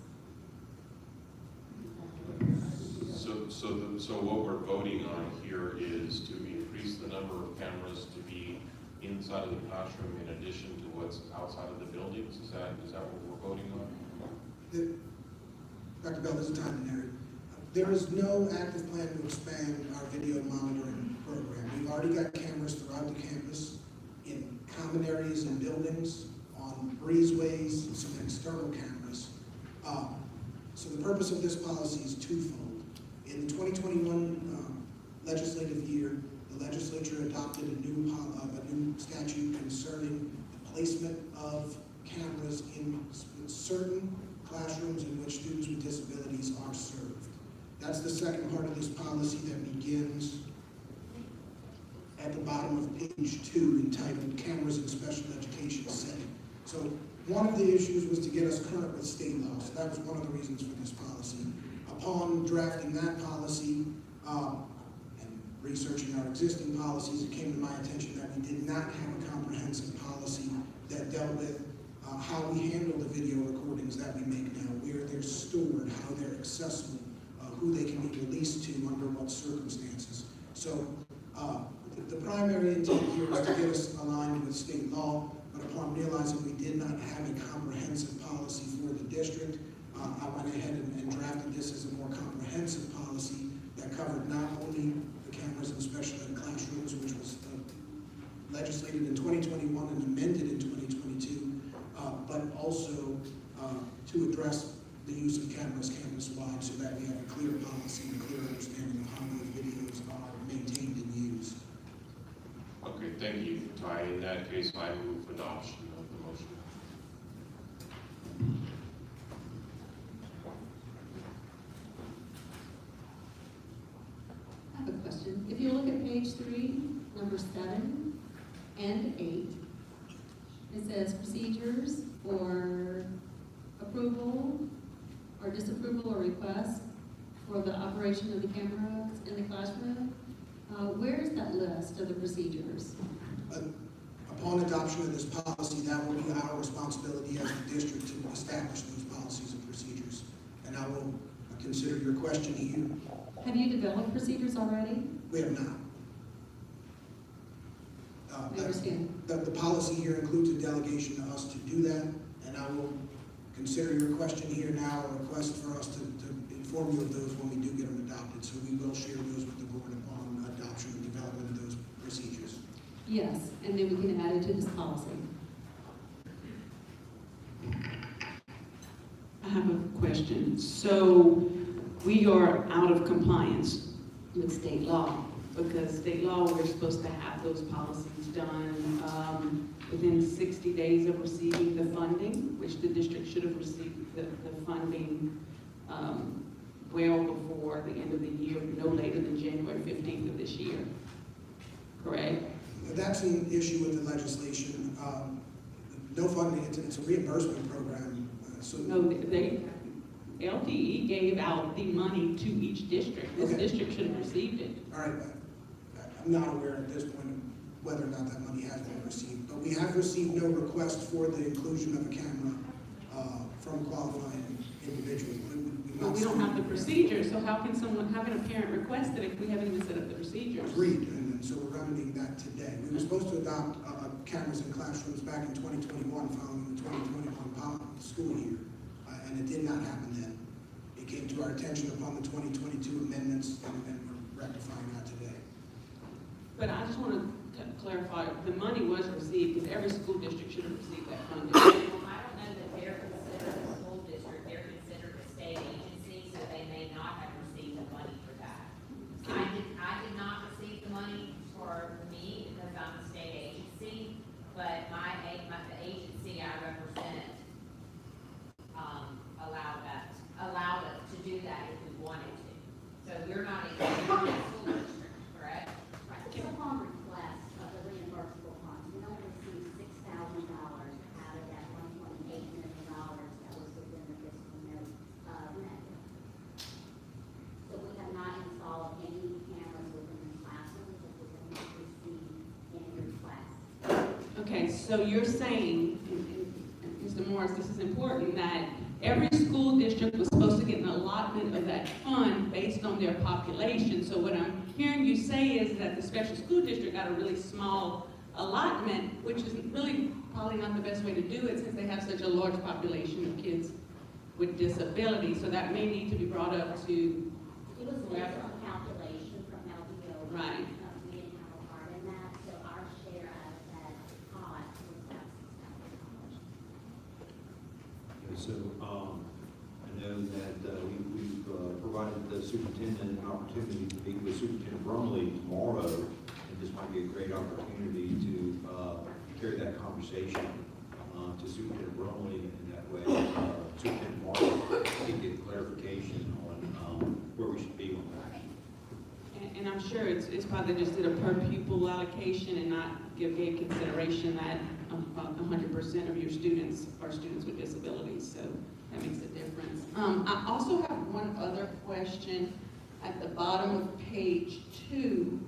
So what we're voting on here is to increase the number of cameras to be inside of the classroom in addition to what's outside of the buildings? Is that what we're voting on? Dr. Bell, this is Tom Neri. There is no active plan to expand our video monitoring program. We've already got cameras throughout the campus in common areas and buildings, on breezeways, and some external cameras. So the purpose of this policy is twofold. In the 2021 legislative year, the legislature adopted a new statute concerning the placement of cameras in certain classrooms in which students with disabilities are served. That's the second part of this policy that begins at the bottom of page 2, entitled Cameras in Special Education Setting. So one of the issues was to get us current with state law. So that was one of the reasons for this policy. Upon drafting that policy and researching our existing policies, it came to my attention that we did not have a comprehensive policy that dealt with how we handle the video recordings that we make now, where they're stored, how they're accessible, who they can be released to under what circumstances. So the primary intent here is to get us aligned with state law, but upon realizing we did not have a comprehensive policy for the district, I went ahead and drafted this as a more comprehensive policy that covered not only the cameras in special ed classrooms, which was legislated in 2021 and amended in 2022, but also to address the use of cameras campus-wide so that we have a clear policy and a clear understanding of how those videos are maintained and used. Okay, thank you, Ty. In that case, I move adoption of the motion. I have a question. If you look at page 3, number 7 and 8. It says procedures for approval or disapproval or request for the operation of the cameras in the classroom. Where is that list of the procedures? Upon adoption of this policy, that will be our responsibility as a district to establish those policies and procedures. And I will consider your question here. Have you developed procedures already? We have not. I understand. The policy here includes a delegation to us to do that, and I will consider your question here now a request for us to inform you of those when we do get them adopted. So we will share those with the board upon adoption and development of those procedures. Yes, and then we can add it to this policy. I have a question. So we are out of compliance with state law, because state law, we're supposed to have those policies done within 60 days of receiving the funding, which the district should have received the funding well before the end of the year, no later than January 15th of this year. Correct? That's an issue with the legislation. No funding, it's a reimbursement program. No, LDE gave out the money to each district. This district should have received it. All right, I'm not aware at this point of whether or not that money has been received, but we have received no request for the inclusion of a camera from qualifying individuals. Well, we don't have the procedure, so how can a parent request it if we haven't even set up the procedures? Agreed, and so we're remedying that today. We were supposed to adopt cameras in classrooms back in 2021 following the 2021 school year, and it did not happen then. It came to our attention upon the 2022 amendments, and we're rectifying that today. But I just want to clarify, the money was received, because every school district should have received that funding. I don't know that they're considered a school district, they're considered a state agency, so they may not have received the money for that. I did not receive the money for me because I'm a state agency, but the agency I represent, allowed us to do that if we wanted to. So you're not a school district, correct? Right, so upon request of the reimbursable funds, we only received $6,000 out of that $1.8 million that was within the fiscal year method. So we have not installed any cameras within the classrooms, and we have not received any requests. Okay, so you're saying, and Mr. Morris, this is important, that every school district was supposed to get an allotment of that fund based on their population. So what I'm hearing you say is that the special school district got a really small allotment, which is really probably not the best way to do it since they have such a large population of kids with disabilities. So that may need to be brought up to It was based on calculation from LBO. Right. We didn't have a part in that, so our share out of that pot was about $6,000. So, I know that we've provided the superintendent an opportunity to meet with Superintendent Brumley tomorrow, and this might be a great opportunity to carry that conversation to Superintendent Brumley, and that way Superintendent Martin can get clarification on where we should be on that. And I'm sure it's probably just did a per pupil allocation and not gave consideration that 100% of your students are students with disabilities, so that makes a difference. I also have one other question. At the bottom of page 2,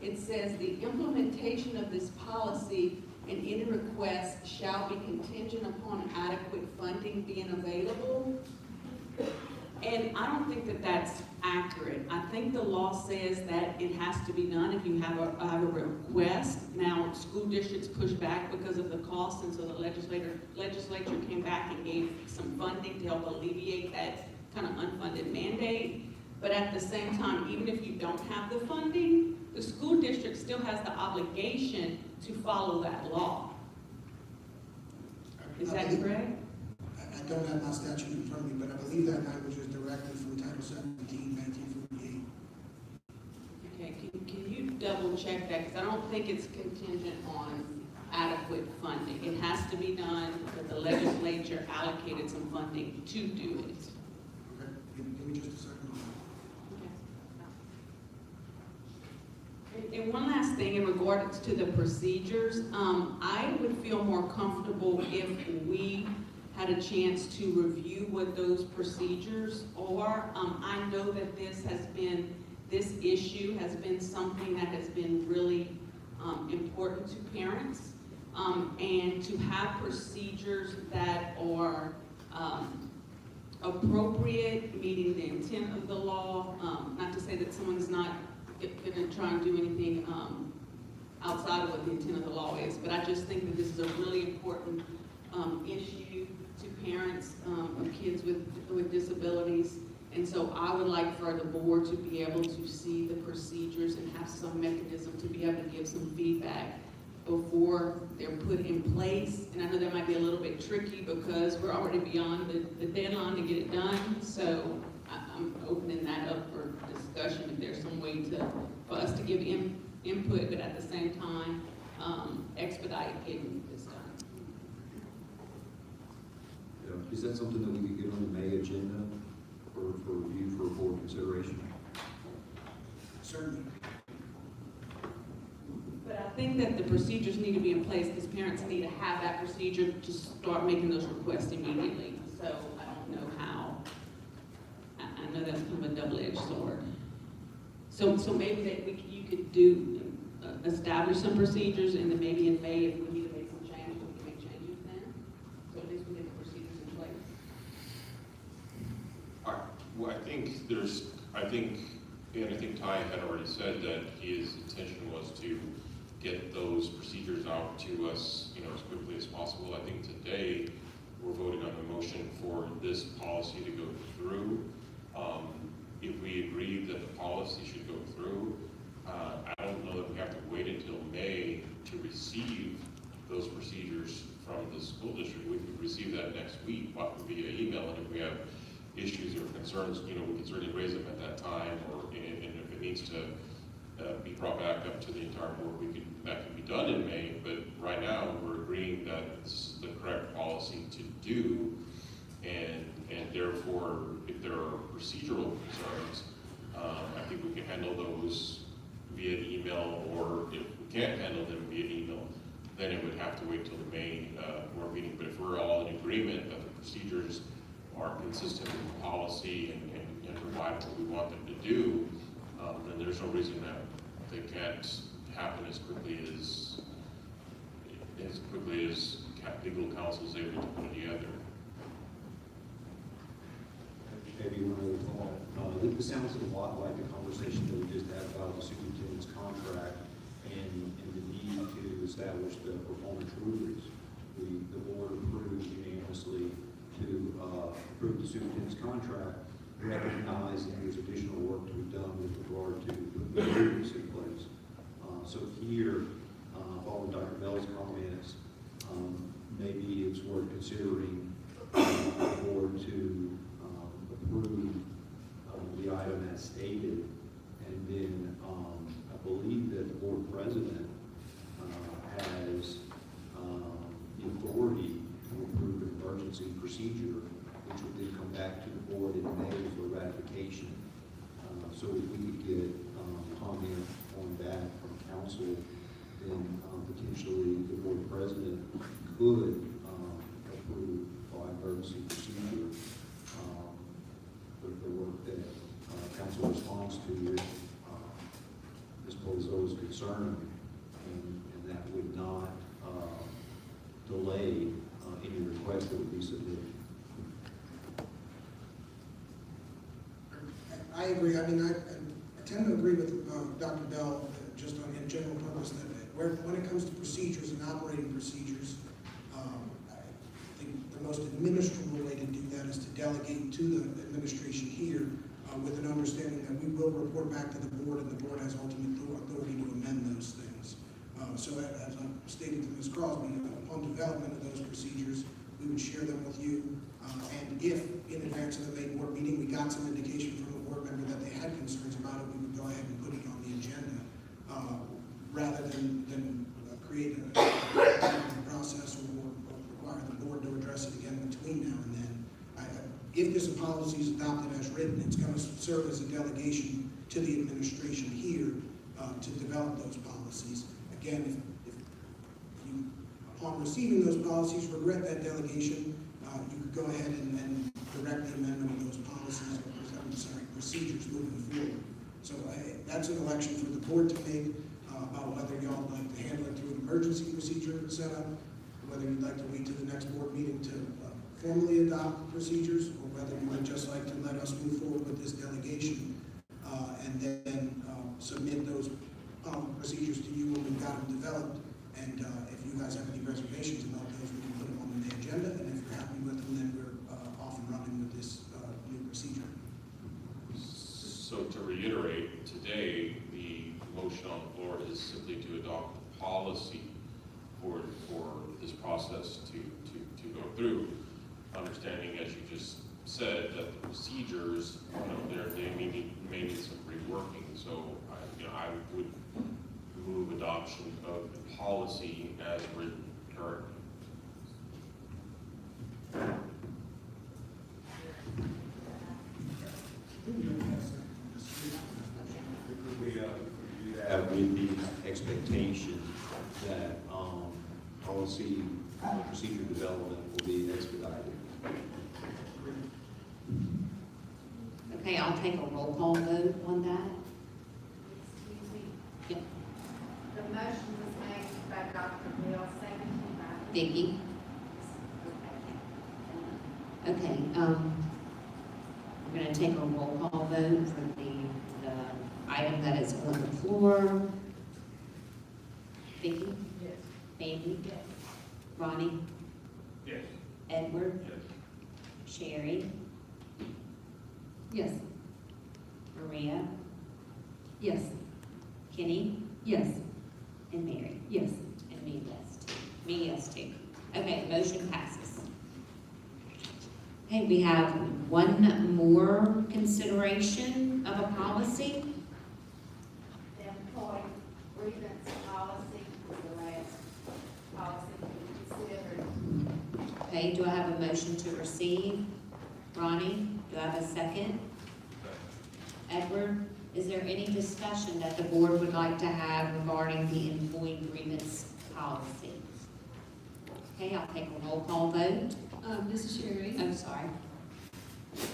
it says the implementation of this policy and any request shall be contingent upon adequate funding being available. And I don't think that that's accurate. I think the law says that it has to be done if you have a request. Now, school districts push back because of the cost, and so the legislature came back and gave some funding to help alleviate that kind of unfunded mandate. But at the same time, even if you don't have the funding, the school district still has the obligation to follow that law. Is that correct? I don't have my statute in front of me, but I believe that language is directly from Title 17, 1948. Okay, can you double check that? Because I don't think it's contingent on adequate funding. It has to be done, but the legislature allocated some funding to do it. Okay, give me just a second. Okay. And one last thing in regards to the procedures, I would feel more comfortable if we had a chance to review what those procedures are. I know that this issue has been something that has been really important to parents, and to have procedures that are appropriate, meeting the intent of the law. Not to say that someone's not going to try and do anything outside of what the intent of the law is, but I just think that this is a really important issue to parents of kids with disabilities. And so I would like for the board to be able to see the procedures and have some mechanism to be able to give some feedback before they're put in place. And I know that might be a little bit tricky because we're already beyond the deadline to get it done. So I'm opening that up for discussion if there's some way for us to give input, but at the same time, expedite getting this done. Yeah. Is that something that we could get on the May agenda for review for board consideration? Certainly. But I think that the procedures need to be in place because parents need to have that procedure to start making those requests immediately. So I don't know how. I know that's kind of a double-edged sword. So maybe that you could do establish some procedures, and then maybe in May, if we need to make some changes, we can make changes then. So at least we get the procedures in place. Well, I think Ty had already said that his intention was to get those procedures out to us, as quickly as possible. I think today we're voting on the motion for this policy to go through. If we agree that the policy should go through, I don't know that we have to wait until May to receive those procedures from the school district. We could receive that next week via email, and if we have issues or concerns, we can certainly raise them at that time, and if it needs to be brought back up to the entire board, that can be done in May. But right now, we're agreeing that this is the correct policy to do, and therefore, if there are procedural concerns, I think we can handle those via email, or if we can't handle them via email, then it would have to wait till the May board meeting. But if we're all in agreement that the procedures are consistent with the policy and provide what we want them to do, then there's no reason that they can't happen as quickly as legal counsel is able to put it together. Maybe one other thought. This sounds a lot like the conversation that we just had about the superintendent's contract and the need to establish the performance rubrics. The board approved unanimously to approve the superintendent's contract, recognizing there's additional work to be done with regard to putting the rubrics in place. So here, following Dr. Bell's comments, maybe it's worth considering the board to approve the item as stated, and then I believe that the board president has the authority to approve an emergency procedure, which would then come back to the board in May for ratification. So if we could get comment on that from council, then potentially the board president could approve by emergency procedure the work that council responds to if Ms. Polizzo is concerned, and that would not delay any request that would be submitted. I agree. I tend to agree with Dr. Bell, just on in general purpose, that when it comes to procedures and operating procedures, I think the most administrable way to do that is to delegate to the administration here with an understanding that we will report back to the board, and the board has ultimate authority to amend those things. So as I stated to Ms. Crosby, upon development of those procedures, we would share them with you. And if in advance of the May board meeting, we got some indication from a board member that they had concerns about it, we would go ahead and put it on the agenda rather than create a process or require the board to address it again between now and then. If this policy is adopted as written, it's going to serve as a delegation to the administration here, to develop those policies. Again, if you, upon receiving those policies, regret that delegation, you could go ahead and direct the amendment of those policies, procedures moving forward. So that's an election for the board to make about whether y'all would like to handle it through an emergency procedure setup, whether you'd like to wait till the next board meeting to formally adopt procedures, or whether you would just like to let us move forward with this delegation and then submit those procedures to you when we've got them developed. And if you guys have any reservations about those, we can put them on the agenda. And if you're happy with them, then we're off and running with this new procedure. So to reiterate, today, the motion on the floor is simply to adopt the policy for this process to go through. Understanding, as you just said, that the procedures, they may need some reworking. So I would move adoption of the policy as written currently. With the expectation that policy procedure development will be expedited. Okay, I'll take a roll call vote on that. Excuse me. Yep. The motion was made by Dr. Bill, seconded by Vicki? Okay, we're gonna take a roll call vote for the item that is on the floor. Vicki? Yes. Amy? Yes. Ronnie? Yes. Edward? Yes. Sherry? Yes. Maria? Yes. Kenny? Yes. And Mary? Yes. And me, yes, too. Me, yes, too. Okay, motion passes. Okay, we have one more consideration of a policy. the employee grievance policy, was the last policy we considered. Okay, do I have a motion to receive? Ronnie, do I have a second? Edward, is there any discussion that the board would like to have regarding the employee grievance policy? Okay, I'll take a roll call vote. This is Sherry. I'm sorry.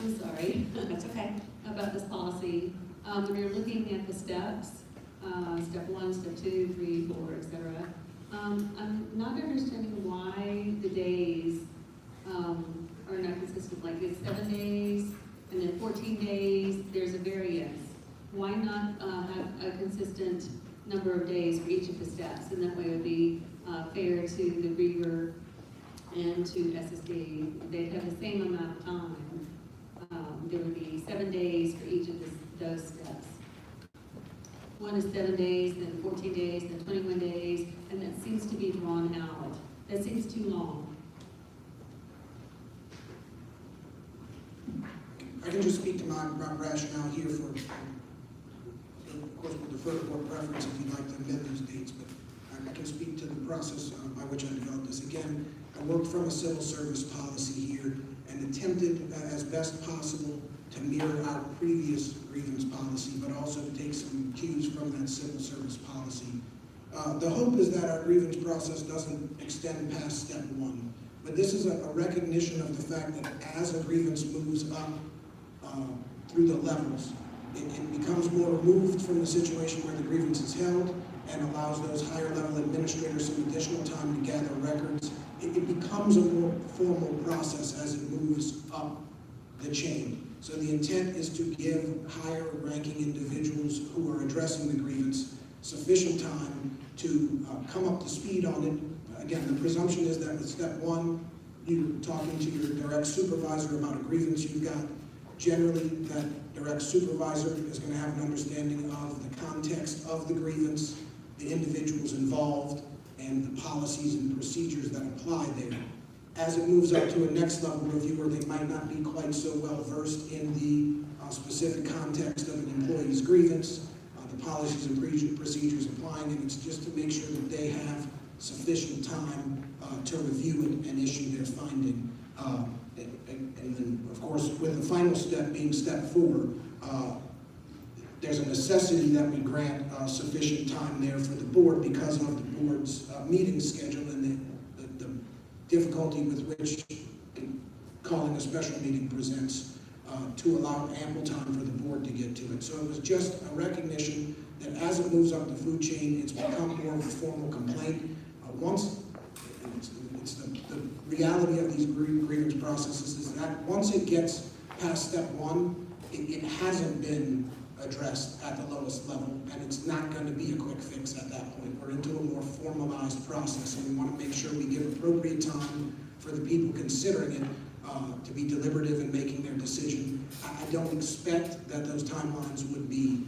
I'm sorry. That's okay. About this policy. When you're looking at the steps, step 1, step 2, 3, 4, etc. I'm not understanding why the days are not consistent. Like it's 7 days and then 14 days, there's a variance. Why not have a consistent number of days for each of the steps? And that way it would be fair to the griever and to SSD. They'd have the same amount of time. There would be 7 days for each of those steps. One is 7 days, then 14 days, then 21 days, and that seems to be drawn out. That seems too long. I can just speak to my rationale here for, of course, we'll defer to board preference if you'd like to amend those dates, but I can speak to the process by which I developed this. Again, I worked from a civil service policy here and attempted as best possible to mirror our previous grievance policy, but also to take some cues from that civil service policy. The hope is that our grievance process doesn't extend past step 1, but this is a recognition of the fact that as a grievance moves up through the levels, it becomes more removed from the situation where the grievance is held and allows those higher level administrators some additional time to gather records. It becomes a more formal process as it moves up the chain. So the intent is to give higher ranking individuals who are addressing the grievance sufficient time to come up to speed on it. Again, the presumption is that with step 1, you're talking to your direct supervisor about a grievance you've got. Generally, that direct supervisor is going to have an understanding of the context of the grievance, the individuals involved, and the policies and procedures that apply there. As it moves up to a next level reviewer, they might not be quite so well versed in the specific context of an employee's grievance, the policies and procedures applying, and it's just to make sure that they have sufficient time to review it and issue their finding. And then, of course, with the final step being step 4, there's a necessity that we grant sufficient time there for the board because of the board's meeting schedule and the difficulty with which calling a special meeting presents to allow ample time for the board to get to it. So it was just a recognition that as it moves up the food chain, it's become more of a formal complaint. It's the reality of these grievance processes is that once it gets past step one, it hasn't been addressed at the lowest level, and it's not going to be a quick fix at that point. We're into a more formalized process, and we want to make sure we give appropriate time for the people considering it to be deliberative in making their decision. I don't expect that those timelines would be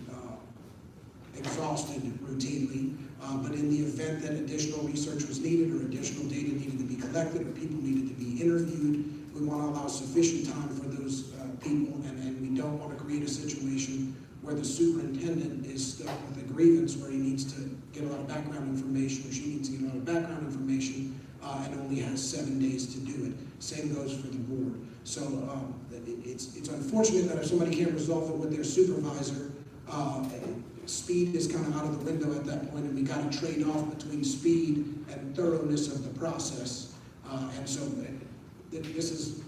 exhausted routinely, but in the event that additional research was needed or additional data needed to be collected or people needed to be interviewed, we want to allow sufficient time for those people, and we don't want to create a situation where the superintendent is stuck with a grievance where he needs to get a lot of background information or she needs to get a lot of background information and only has 7 days to do it. Same goes for the board. So it's unfortunate that if somebody can't resolve it with their supervisor, speed is kind of out of the window at that point, and we got to trade off between speed and thoroughness of the process. And so this is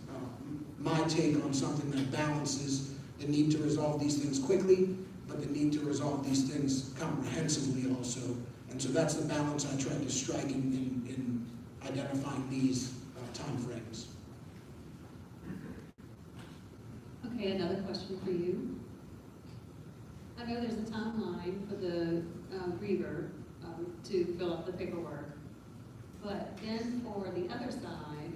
my take on something that balances the need to resolve these things quickly, but the need to resolve these things comprehensively also. And so that's the balance I tried to strike in identifying these time frames. Okay, another question for you. I know there's a timeline for the griever to fill out the paperwork, but then for the other side,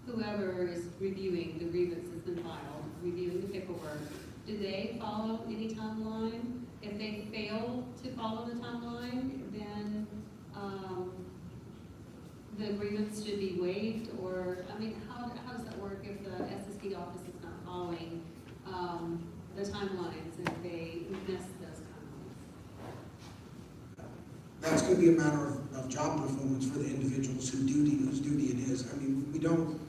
whoever is reviewing the grievance that's been filed, reviewing the paperwork, do they follow any timeline? If they fail to follow the timeline, then the grievance should be waived, or, I mean, how does that work if the SSD office is not following the timelines, if they miss those timelines? That's going to be a matter of job performance for the individuals whose duty it is. I mean, we don't,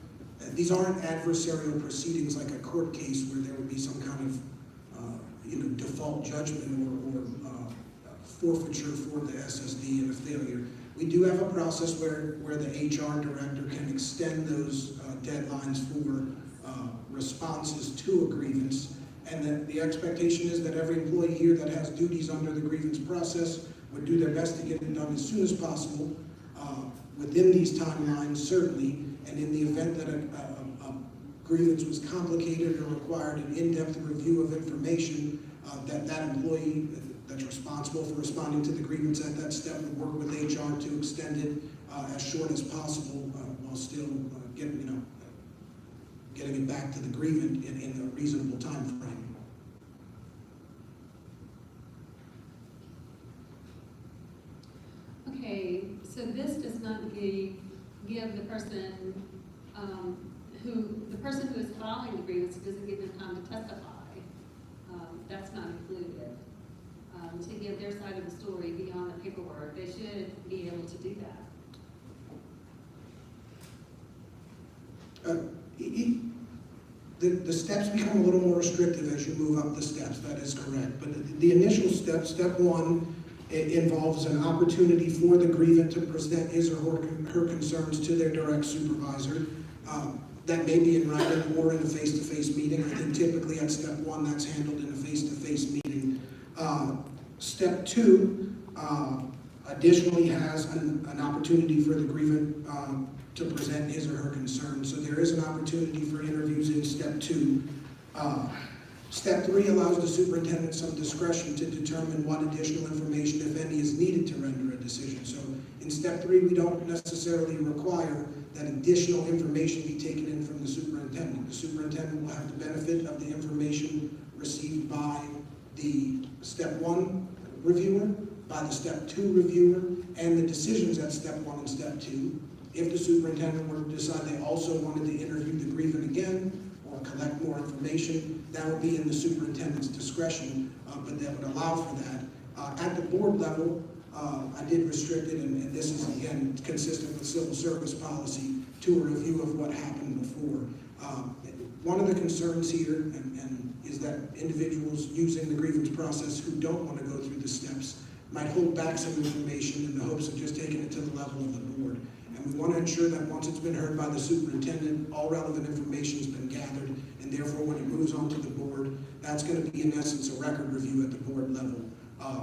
these aren't adversarial proceedings like a court case where there would be some kind of default judgment or forfeiture for the SSD and a failure. We do have a process where the HR director can extend those deadlines for responses to a grievance, and that the expectation is that every employee here that has duties under the grievance process would do their best to get it done as soon as possible, within these timelines certainly, and in the event that a grievance was complicated or required an in-depth review of information, that employee that's responsible for responding to the grievance at that step would work with HR to extend it as short as possible while still getting it back to the grievant in a reasonable time frame. Okay, so this does not give the person who is filing the grievance, doesn't give them time to testify. That's not included. To give their side of the story beyond the paperwork, they should be able to do that. The steps become a little more restrictive as you move up the steps, that is correct. But the initial step one, it involves an opportunity for the grievant to present his or her concerns to their direct supervisor. That may be in writing or in a face-to-face meeting. I think typically at step one, that's handled in a face-to-face meeting. Step two additionally has an opportunity for the grievant to present his or her concerns. So there is an opportunity for interviews in step two. Step three allows the superintendent some discretion to determine what additional information, if any, is needed to render a decision. So in step three, we don't necessarily require that additional information be taken in from the superintendent. The superintendent will have the benefit of the information received by the step one reviewer, by the step two reviewer, and the decisions at step one and step two. If the superintendent were to decide they also wanted to interview the grievant again or collect more information, that would be in the superintendent's discretion, but that would allow for that. At the board level, I did restrict it, and this is, again, consistent with civil service policy, to a review of what happened before. One of the concerns here and is that individuals using the grievance process who don't want to go through the steps might hold back some information in the hopes of just taking it to the level of the board. And we want to ensure that once it's been heard by the superintendent, all relevant information has been gathered, and therefore when it moves on to the board, that's going to be in essence a record review at the board level,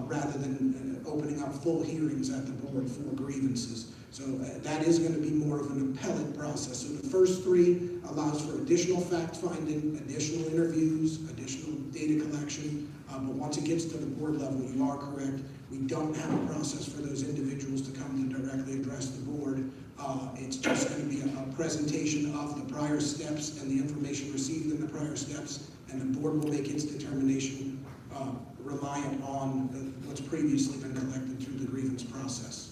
rather than opening up full hearings at the board for grievances. So that is going to be more of an appellate process. So the first three allows for additional fact-finding, additional interviews, additional data collection, but once it gets to the board level, you are correct. We don't have a process for those individuals to come to directly address the board. It's just going to be a presentation of the prior steps and the information received in the prior steps, and the board will make its determination reliant on what's previously been collected through the grievance process.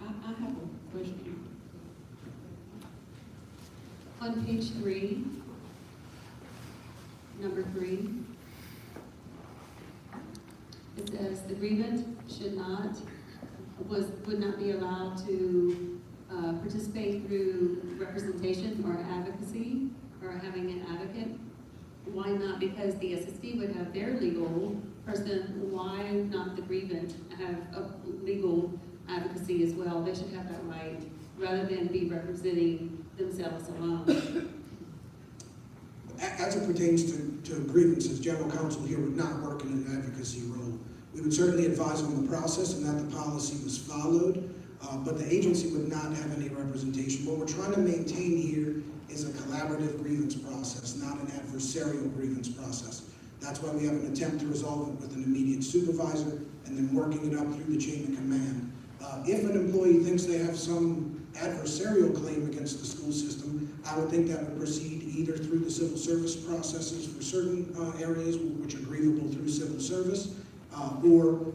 I have a question. On page 3, number 3, it says the grievant would not be allowed to participate through representation or advocacy or having an advocate. Why not? Because the SSD would have their legal person. Why not the grievant have a legal advocacy as well? They should have that right rather than be representing themselves alone. As it pertains to grievances, general counsel here would not work in an advocacy role. We would certainly advise on the process and that the policy was followed, but the agency would not have any representation. What we're trying to maintain here is a collaborative grievance process, not an adversarial grievance process. That's why we have an attempt to resolve it with an immediate supervisor and then working it up through the chain of command. If an employee thinks they have some adversarial claim against the school system, I would think that would proceed either through the civil service processes for certain areas which are grievable through civil service, or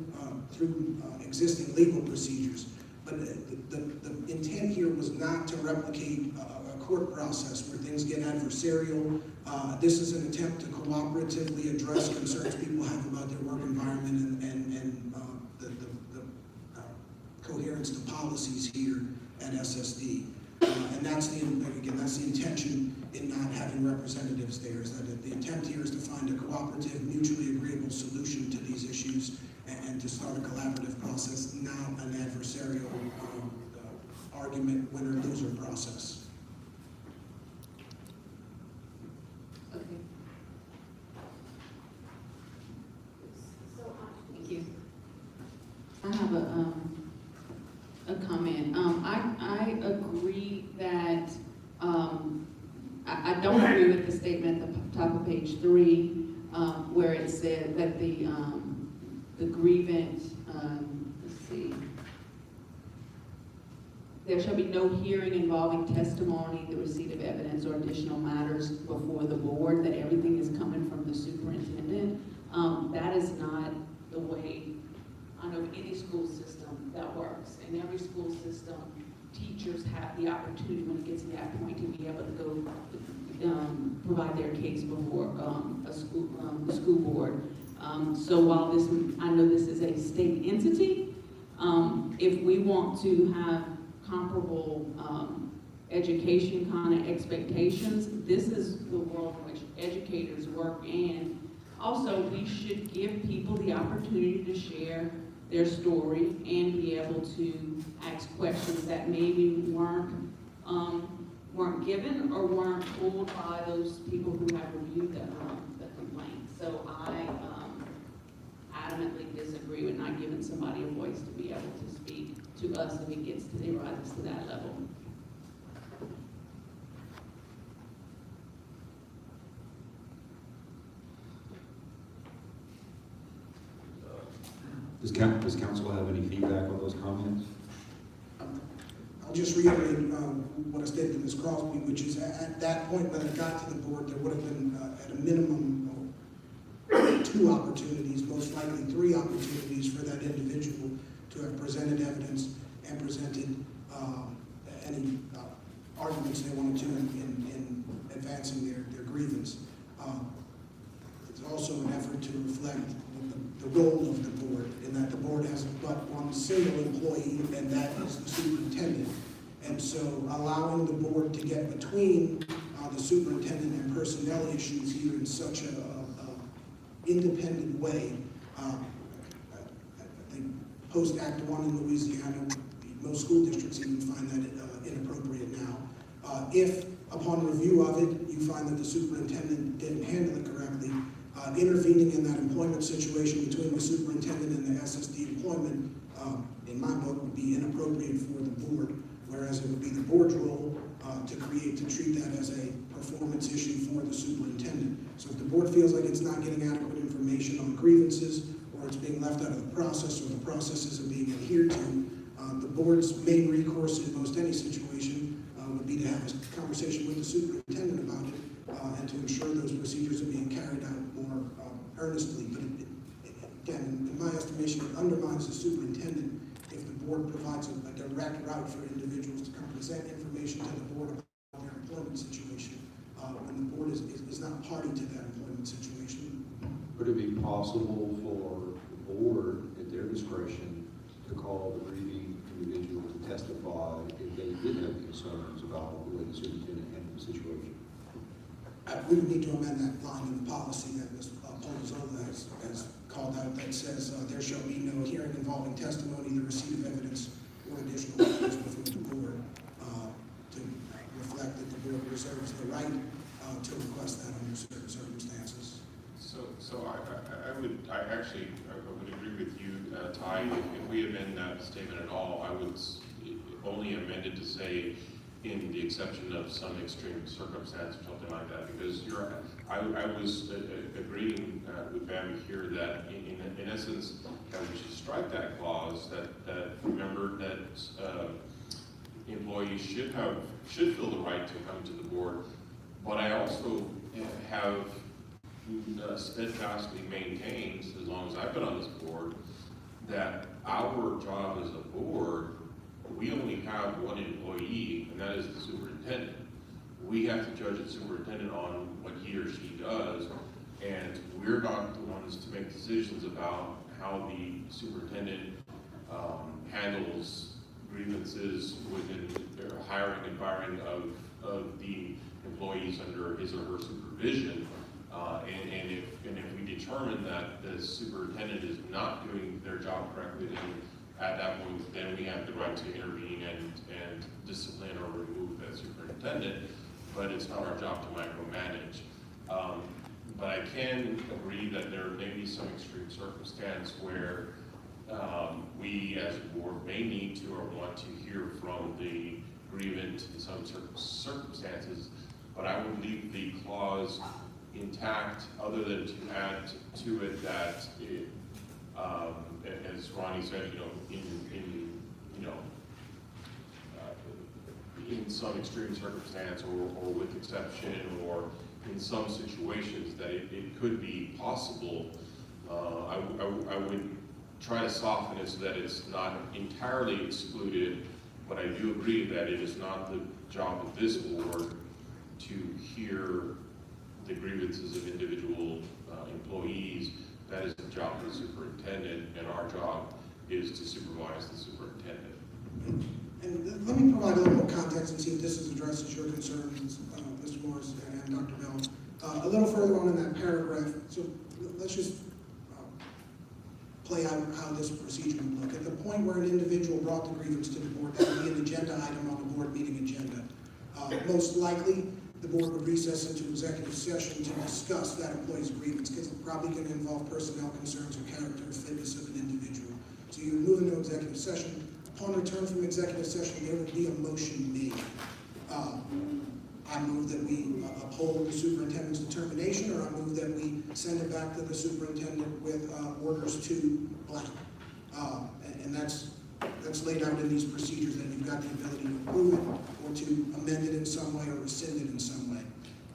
through existing legal procedures. But the intent here was not to replicate a court process where things get adversarial. This is an attempt to cooperatively address concerns people have about their work environment and the coherence to policies here at SSD. And that's the intention in not having representatives there, is that the intent here is to find a cooperative, mutually agreeable solution to these issues and to start a collaborative process, not an adversarial argument, winner-loser process. Okay. Thank you. I have a comment. I agree that, I don't agree with the statement at the top of page 3, where it said that the grievant, let's see, there shall be no hearing involving testimony, the receipt of evidence, or additional matters before the board, that everything is coming from the superintendent. That is not the way I know any school system that works. In every school system, teachers have the opportunity when it gets to that point to be able to go provide their case before the school board. So while I know this is a state entity, if we want to have comparable education kind of expectations, this is the world in which educators work, and also we should give people the opportunity to share their story and be able to ask questions that maybe weren't given or weren't told by those people who have reviewed the complaint. So I adamantly disagree with not giving somebody a voice to be able to speak to us if it rises to that level. Does council have any feedback on those comments? I'll just reiterate what I stated to Ms. Crosby, which is at that point when it got to the board, there would have been at a minimum 2 opportunities, most likely 3 opportunities for that individual to have presented evidence and presented any arguments they wanted to in advancing their grievance. It's also an effort to reflect the role of the board, in that the board has but one single employee employee, and that is the superintendent. And so allowing the board to get between the superintendent and personnel issues here in such a independent way, I think post Act 1 in Louisiana, most school districts even find that inappropriate now. If upon review of it, you find that the superintendent didn't handle it correctly, intervening in that employment situation between the superintendent and the SSD employment, in my book, would be inappropriate for the board, whereas it would be the board's role to treat that as a performance issue for the superintendent. So if the board feels like it's not getting adequate information on grievances, or it's being left out of the process, or the process isn't being adhered to, the board's main recourse in most any situation would be to have a conversation with the superintendent about it, and to ensure those procedures are being carried out more earnestly. But again, in my estimation, it undermines the superintendent if the board provides a direct route for individuals to come present information to the board about their employment situation, when the board is not party to that employment situation. Would it be possible for the board, at their discretion, to call the grieving individual to testify if they did have concerns about the way the superintendent handled the situation? We would need to amend that line in the policy that Ms. Polozola has called out that says there shall be no hearing involving testimony, the receipt of evidence, or additional evidence before the board, to reflect that the board reserves the right to request that under certain circumstances. So I would agree with you, Ty. If we amend that statement at all, I would only amend it to say, in the exception of some extreme circumstance or something like that, because I was agreeing with Bambi here that in essence, we should strike that clause that remember that employees should feel the right to come to the board, but I also have steadfastly maintained, as long as I've been on this board, that our job as a board, we only have one employee, and that is the superintendent. We have to judge the superintendent on what he or she does, and we're not the ones to make decisions about how the superintendent handles grievances within their hiring and firing of the employees under his or her supervision. And if we determine that the superintendent is not doing their job correctly, then at that point, then we have the right to intervene and discipline or remove that superintendent, but it's not our job to micromanage. But I can agree that there may be some extreme circumstance where we as a board may need to or want to hear from the grievant in some circumstances, but I would leave the clause intact, other than to add to it that it, as Ronnie said, in some extreme circumstance or with exception or in some situations that it could be possible. I would try to soften it so that it's not entirely excluded, but I do agree that it is not the job of this board to hear the grievances of individual employees. That is the job of the superintendent, and our job is to supervise the superintendent. And let me provide a little more context and see if this addresses your concerns, Mr. Morris and Dr. Bell. A little further on in that paragraph, so let's just play out how this procedure would look. At the point where an individual brought the grievance to the board, that would be an agenda item on the board meeting agenda. Most likely, the board would recess into executive session to discuss that employee's grievance, because it's probably going to involve personnel concerns or character or fitness of an individual. So you move into executive session. Upon return from executive session, there would be a motion made. I move that we uphold the superintendent's determination, or I move that we send it back to the superintendent with orders to blank. And that's laid out in these procedures, that you've got the ability to approve it or to amend it in some way or rescind it in some way.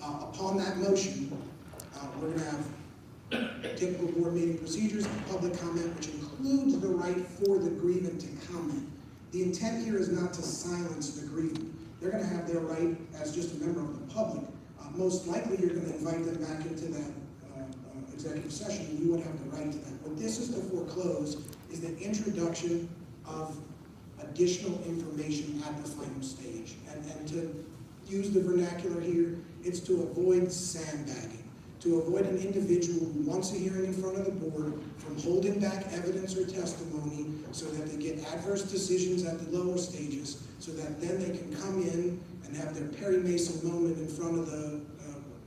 Upon that motion, we're going to have typical board meeting procedures, public comment, which includes the right for the grievant to comment. The intent here is not to silence the grievant. They're going to have their right as just a member of the public. Most likely, you're going to invite them back into that executive session, and you would have the right to that. What this is to foreclose is the introduction of additional information at the final stage. And to use the vernacular here, it's to avoid sandbagging, to avoid an individual who wants a hearing in front of the board from holding back evidence or testimony so that they get adverse decisions at the lower stages, so that then they can come in and have their Perry Mason moment in front of the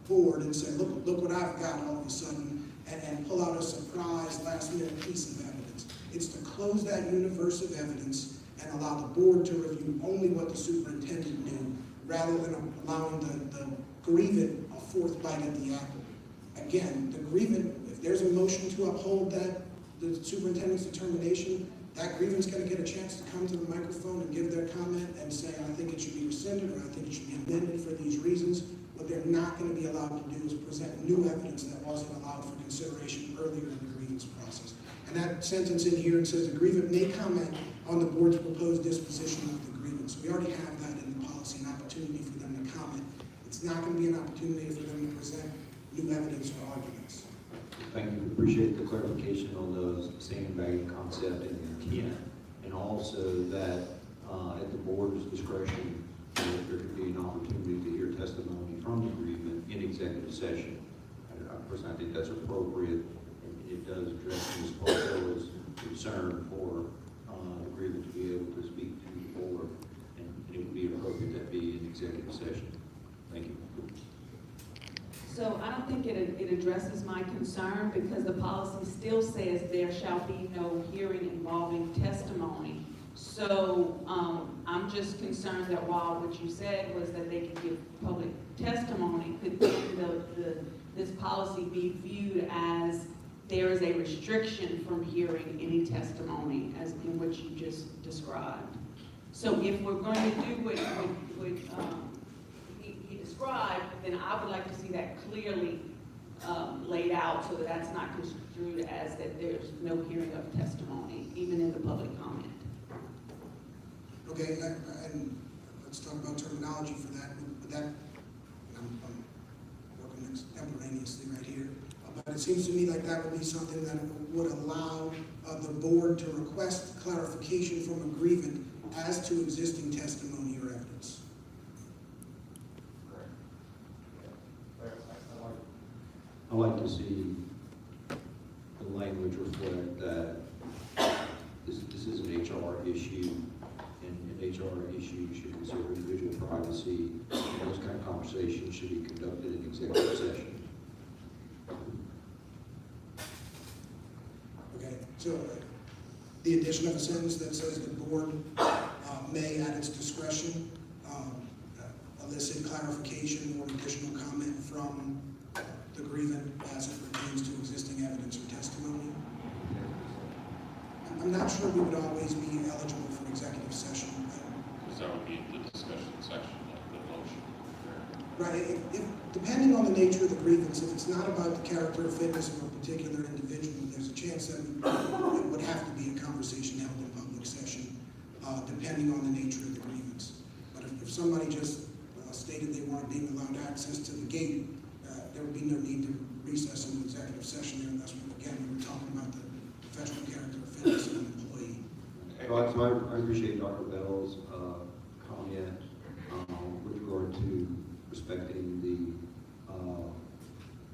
board and say, look what I've got all of a sudden, and pull out a surprise last-minute piece of evidence. It's to close that universe of evidence and allow the board to review only what the superintendent knew, rather than allowing the grievant a fourth bite at the apple. Again, the grievant, if there's a motion to uphold the superintendent's determination, that grievant's going to get a chance to come to the microphone and give their comment and say, I think it should be rescinded, or I think it should be amended for these reasons. What they're not going to be allowed to do is present new evidence that wasn't allowed for consideration earlier in the grievance process. And that sentence in here, it says the grievant may comment on the board's proposed disposition of the grievance. We already have that in the policy, an opportunity for them to comment. It's not going to be an opportunity for them to present new evidence or arguments. Thank you. Appreciate the clarification on those sandbagging concept and intent, and also that at the board's discretion, there could be an opportunity to hear testimony from the grievant in executive session. Personally, I think that's appropriate. It does address Ms. Porcello's concern for the grievant to be able to speak to the board, and it would be appropriate that be in executive session. Thank you. So I don't think it addresses my concern, because the policy still says there shall be no hearing involving testimony. So I'm just concerned that while what you said was that they could give public testimony, could then this policy be viewed as there is a restriction from hearing any testimony as in what you just described. So if we're going to do what he described, then I would like to see that clearly laid out, so that that's not construed as that there's no hearing of testimony, even in the public comment. Okay, and let's talk about terminology for that. But that, I'm working extemporaneously right here. But it seems to me like that would be something that would allow the board to request clarification from a grievant as to existing testimony or evidence. I like to see the language reflect that this is an HR issue, and an HR issue should consider individual privacy, and those kind of conversations should be conducted in executive session. Okay, so the addition of a sentence that says the board may, at its discretion, elicit clarification or additional comment from the grievant as it pertains to existing evidence or testimony. I'm not sure we would always be eligible for executive session. Because that would be the discussion section of the motion. Right, depending on the nature of the grievance, if it's not about the character or fitness of a particular individual, there's a chance that it would have to be a conversation held in public session, depending on the nature of the grievance. But if somebody just stated they weren't being allowed access to the gate, there would be no need to recess into executive session there, and that's when, again, we were talking about the professional character or fitness of an employee. So I appreciate Dr. Bell's comment with regard to respecting the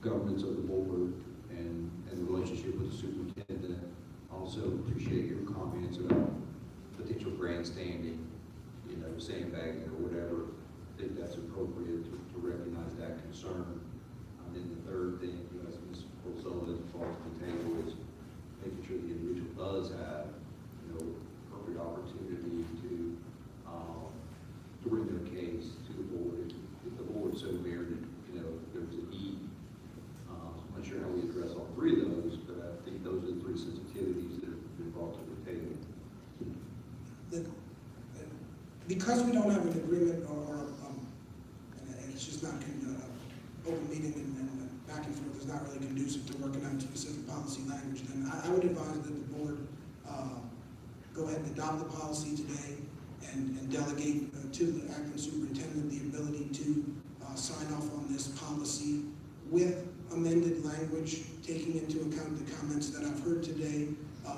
governance of the board and the relationship with the superintendent. Also appreciate your comments about potential grandstanding, sandbagging or whatever. I think that's appropriate to recognize that concern. And then the third thing, as Ms. Porcello has brought to the table, is making sure the individual does have, appropriate opportunity to bring their case to the board if the board so merited, there's a need. I'm not sure how we address all three of those, but I think those are the three sensitivities that have been brought to the table. Because we don't have an agreement and it's just not open meeting and back and forth is not really conducive to working out specific policy language, then I would advise that the board go ahead and adopt the policy today and delegate to the acting superintendent the ability to sign off on this policy with amended language, taking into account the comments that I've heard today,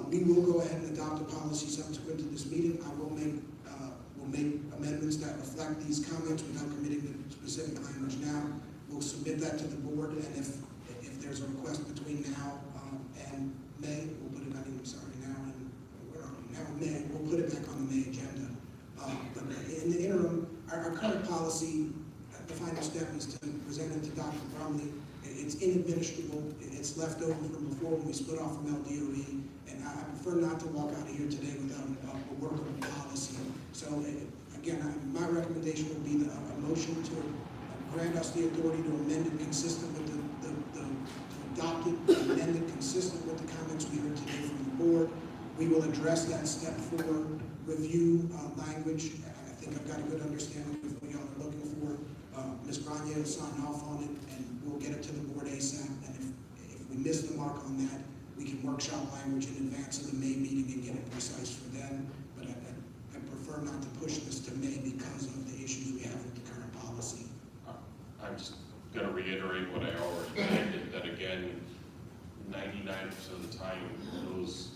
We will go ahead and adopt a policy subsequent to this meeting. I will make amendments that reflect these comments without committing to specific language now. We'll submit that to the board, and if there's a request between now and May, we'll put it, now in May, we'll put it back on the May agenda. But in the interim, our current policy, the final step is to present it to Dr. Brumley. It's inadministrable. It's left over from before when we split off from LDOE, and I prefer not to walk out of here today without a workable policy. So again, my recommendation would be a motion to grant us the authority to amend it consistent with to adopt it, amend it consistent with the comments we heard today from the board. We will address that step 4 review language. I think I've got a good understanding of what y'all are looking for. Ms. Granier will sign off on it, and we'll get it to the board ASAP. And if we miss the mark on that, we can workshop language in advance of the May meeting and get it precise for then. But I prefer not to push this to May because of the issues we have with the current policy. I'm just going to reiterate what I already said, that again, 99% of the time, those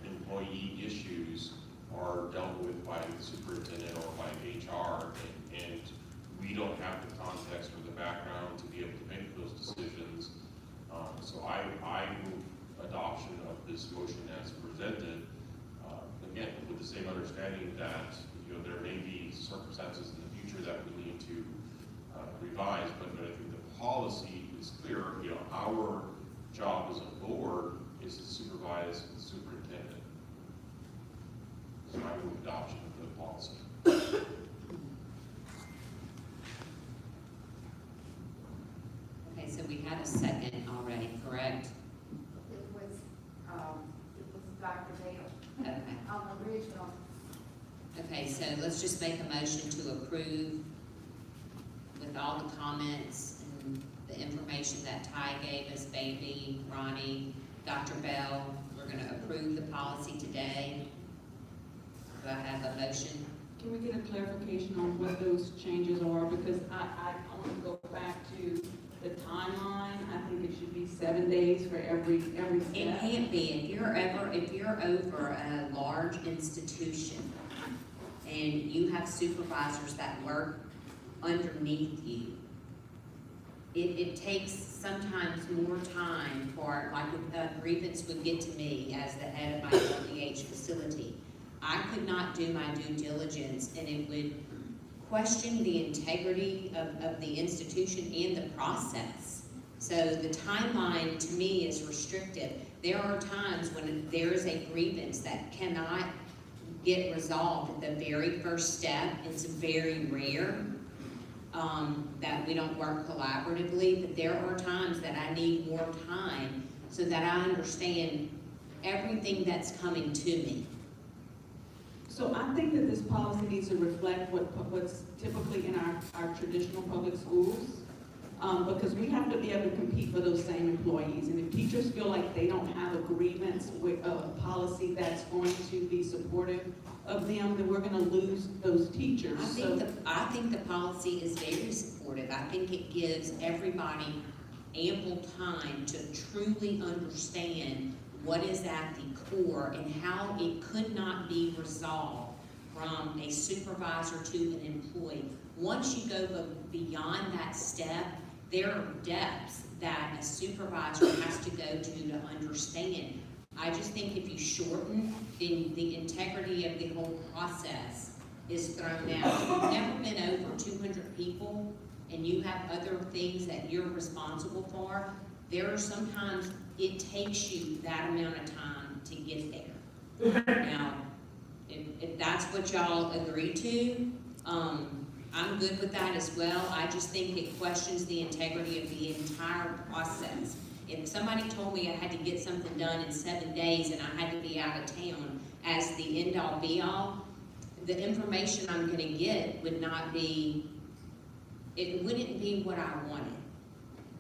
employee issues are dealt with by the superintendent or by HR, and we don't have the context or the background to be able to make those decisions. So I move adoption of this motion as presented, again, with the same understanding that, there may be circumstances in the future that we need to revise, but I think the policy is clear. Our job as a board is to supervise the superintendent. So I move adoption of the policy. Okay, so we had a second already, correct? It was Dr. Dale. Okay. On the original. Okay, so let's just make a motion to approve with all the comments and the information that Ty gave us, Baby, Ronnie, Dr. Bell. We're going to approve the policy today. Do I have a motion? Can we get a clarification on what those changes are? Because I want to go back to the timeline. I think it should be 7 days for every step. It can't be. If you're over a large institution and you have supervisors that work underneath you, it takes sometimes more time for, like a grievance would get to me as the head of my LDH facility. I could not do my due diligence, and it would question the integrity of the institution and the process. So the timeline to me is restricted. There are times when there is a grievance that cannot get resolved at the very first step. It's very rare that we don't work collaboratively, but there are times that I need more time so that I understand everything that's coming to me. So I think that this policy needs to reflect what's typically in our traditional public schools, because we have to be able to compete for those same employees. And if teachers feel like they don't have a grievance with a policy that's going to be supportive of them, then we're going to lose those teachers. I think the policy is very supportive. I think it gives everybody ample time to truly understand what is at the core and how it could not be resolved from a supervisor to an employee. Once you go beyond that step, there are depths that a supervisor has to go to understand. I just think if you shorten, then the integrity of the whole process is thrown out. If you've never been over 200 people and you have other things that you're responsible for, there are sometimes it takes you that amount of time to get there. Now, if that's what y'all agree to, I'm good with that as well. I just think it questions the integrity of the entire process. If somebody told me I had to get something done in 7 days and I had to be out of town as the end-all be-all, the information I'm going to get would not be, it wouldn't be what I wanted.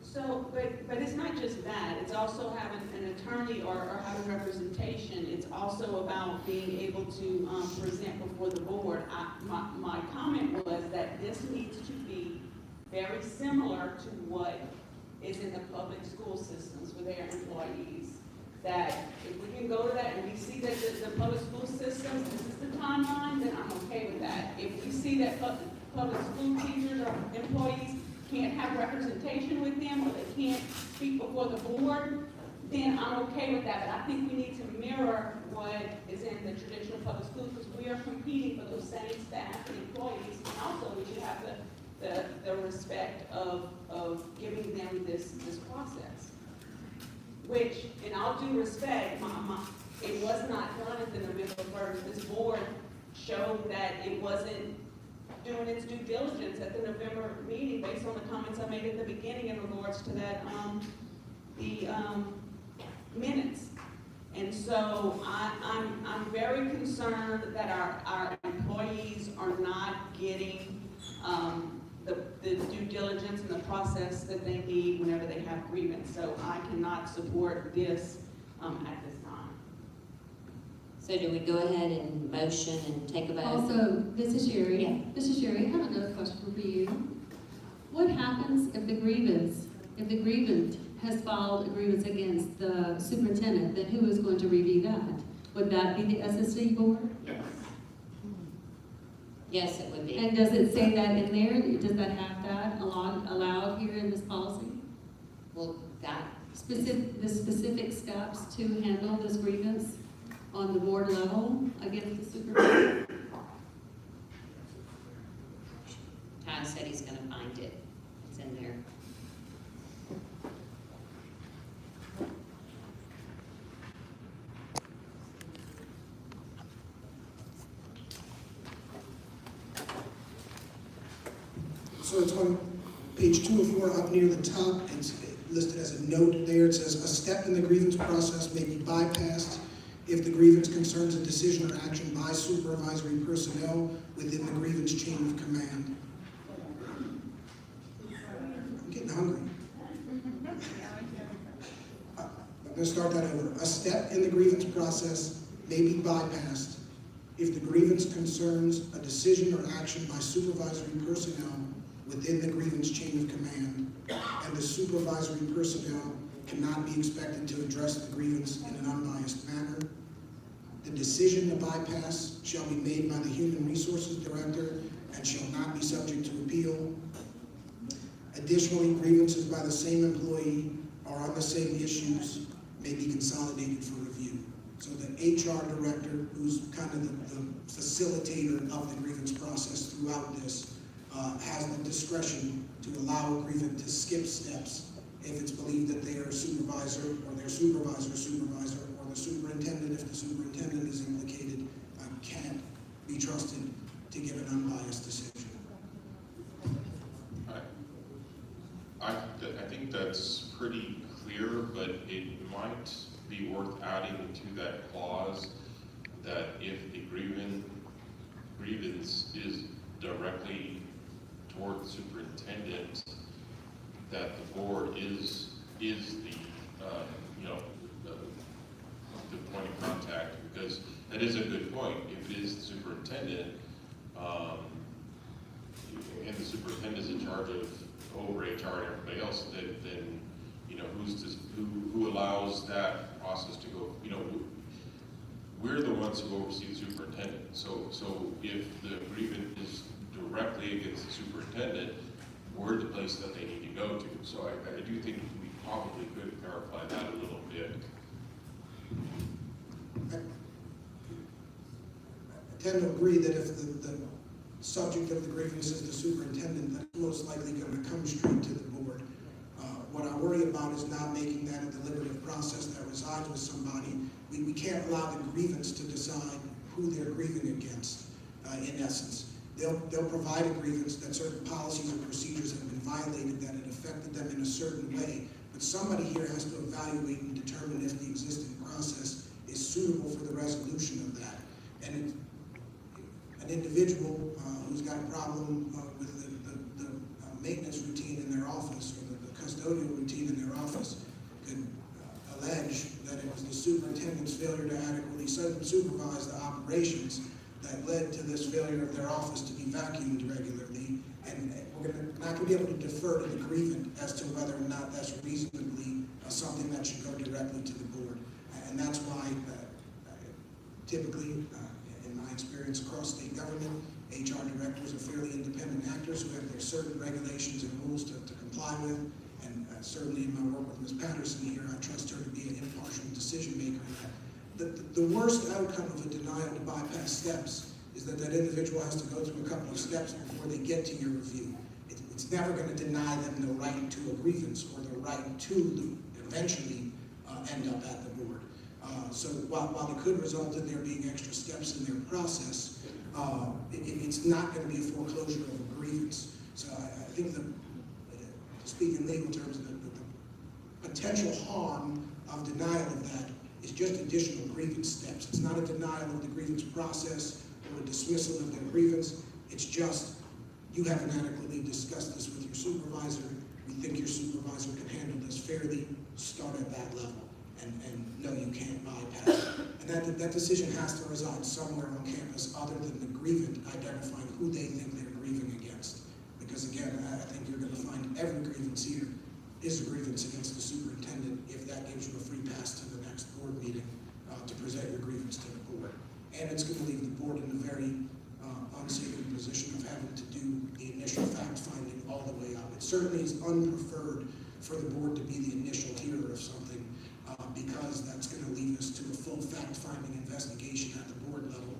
So, but it's not just that. It's also having an attorney or having representation. It's also about being able to present before the board. My comment was that this needs to be very similar to what is in the public school systems with their employees. that if we can go to that and we see that the public school systems, this is the timeline, then I'm okay with that. If we see that public school teachers or employees can't have representation with them, or they can't speak before the board, then I'm okay with that. But I think we need to mirror what is in the traditional public schools, because we are competing for those same staff and employees. And also, we should have the respect of giving them this process. Which, in all due respect, it was not done at the November 1st. This board showed that it wasn't doing its due diligence at the November meeting based on the comments I made at the beginning in regards to that, the minutes. And so I'm very concerned that our employees are not getting the due diligence and the process that they need whenever they have grievance. So I cannot support this at this time. So do we go ahead and motion and take a vote? Also, this is Sherry. Yeah. This is Sherry. I have another question for you. What happens if the grievance has filed a grievance against the superintendent? Then who is going to review that? Would that be the SSD board? Yes. Yes, it would be. And does it say that in there? Does that have that allowed here in this policy? Well, that, The specific steps to handle this grievance on the board level against the superintendent? Todd said he's gonna find it. It's in there. So it's on page 204 up near the top. It's listed as a note there. It says, a step in the grievance process may be bypassed if the grievance concerns a decision or action by supervisory personnel within the grievance chain of command. I'm getting hungry. I'm going to start that over. A step in the grievance process may be bypassed if the grievance concerns a decision or action by supervisory personnel within the grievance chain of command, and the supervisory personnel cannot be expected to address the grievance in an unbiased manner. The decision to bypass shall be made by the Human Resources Director and shall not be subject to appeal. Additionally, grievances by the same employee or on the same issues may be consolidated for review. So the HR Director, who's kind of the facilitator of the grievance process throughout this, has the discretion to allow a grievant to skip steps if it's believed that they are a supervisor or their supervisor, or the superintendent, if the superintendent is implicated, can't be trusted to give an unbiased decision. I think that's pretty clear, but it might be worth adding to that clause that if the grievance is directly toward the superintendent, that the board is the the point of contact, because that is a good point. If it is the superintendent, and the superintendent is in charge of over HR and everybody else, then who allows that process to go? We're the ones who oversee the superintendent. So if the grievance is directly against the superintendent, we're the place that they need to go to. So I do think we probably could clarify that a little bit. I tend to agree that if the subject of the grievance is the superintendent, that's most likely going to come straight to the board. What I worry about is not making that a deliberative process that resides with somebody. We can't allow the grievance to decide who they're grieving against, in essence. They'll provide a grievance that certain policies or procedures have been violated, that it affected them in a certain way. But somebody here has to evaluate and determine if the existing process is suitable for the resolution of that. And an individual who's got a problem with the maintenance routine in their office, or the custodial routine in their office, could allege that it was the superintendent's failure to adequately supervise the operations that led to this failure of their office to be vacuumed regularly. And we're not going to be able to defer to the grievant as to whether or not that's reasonably something that should go directly to the board. And that's why typically, in my experience across state government, HR directors are fairly independent actors who have their certain regulations and rules to comply with. And certainly in my work with Ms. Patterson here, I trust her to be an impartial decision maker. The worst outcome of a denial to bypass steps is that that individual has to go through a couple of steps before they get to your review. It's never going to deny them the right to a grievance or the right to eventually end up at the board. So while it could result in there being extra steps in their process, it's not going to be a foreclosure of a grievance. So I think to speak in legal terms, the potential harm of denial of that is just additional grievance steps. It's not a denial of the grievance process or a dismissal of their grievance. It's just, you haven't adequately discussed this with your supervisor. We think your supervisor can handle this fairly. Start at that level. And no, you can't bypass it. And that decision has to reside somewhere on campus other than the grievant identifying who they think they're grieving against. Because again, I think you're going to find every grievance here is a grievance against the superintendent if that gives you a free pass to the next board meeting to present your grievance to the board. And it's going to leave the board in a very unsavory position of having to do the initial fact-finding all the way up. It certainly is unpreferred for the board to be the initial hearer of something because that's going to lead us to a full fact-finding investigation at the board level,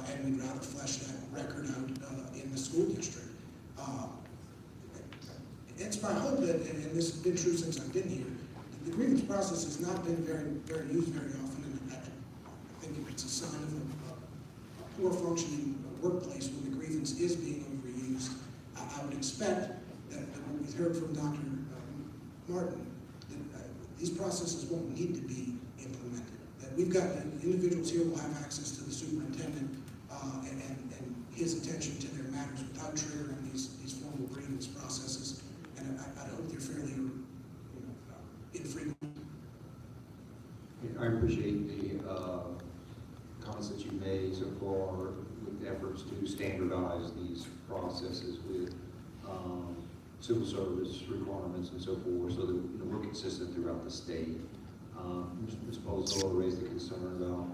and we'd rather flesh that record out in the school district. It's my hope that, and this has been true since I've been here, the grievance process has not been very used very often, and I think it's a sign of a poor functioning workplace when the grievance is being overused. I would expect that what we've heard from Dr. Martin, that these processes won't need to be implemented. That we've got individuals here will have access to the superintendent and his attention to their matters without triggering these formal grievance processes. And I hope they're fairly infrequent. I appreciate the comments that you made so far with efforts to standardize these processes with civil service requirements and so forth, so that we're consistent throughout the state. Ms. Bozola raised the concern about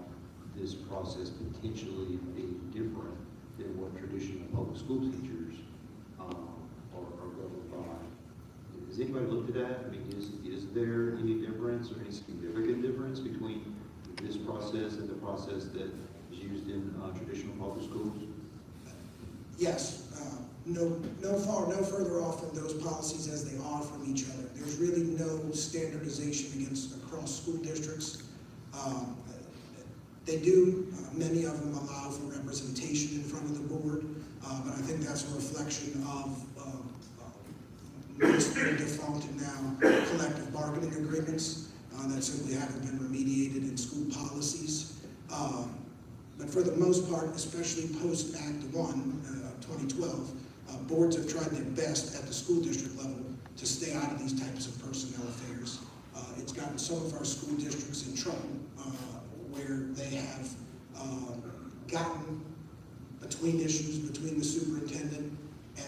this process potentially being different than what traditional public school teachers are governed by. Has anybody looked at that? I mean, is there any difference or any significant difference between this process and the process that is used in traditional public schools? Yes. No further off from those policies as they are from each other. There's really no standardization across school districts. They do, many of them allow for representation in front of the board, but I think that's a reflection of most defaulted now collective bargaining agreements that simply haven't been remediated in school policies. But for the most part, especially post-Act 1, 2012, boards have tried their best at the school district level to stay out of these types of personnel affairs. It's gotten some of our school districts in trouble where they have gotten between issues between the superintendent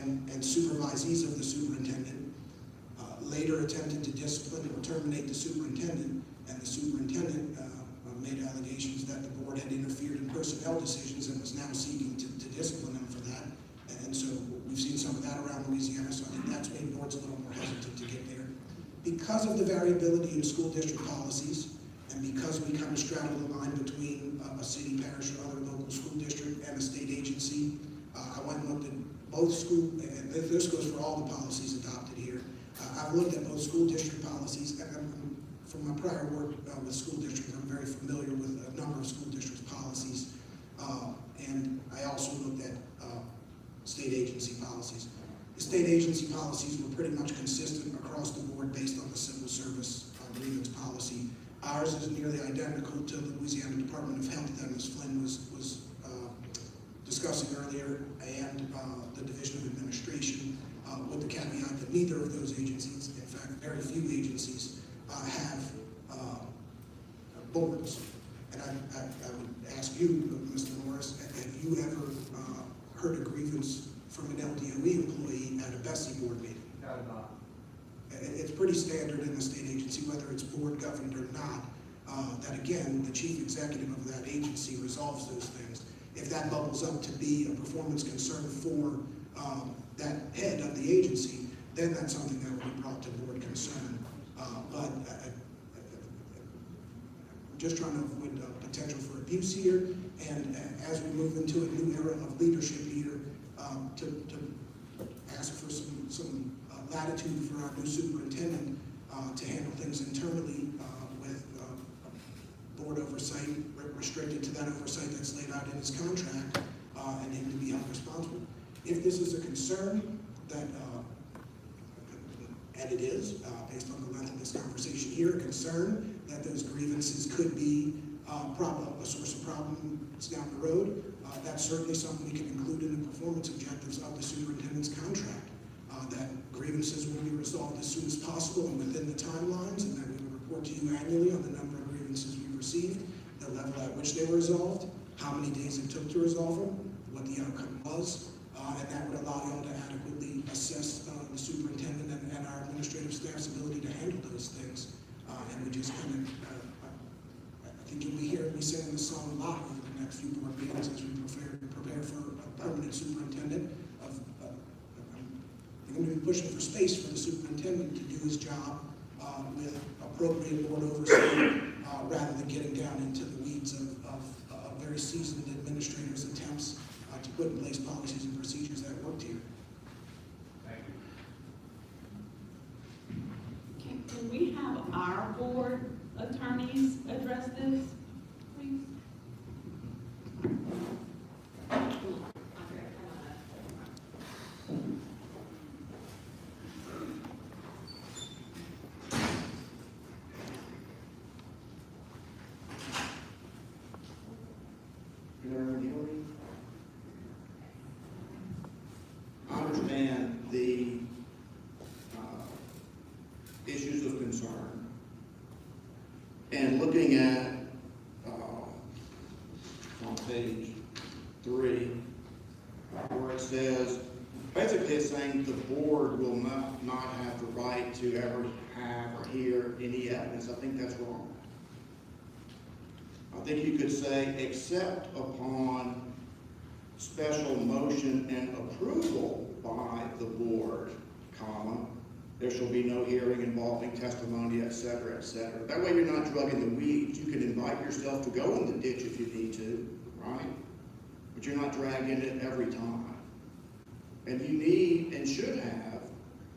and supervisees of the superintendent, later attempted to discipline or terminate the superintendent, and the superintendent made allegations that the board had interfered in personnel decisions and was now seeking to discipline them for that. And so we've seen some of that around Louisiana, so I think that's made boards a little more hesitant to get there. Because of the variability in school district policies, and because we kind of straddle the line between a city, parish, or other local school district and a state agency, I went and looked at both school, and this goes for all the policies adopted here. I've looked at both school district policies, and from my prior work with school districts, I'm very familiar with a number of school districts' policies. And I also looked at state agency policies. The state agency policies were pretty much consistent across the board based on the civil service grievance policy. Ours is nearly identical to the Louisiana Department of Health that Ms. Flynn was discussing earlier, and the Division of Administration, with the caveat that neither of those agencies, in fact, very few agencies, have boards. And I would ask you, Mr. Morris, have you ever heard a grievance from an LDOE employee at a BESI board meeting? No, not. It's pretty standard in the state agency, whether it's board governed or not. that again, the chief executive of that agency resolves those things. If that bubbles up to be a performance concern for that head of the agency, then that's something that would be brought to board concern. But I'm just trying to avoid potential for abuse here, and as we move into a new era of leadership here, to ask for some latitude for our new superintendent to handle things internally with board oversight, restricted to that oversight that's laid out in his contract, and him to be held responsible. If this is a concern that, and it is, based on the length of this conversation here, a concern that those grievances could be a source of problems down the road, that's certainly something we can include in the performance objectives of the superintendent's contract. That grievances will be resolved as soon as possible and within the timelines, and that we will report to you annually on the number of grievances we received, the level at which they were resolved, how many days it took to resolve them, what the outcome was, and that would allow you all to adequately assess the superintendent and our administrative staff's ability to handle those things. And we just kind of, I think you'll be hearing me singing the song a lot over the next few board meetings as we prepare for a permanent superintendent. I'm going to be pushing for space for the superintendent to do his job with appropriate board oversight rather than getting down into the weeds of very seasoned administrators' attempts to put in place policies and procedures that worked here. Thank you. Can we have our board attorneys address this, please? I understand the issues of concern. And looking at on page 3, where it says, basically it's saying the board will not have the right to ever have or hear any evidence. I think that's wrong. I think you could say, except upon special motion and approval by the board, comma, there shall be no hearing involving testimony, et cetera, et cetera. That way you're not drugging the weeds. You can invite yourself to go in the ditch if you need to, right? But you're not dragging it every time. And you need and should have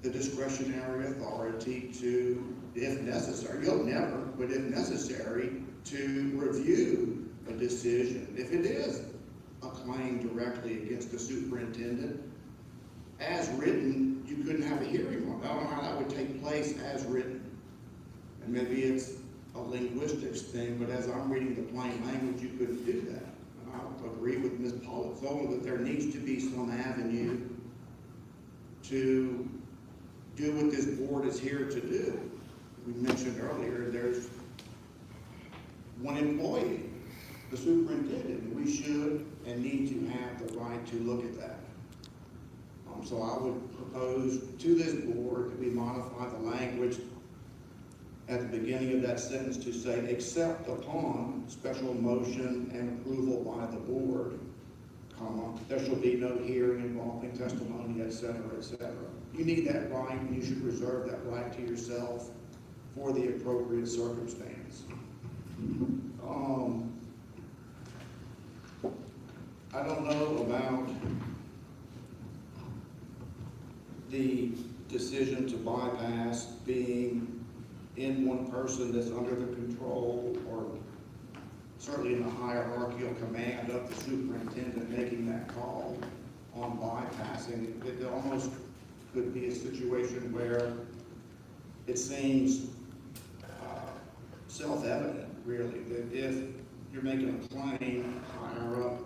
the discretionary authority to, if necessary, you'll never, but if necessary, to review a decision. If it is a claim directly against the superintendent, as written, you couldn't have a hearing on it. I don't know how that would take place as written. And maybe it's a linguistics thing, but as I'm reading the plain language, you couldn't do that. And I agree with Ms. Polizzola that there needs to be some avenue to do what this board is here to do. We mentioned earlier, there's one employee, the superintendent. We should and need to have the right to look at that. So I would propose to this board that we modify the language at the beginning of that sentence to say, except upon special motion and approval by the board, comma, there shall be no hearing involving testimony, et cetera, et cetera. You need that right, and you should reserve that right to yourself for the appropriate circumstance. I don't know about the decision to bypass being in one person that's under the control, or certainly in the hierarchical command of the superintendent making that call on bypassing. It almost could be a situation where it seems self-evident, really, that if you're making a claim higher up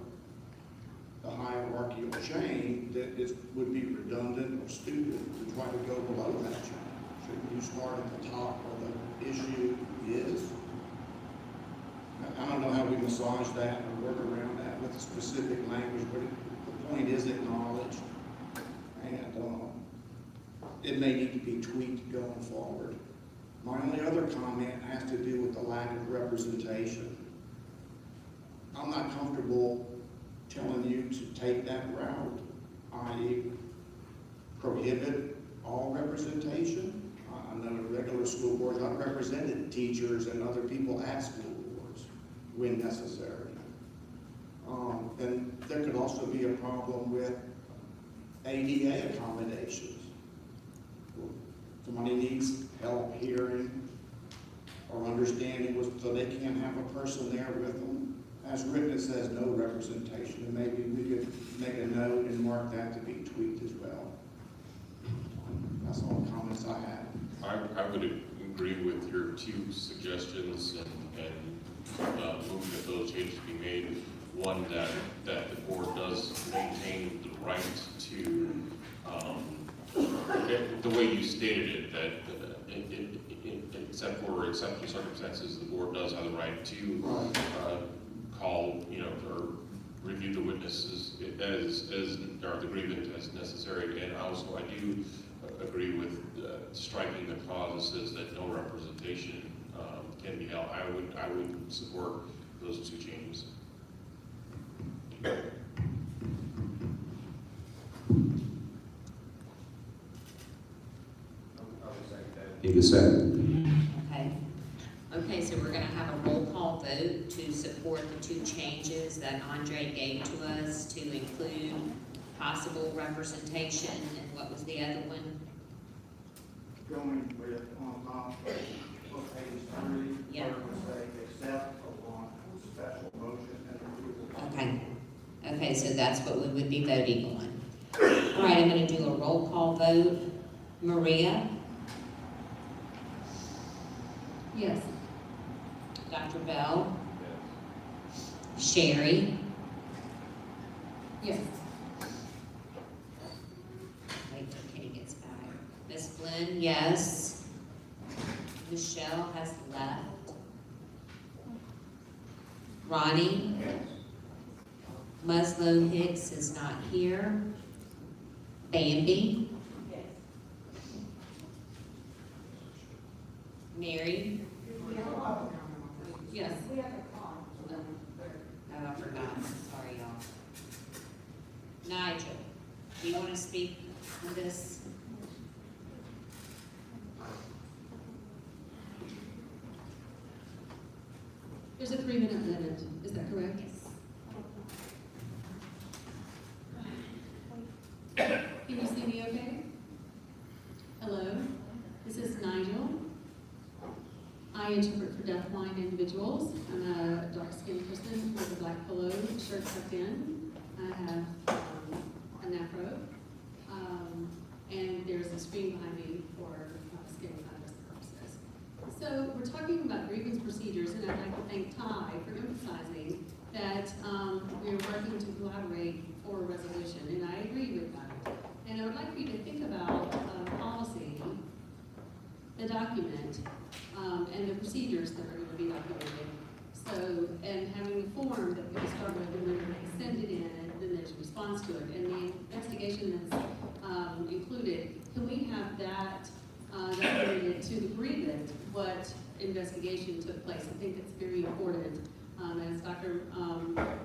the hierarchical chain, that it would be redundant or stupid to try to go below that chain. Shouldn't you start at the top where the issue is? I don't know how we massage that or work around that with a specific language, but the point is acknowledged, and it may need to be tweaked going forward. My only other comment has to do with the lack of representation. I'm not comfortable telling you to take that route, i.e. prohibit all representation. I know in regular school boards, I've represented teachers and other people at school boards when necessary. And there could also be a problem with ADA accommodations. Somebody needs help hearing or understanding, so they can't have a person there with them. As written, it says no representation, and maybe we could make a note and mark that to be tweaked as well. That's all the comments I have. I would agree with your two suggestions and move that those changes be made. One, that the board does maintain the right to, the way you stated it, that except for exceptional circumstances, the board does have the right to call, or review the witnesses or the grievance as necessary. And also, I do agree with striking the clause that says that no representation can be held. I would support those two changes. Need a second. Okay, so we're gonna have a roll call vote to support the two changes that Andre gave to us to include possible representation, and what was the other one? Going with on top of page 3, Yeah. where it would say accept upon special motion and approval. Okay, so that's what we would be voting on. All right, I'm gonna do a roll call vote. Maria? Yes. Dr. Bell? Sherry? Yes. Wait till Kenny gets back. Miss Flynn, yes. Michelle has left. Ronnie? Muslo Hicks is not here. Bambi? Mary? Yes. Oh, I forgot. Sorry, y'all. Nigel, do you want to speak on this? There's a 3-minute limit, is that correct? Yes. Can you see me okay? Hello, this is Nigel. I interpret for deafblind individuals. I'm a dark-skinned person with a black polo shirt tucked in. I have an afro, and there's a screen behind me for skin contest purposes. So we're talking about grievance procedures, and I'd like to thank Ty for emphasizing that we're working to collaborate for a resolution, and I agree with that. And I would like for you to think about policy, the document, and the procedures that are going to be documented. So, and having a form that we can start with, and then they send it in, and then there's a response to it. And the investigation that's included, can we have that documented to the grievant, what investigation took place? I think it's very important. As Dr.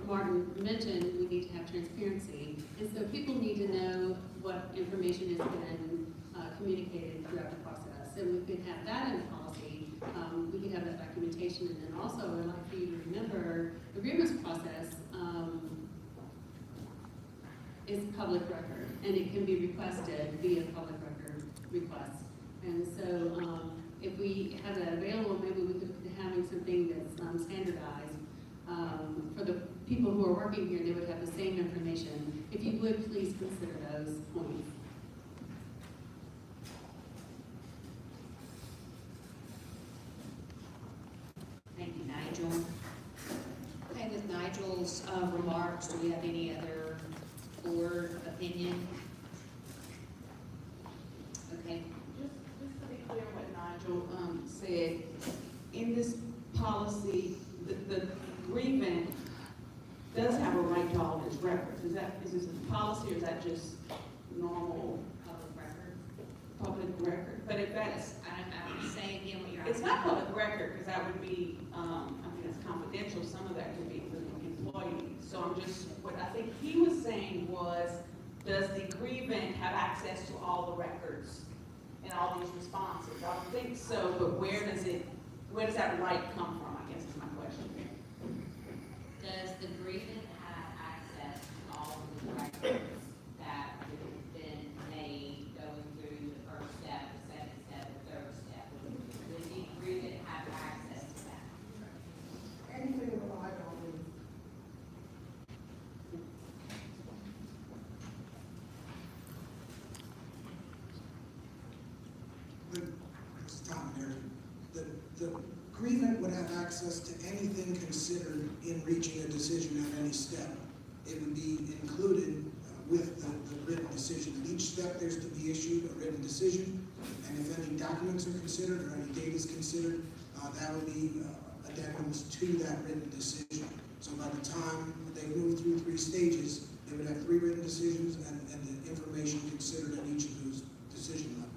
Martin mentioned, we need to have transparency. And so people need to know what information has been communicated throughout the process. And we could have that in the policy. We could have that documentation. And then also, I'd like for you to remember, the grievance process is public record, and it can be requested via public record request. And so if we have that available, maybe we could look at having something that's standardized. For the people who are working here, they would have the same information. If you would, please consider those points. Thank you, Nigel. Okay, with Nigel's remarks, do we have any other board opinion? Okay. Just to be clear what Nigel said, in this policy, the grievant does have a right to all of his records. Is this a policy, or is that just normal Public record. public record, but if that's, I'm saying again what you're it's asking. not public record, because that would be, I mean, it's confidential, some of that could be with the employee. So I'm just, what I think he was saying was, does the grievant have access to all the records and all these responses? I don't think so, but where does that right come from, I guess is my question. Does the grievant have access to all of the records that would have been made going through the first step, the second step, the third step? Does the grievant have access to that? Anything relied on me. This is Tom and Eric. The grievant would have access to anything considered in reaching a decision at any step. It would be included with the written decision. At each step, there's to be issued a written decision, and if any documents are considered or any data is considered, that would be addendums to that written decision. So by the time they move through 3 stages, they would have 3 written decisions and the information considered at each of those decision levels.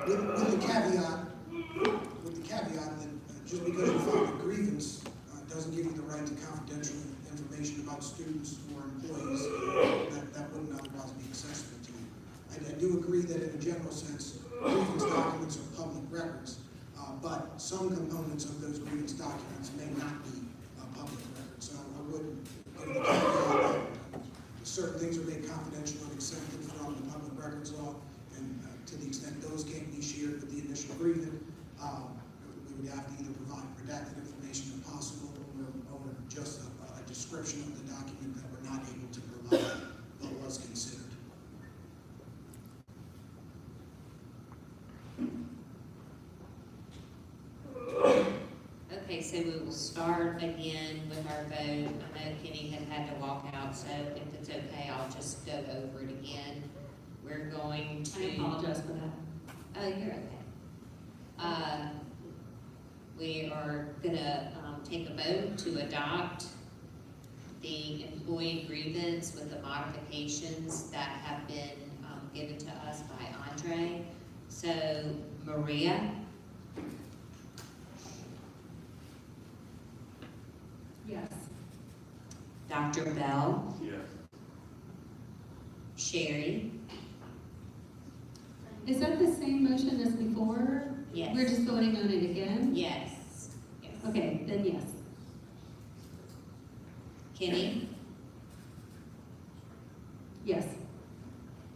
With the caveat that just because you file a grievance doesn't give you the right to confidential information about students or employees that wouldn't otherwise be accessible to you. I do agree that in a general sense, grievance documents are public records, but some components of those grievance documents may not be public records. So I would give the caveat that certain things are made confidential and exempted from the public records law, and to the extent those can't be shared with the initial grievant, we would have to either provide redacted information if possible, or just a description of the document that we're not able to provide but was considered. Okay, so we will start again with our vote. I know Kenny had to walk out, so if it's okay, I'll just go over it again. We're going to. I apologize for that. Oh, you're okay. We are gonna take a vote to adopt the employee grievance with the modifications that have been given to us by Andre. So, Maria, Yes. Dr. Bell, Yes. Sherry, Is that the same motion as before? yes. We're just voting on it again? Yes. Yes. Okay, then yes. Kenny, Yes.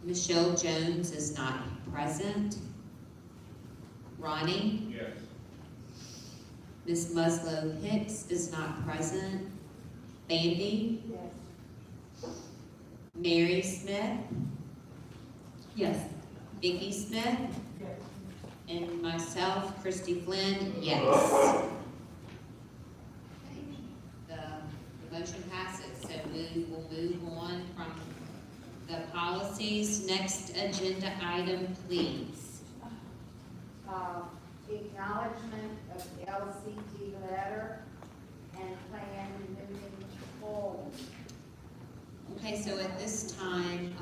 Michelle Jones is not present. Ronnie, Yes. Ms. Muslow Hicks is not present. Bambi, Yes. Mary Smith, Yes. Vicki Smith, Yes. and myself, Christy Flynn, yes. The motion passes, so we will move on from the policies. Next agenda item, please. Acknowledgement of the LCD letter and plan moving forward. Okay, so at this time,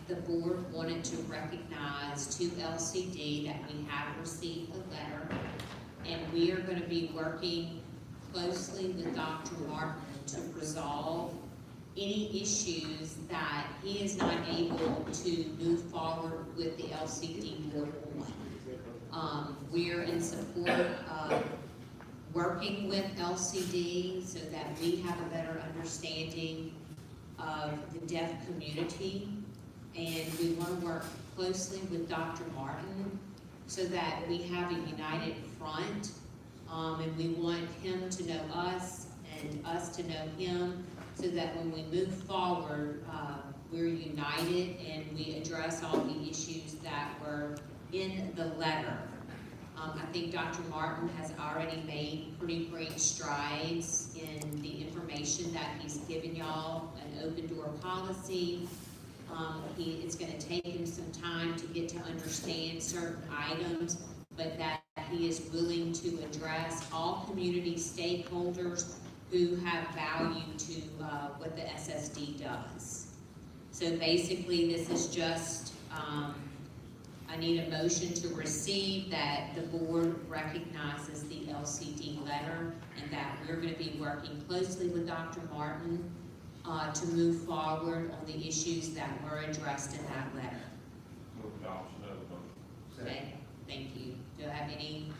the board wanted to recognize to LCD that we have received a letter, and we are going to be working closely with Dr. Martin to resolve any issues that he is not able to move forward with the LCD board on. We're in support of working with LCD so that we have a better understanding of the deaf community, and we want to work closely with Dr. Martin so that we have a united front, and we want him to know us and us to know him, so that when we move forward, we're united and we address all the issues that were in the letter. I think Dr. Martin has already made pretty great strides in the information that he's given y'all, an open door policy. It's gonna take him some time to get to understand certain items, but that he is willing to address all community stakeholders who have value to what the SSD does. So basically, this is just I need a motion to receive that the board recognizes the LCD letter and that we're gonna be working closely with Dr. Martin to move forward on the issues that were addressed in that letter. Move adoption of the motion. Okay, thank you. Do I have any?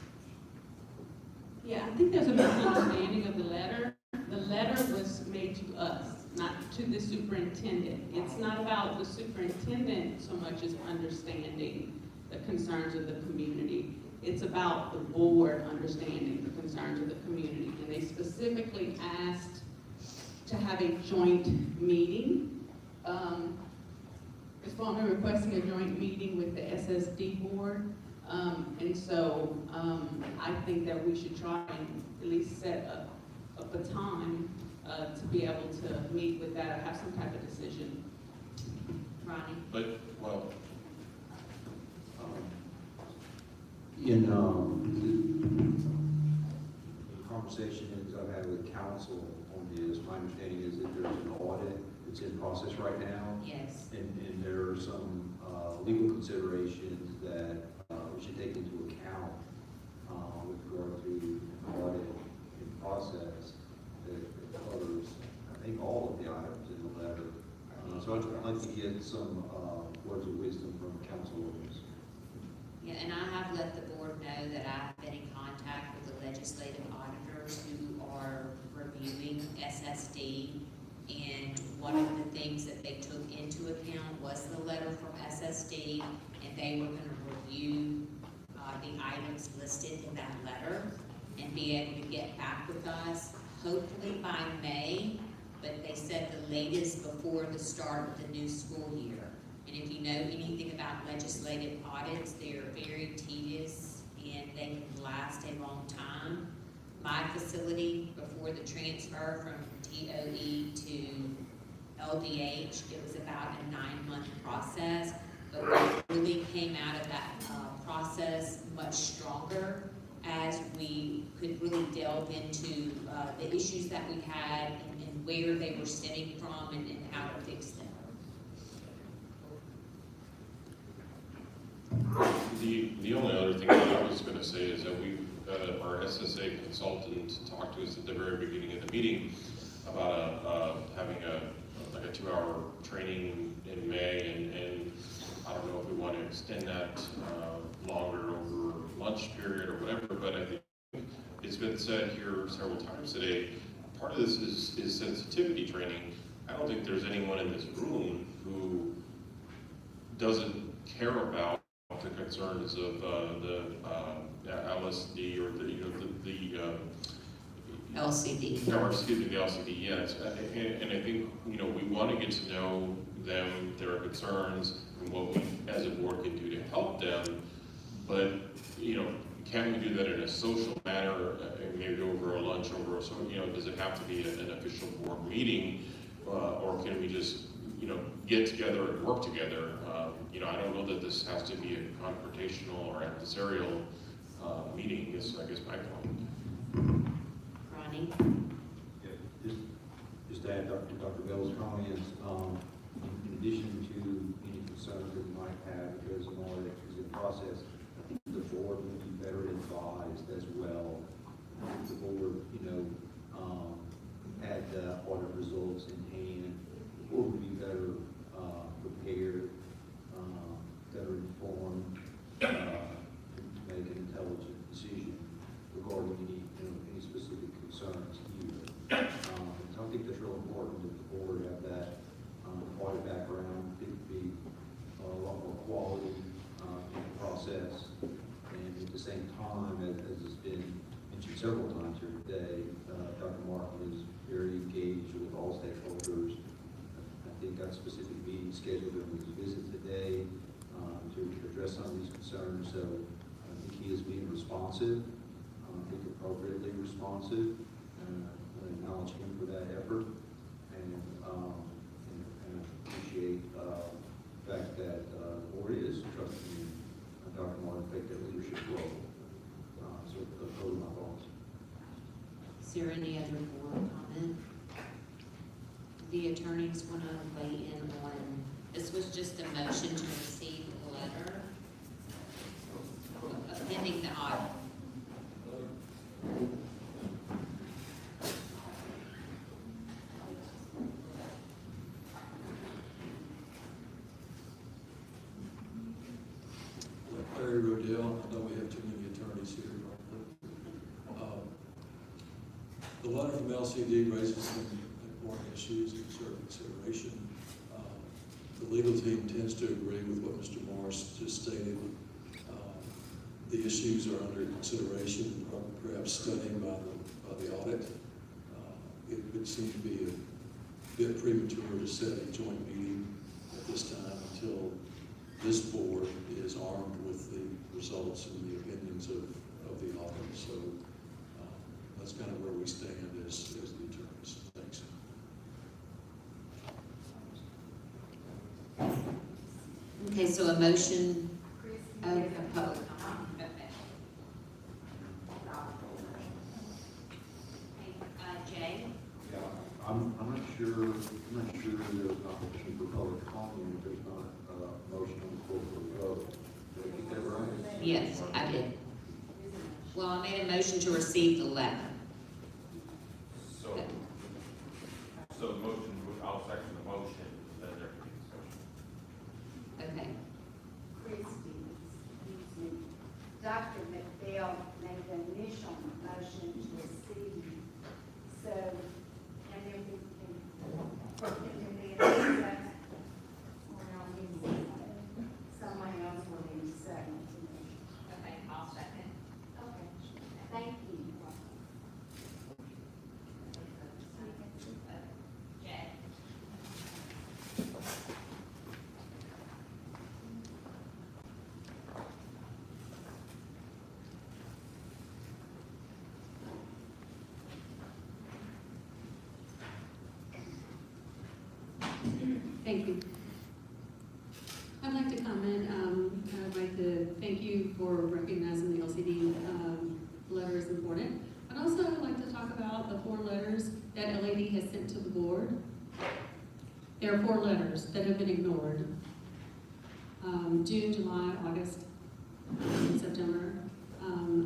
Yeah, I think there's a misunderstanding of the letter. The letter was made to us, not to the superintendent. It's not about the superintendent so much as understanding the concerns of the community. It's about the board understanding the concerns of the community. And they specifically asked to have a joint meeting. Responding, requesting a joint meeting with the SSD board. And so I think that we should try and at least set up a time to be able to meet with that or have some type of decision. Ronnie? But, well, in conversations I've had with council on this, my understanding is that there's an audit that's in process right now. Yes. And there are some legal considerations that we should take into account with regard to an audit in process that covers, I think, all of the items in the letter. So I'd like to get some words of wisdom from council members. Yeah, and I have let the board know that I've been in contact with the legislative auditors who are reviewing SSD. And one of the things that they took into account was the letter from SSD, and they were gonna review the items listed in that letter and be able to get back with us, hopefully by May, but they said the latest before the start of the new school year. And if you know anything about legislative audits, they're very tedious and they can last a long time. My facility, before the transfer from TOE to LDH, it was about a 9-month process, but we really came out of that process much stronger as we could really delve into the issues that we had and where they were stemming from and how to fix them. the only other thing that I was gonna say is that we've, our SSA consultant talked to us at the very beginning of the meeting about having like a 2-hour training in May, and I don't know if we want to extend that longer over lunch period or whatever, but I think it's been said here several times today, part of this is sensitivity training. I don't think there's anyone in this room who doesn't care about the concerns of the LSD or the LCD. Or excuse me, the LCD, yes. And I think, we want to get to know them, their concerns, and what we as a board can do to help them. But, can we do that in a social manner, maybe over a lunch, does it have to be an official board meeting? Or can we just, get together and work together? I don't know that this has to be a confrontational or adversarial meeting, is I guess my point. Ronnie? Yeah, just to add Dr. Bell's comments, in addition to any concerns that we might have because of all that is in process, I think the board would be better advised as well. If the board, had audit results in hand, the board would be better prepared, better informed, to make an intelligent decision regarding any specific concerns here. So I think that's real important that the board have that audit background. It would be a lot more quality in the process. And at the same time, as has been mentioned several times here today, Dr. Martin is very engaged with all stakeholders. I think got specific meetings scheduled in his visit today to address some of these concerns. So I think he is being responsive, I think appropriately responsive. I acknowledge him for that effort, and appreciate the fact that the board is trusting Dr. Martin to take that leadership role. So those are my thoughts. Is there any other board comment? The attorneys want to weigh in on, this was just a motion to receive The letter from LCD raises some important issues and deserve consideration. The legal team tends to agree with what Mr. Morris just stated. The issues are under consideration, perhaps studying by the audit. It would seem to be a bit premature to set a joint meeting at this time until this board is armed with the results and the opinions of the audit. So that's kind of where we stand as the attorneys. Thanks. Okay, so a motion of public comment. Jay? Yeah, I'm not sure there's an opportunity for public comment if there's not a motion on the floor for the vote. Did I get that right? Yes, I did. Well, I made a motion to receive the letter. So the motion, I'll second the motion, then there can be discussion. Okay. Christie, excuse me, Dr. McBell made the initial motion to receive, so, and then we can be in a second. Someone else will need a second. Okay, I'll second. Okay, thank you. Jay? Thank you. I'd like to comment, I'd like to thank you for recognizing the LCD letter is important. I'd also like to talk about the 4 letters that LAD has sent to the board. There are 4 letters that have been ignored. June, July, August, September,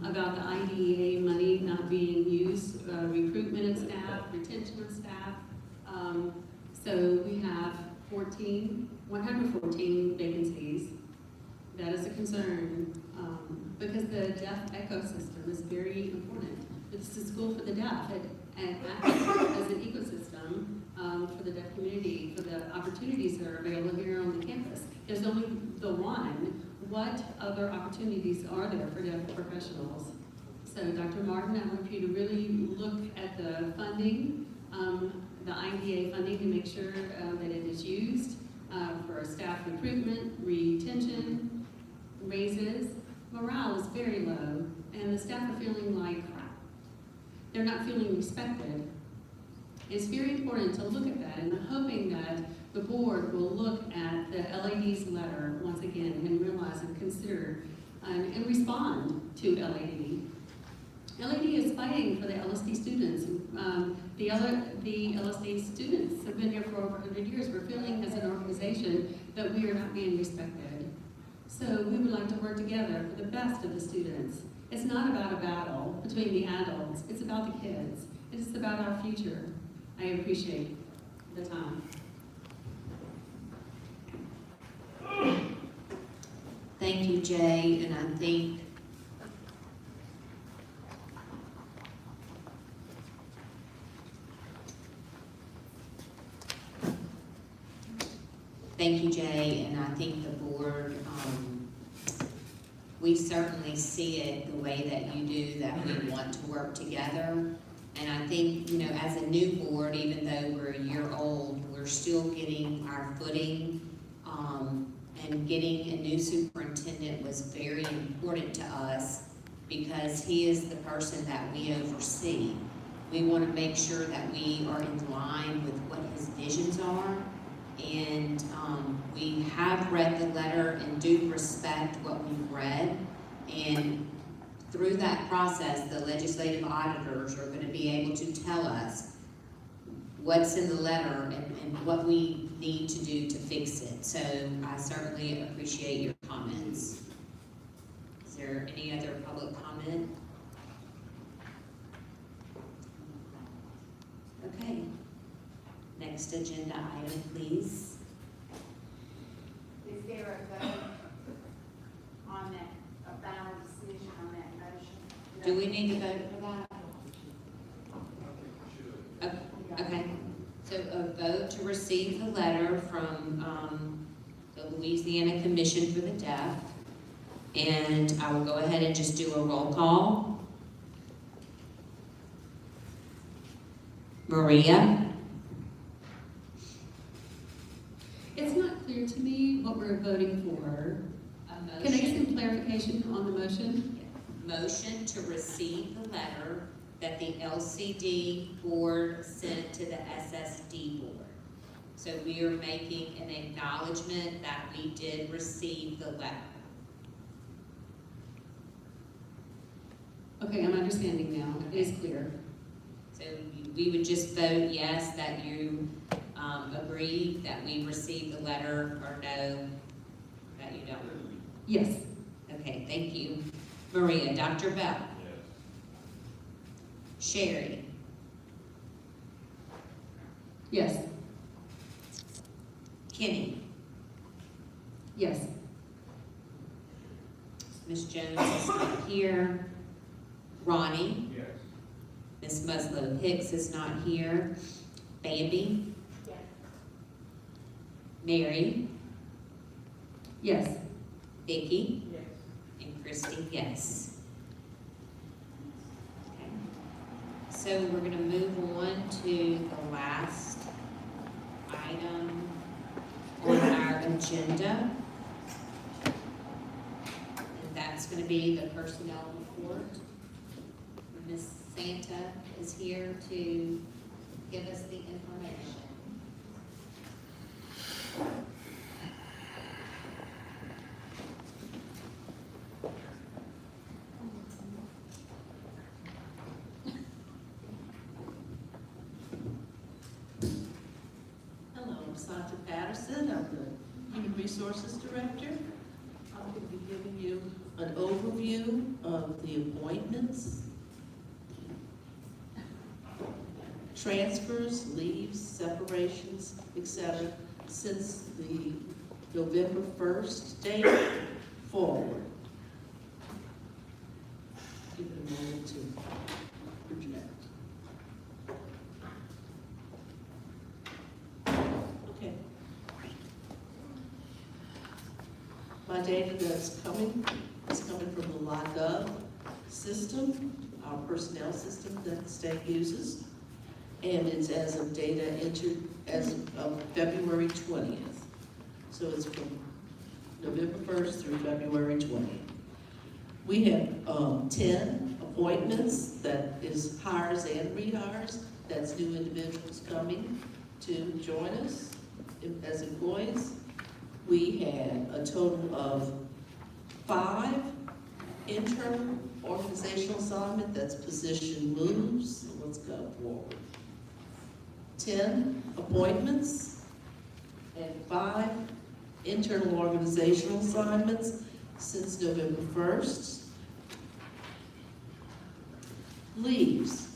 about the IDEA money not being used, recruitment of staff, retention of staff. So we have 114 vacancies. That is a concern because the deaf ecosystem is very important. It's a school for the deaf and acts as an ecosystem for the deaf community, for the opportunities that are available here on the campus. There's only the one. What other opportunities are there for deaf professionals? So Dr. Martin, I want you to really look at the funding, the IDA funding, to make sure that it is used for staff recruitment, retention, raises. Morale is very low, and the staff are feeling like crap. They're not feeling respected. It's very important to look at that, and I'm hoping that the board will look at the LAD's letter once again and realize and consider and respond to LAD. LAD is fighting for the LSD students. The LSD students have been here for over 100 years. We're feeling as an organization that we are not being respected. So we would like to work together for the best of the students. It's not about a battle between the adults. It's about the kids. It's about our future. I appreciate the time. Thank you, Jay, and I think thank you, Jay, and I think the board, we certainly see it the way that you do, that we want to work together. And I think, as a new board, even though we're a year old, we're still getting our footing, and getting a new superintendent was very important to us because he is the person that we oversee. We want to make sure that we are in line with what his visions are. And we have read the letter and do respect what we've read. And through that process, the legislative auditors are going to be able to tell us what's in the letter and what we need to do to fix it. So I certainly appreciate your comments. Is there any other public comment? Okay. Next agenda item, please. Is there a vote on that, a final decision on that motion? Do we need to vote for that? letter from the Louisiana Commission for the Deaf, and I will go ahead and just do a roll call. Maria? It's not clear to me what we're voting for. Can I get some clarification on the motion? Motion to receive the letter that the LCD board sent to the SSD board. So we are making an acknowledgement that we did receive the letter. Okay, I'm understanding now. It is clear. So we would just vote yes, that you agree that we received the letter, or no, that you don't. Yes. Okay, thank you. Maria, Dr. Bell? Yes. Sherry? Yes. Kenny? Yes. Ms. Jones is not here. Ronnie? Yes. Ms. Muslow Hicks is not here. Bambi? Yes. Mary? Yes. Vicky? Yes. And Christie, yes. Okay. So we're gonna move on to the last item on our agenda. And that's gonna be the personnel report. Ms. Santa is here to give us the information. Hello, I'm Santa Patterson. I'm the Human Resources Director. I'm going to be giving you an overview of the appointments, transfers, leaves, separations, etc., since the November 1st date forward. Give it a moment to project. Okay. My data that's coming is coming from the LOCGov system, our personnel system that the state uses. And it's as of data entered as of February 20th. So it's from November 1st through February 20th. We have 10 appointments, that is hires and rehires. That's new individuals coming to join us as employees. We had a total of 5 internal organizational assignment, that's position moves. So let's go forward. 10 appointments and 5 internal organizational assignments since November 1st. Leaves.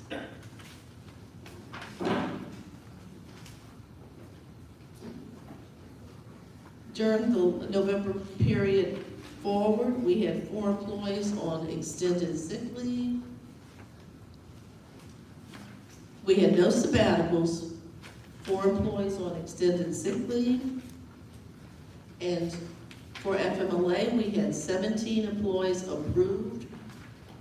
During the November period forward, we had 4 employees on extended sick leave. We had no sabbaticals, 4 employees on extended sick leave. And for FMLA, we had 17 employees approved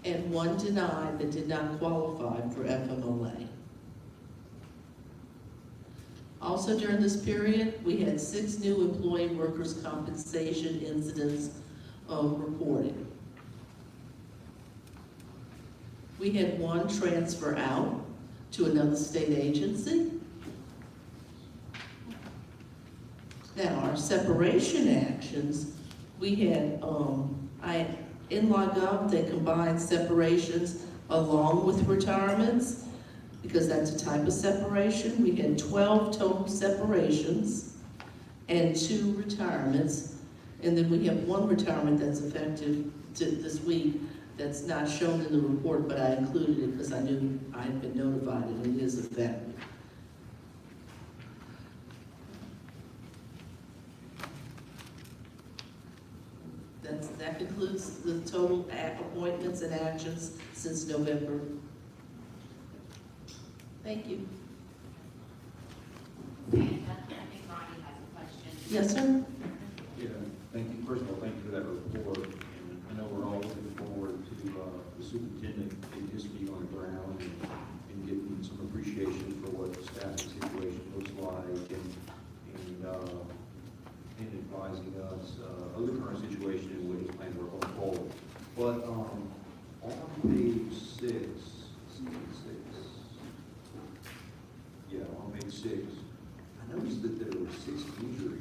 and 1 denied that did not qualify for FMLA. Also during this period, we had 6 new employee workers' compensation incidents reported. We had 1 transfer out to another state agency. Now, our separation actions, we had, in LOCGov, they combined separations along with retirements, because that's a type of separation. We had 12 total separations and 2 retirements. And then we have 1 retirement that's effective this week that's not shown in the report, but I included it because I knew I had been notified and it is effective. That concludes the total appointments and actions since November. Thank you. I think Ronnie Yes, sir? Yeah, thank you. First of all, thank you for that report. And I know we're all looking forward to the superintendent getting his feet on the ground and getting some appreciation for what the staffing situation looks like and advising us of the current situation and what his plans are going forward. But on page 6, on page 6, I noticed that there were 6 injuries.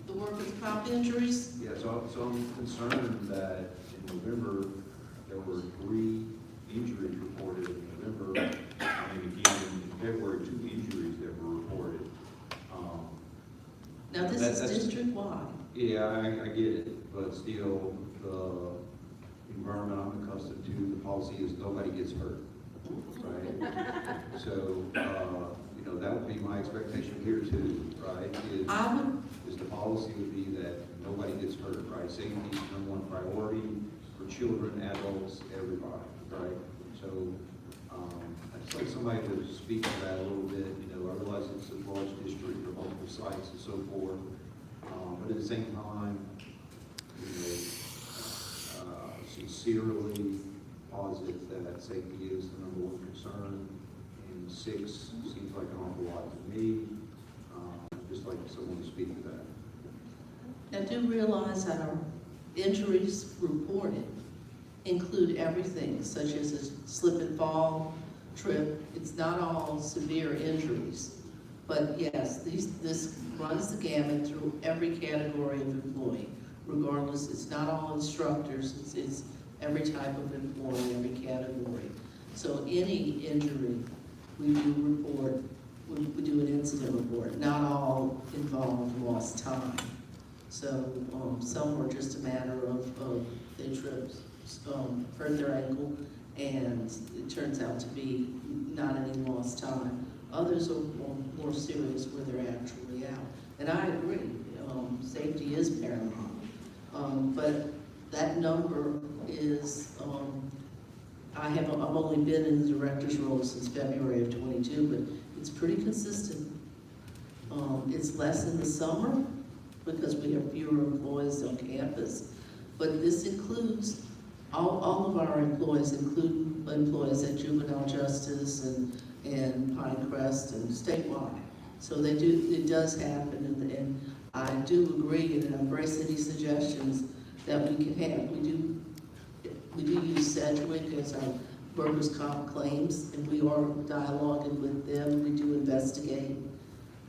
The workers' comp injuries? Yeah, so I'm concerned that in November, there were 3 injuries reported in November, and again in February, 2 injuries that were reported. Now, this is district-wide. Yeah, I get it, but still, the environment I'm accustomed to, the policy is nobody gets hurt, right? So, that would be my expectation here too, right? Is the policy would be that nobody gets hurt, right? Safety is number 1 priority for children, adults, everybody, right? So, I'd just like somebody to speak to that a little bit. I realize it's a large district, there are multiple sites and so forth, but at the same time, sincerely posit that safety is the number 1 concern. And 6 seems like an awful lot to me. Just like someone to speak to that. Now, do realize that our injuries reported include everything, such as a slip and fall, trip. It's not all severe injuries. But yes, this runs the gamut through every category of employee. Regardless, it's not all instructors, it's every type of employee, every category. So any injury, we do report, we do an incident report. Not all involve lost time. So some were just a matter of they tripped, hurt their ankle, and it turns out to be not any lost time. Others are more serious where they're actually out. And I agree, safety is paramount. But that number is, I've only been in the director's role since February of 22, but it's pretty consistent. It's less in the summer because we have fewer employees on campus, but this includes all of our employees, including employees at juvenile justice and Pinecrest and statewide. So it does happen, and I do agree and embrace any suggestions that we can have. We do use Sedgwick as our workers' comp claims, and we are dialoguing with them. We do investigate.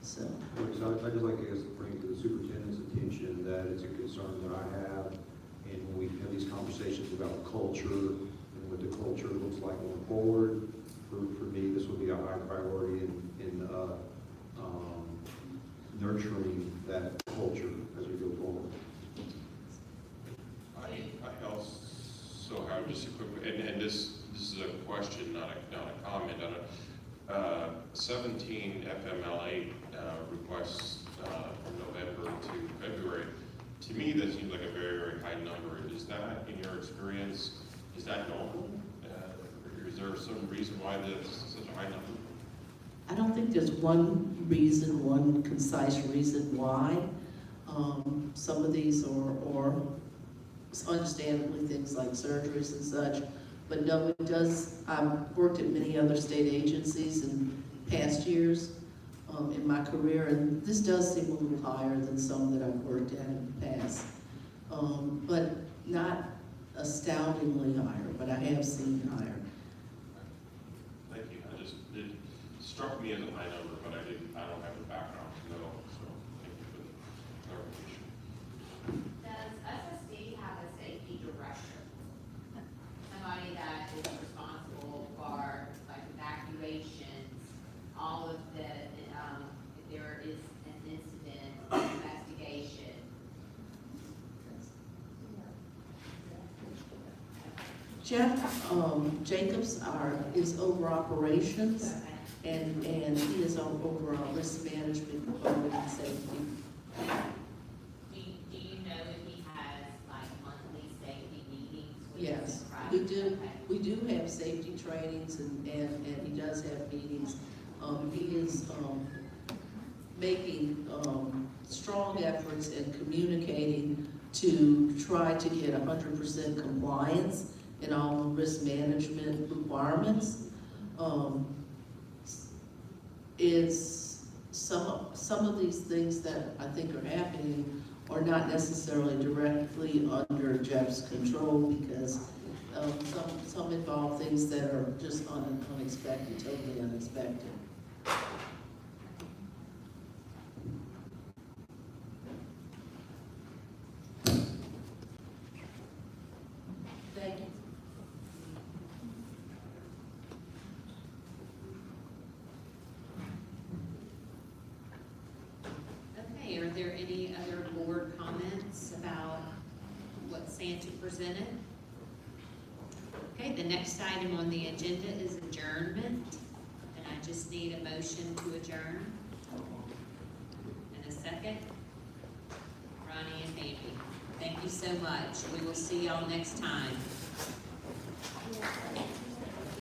So I'd just like to bring to the superintendent's attention that it's a concern that I have, and when we have these conversations about culture and what the culture looks like going forward, for me, this will be a high priority in nurturing that culture as we go forward. I also have just a quick, and this is a question, not a comment on it. 17 FMLA requests from November to February. To me, that seems like a very, very high number. Is that, in your experience, is that normal? Is there some reason why there's such a high number? I don't think there's one reason, one concise reason why. Some of these are understandably things like surgeries and such, but no, it does. I've worked at many other state agencies in past years in my career, and this does seem a little higher than some that I've worked at in the past, but not astoundingly higher, but I have seen higher. Thank you. It struck me as a high number, but I don't have the background to know, so thank you for the clarification. Does SSD have a safety director? Somebody that is responsible for like evacuations, all of the, if there is an incident, investigation. Jeff Jacobs is over operations, and he is over our risk management, quality and safety. Do you know if he has like monthly safety meetings with Yes, the we do. Okay. We do have safety trainings, and he does have meetings. He is making strong efforts in communicating to try to get 100% compliance in all the risk management requirements. It's some of these things that I think are happening are not necessarily directly under Jeff's control because some involve things that are just unexpected, totally unexpected. Thank you. Okay, are there any other board comments about what Santa presented? Okay, the next item on the agenda is adjournment, and I just need a motion to adjourn. And a second? Ronnie and Amy. Thank you so much. We will see y'all next time.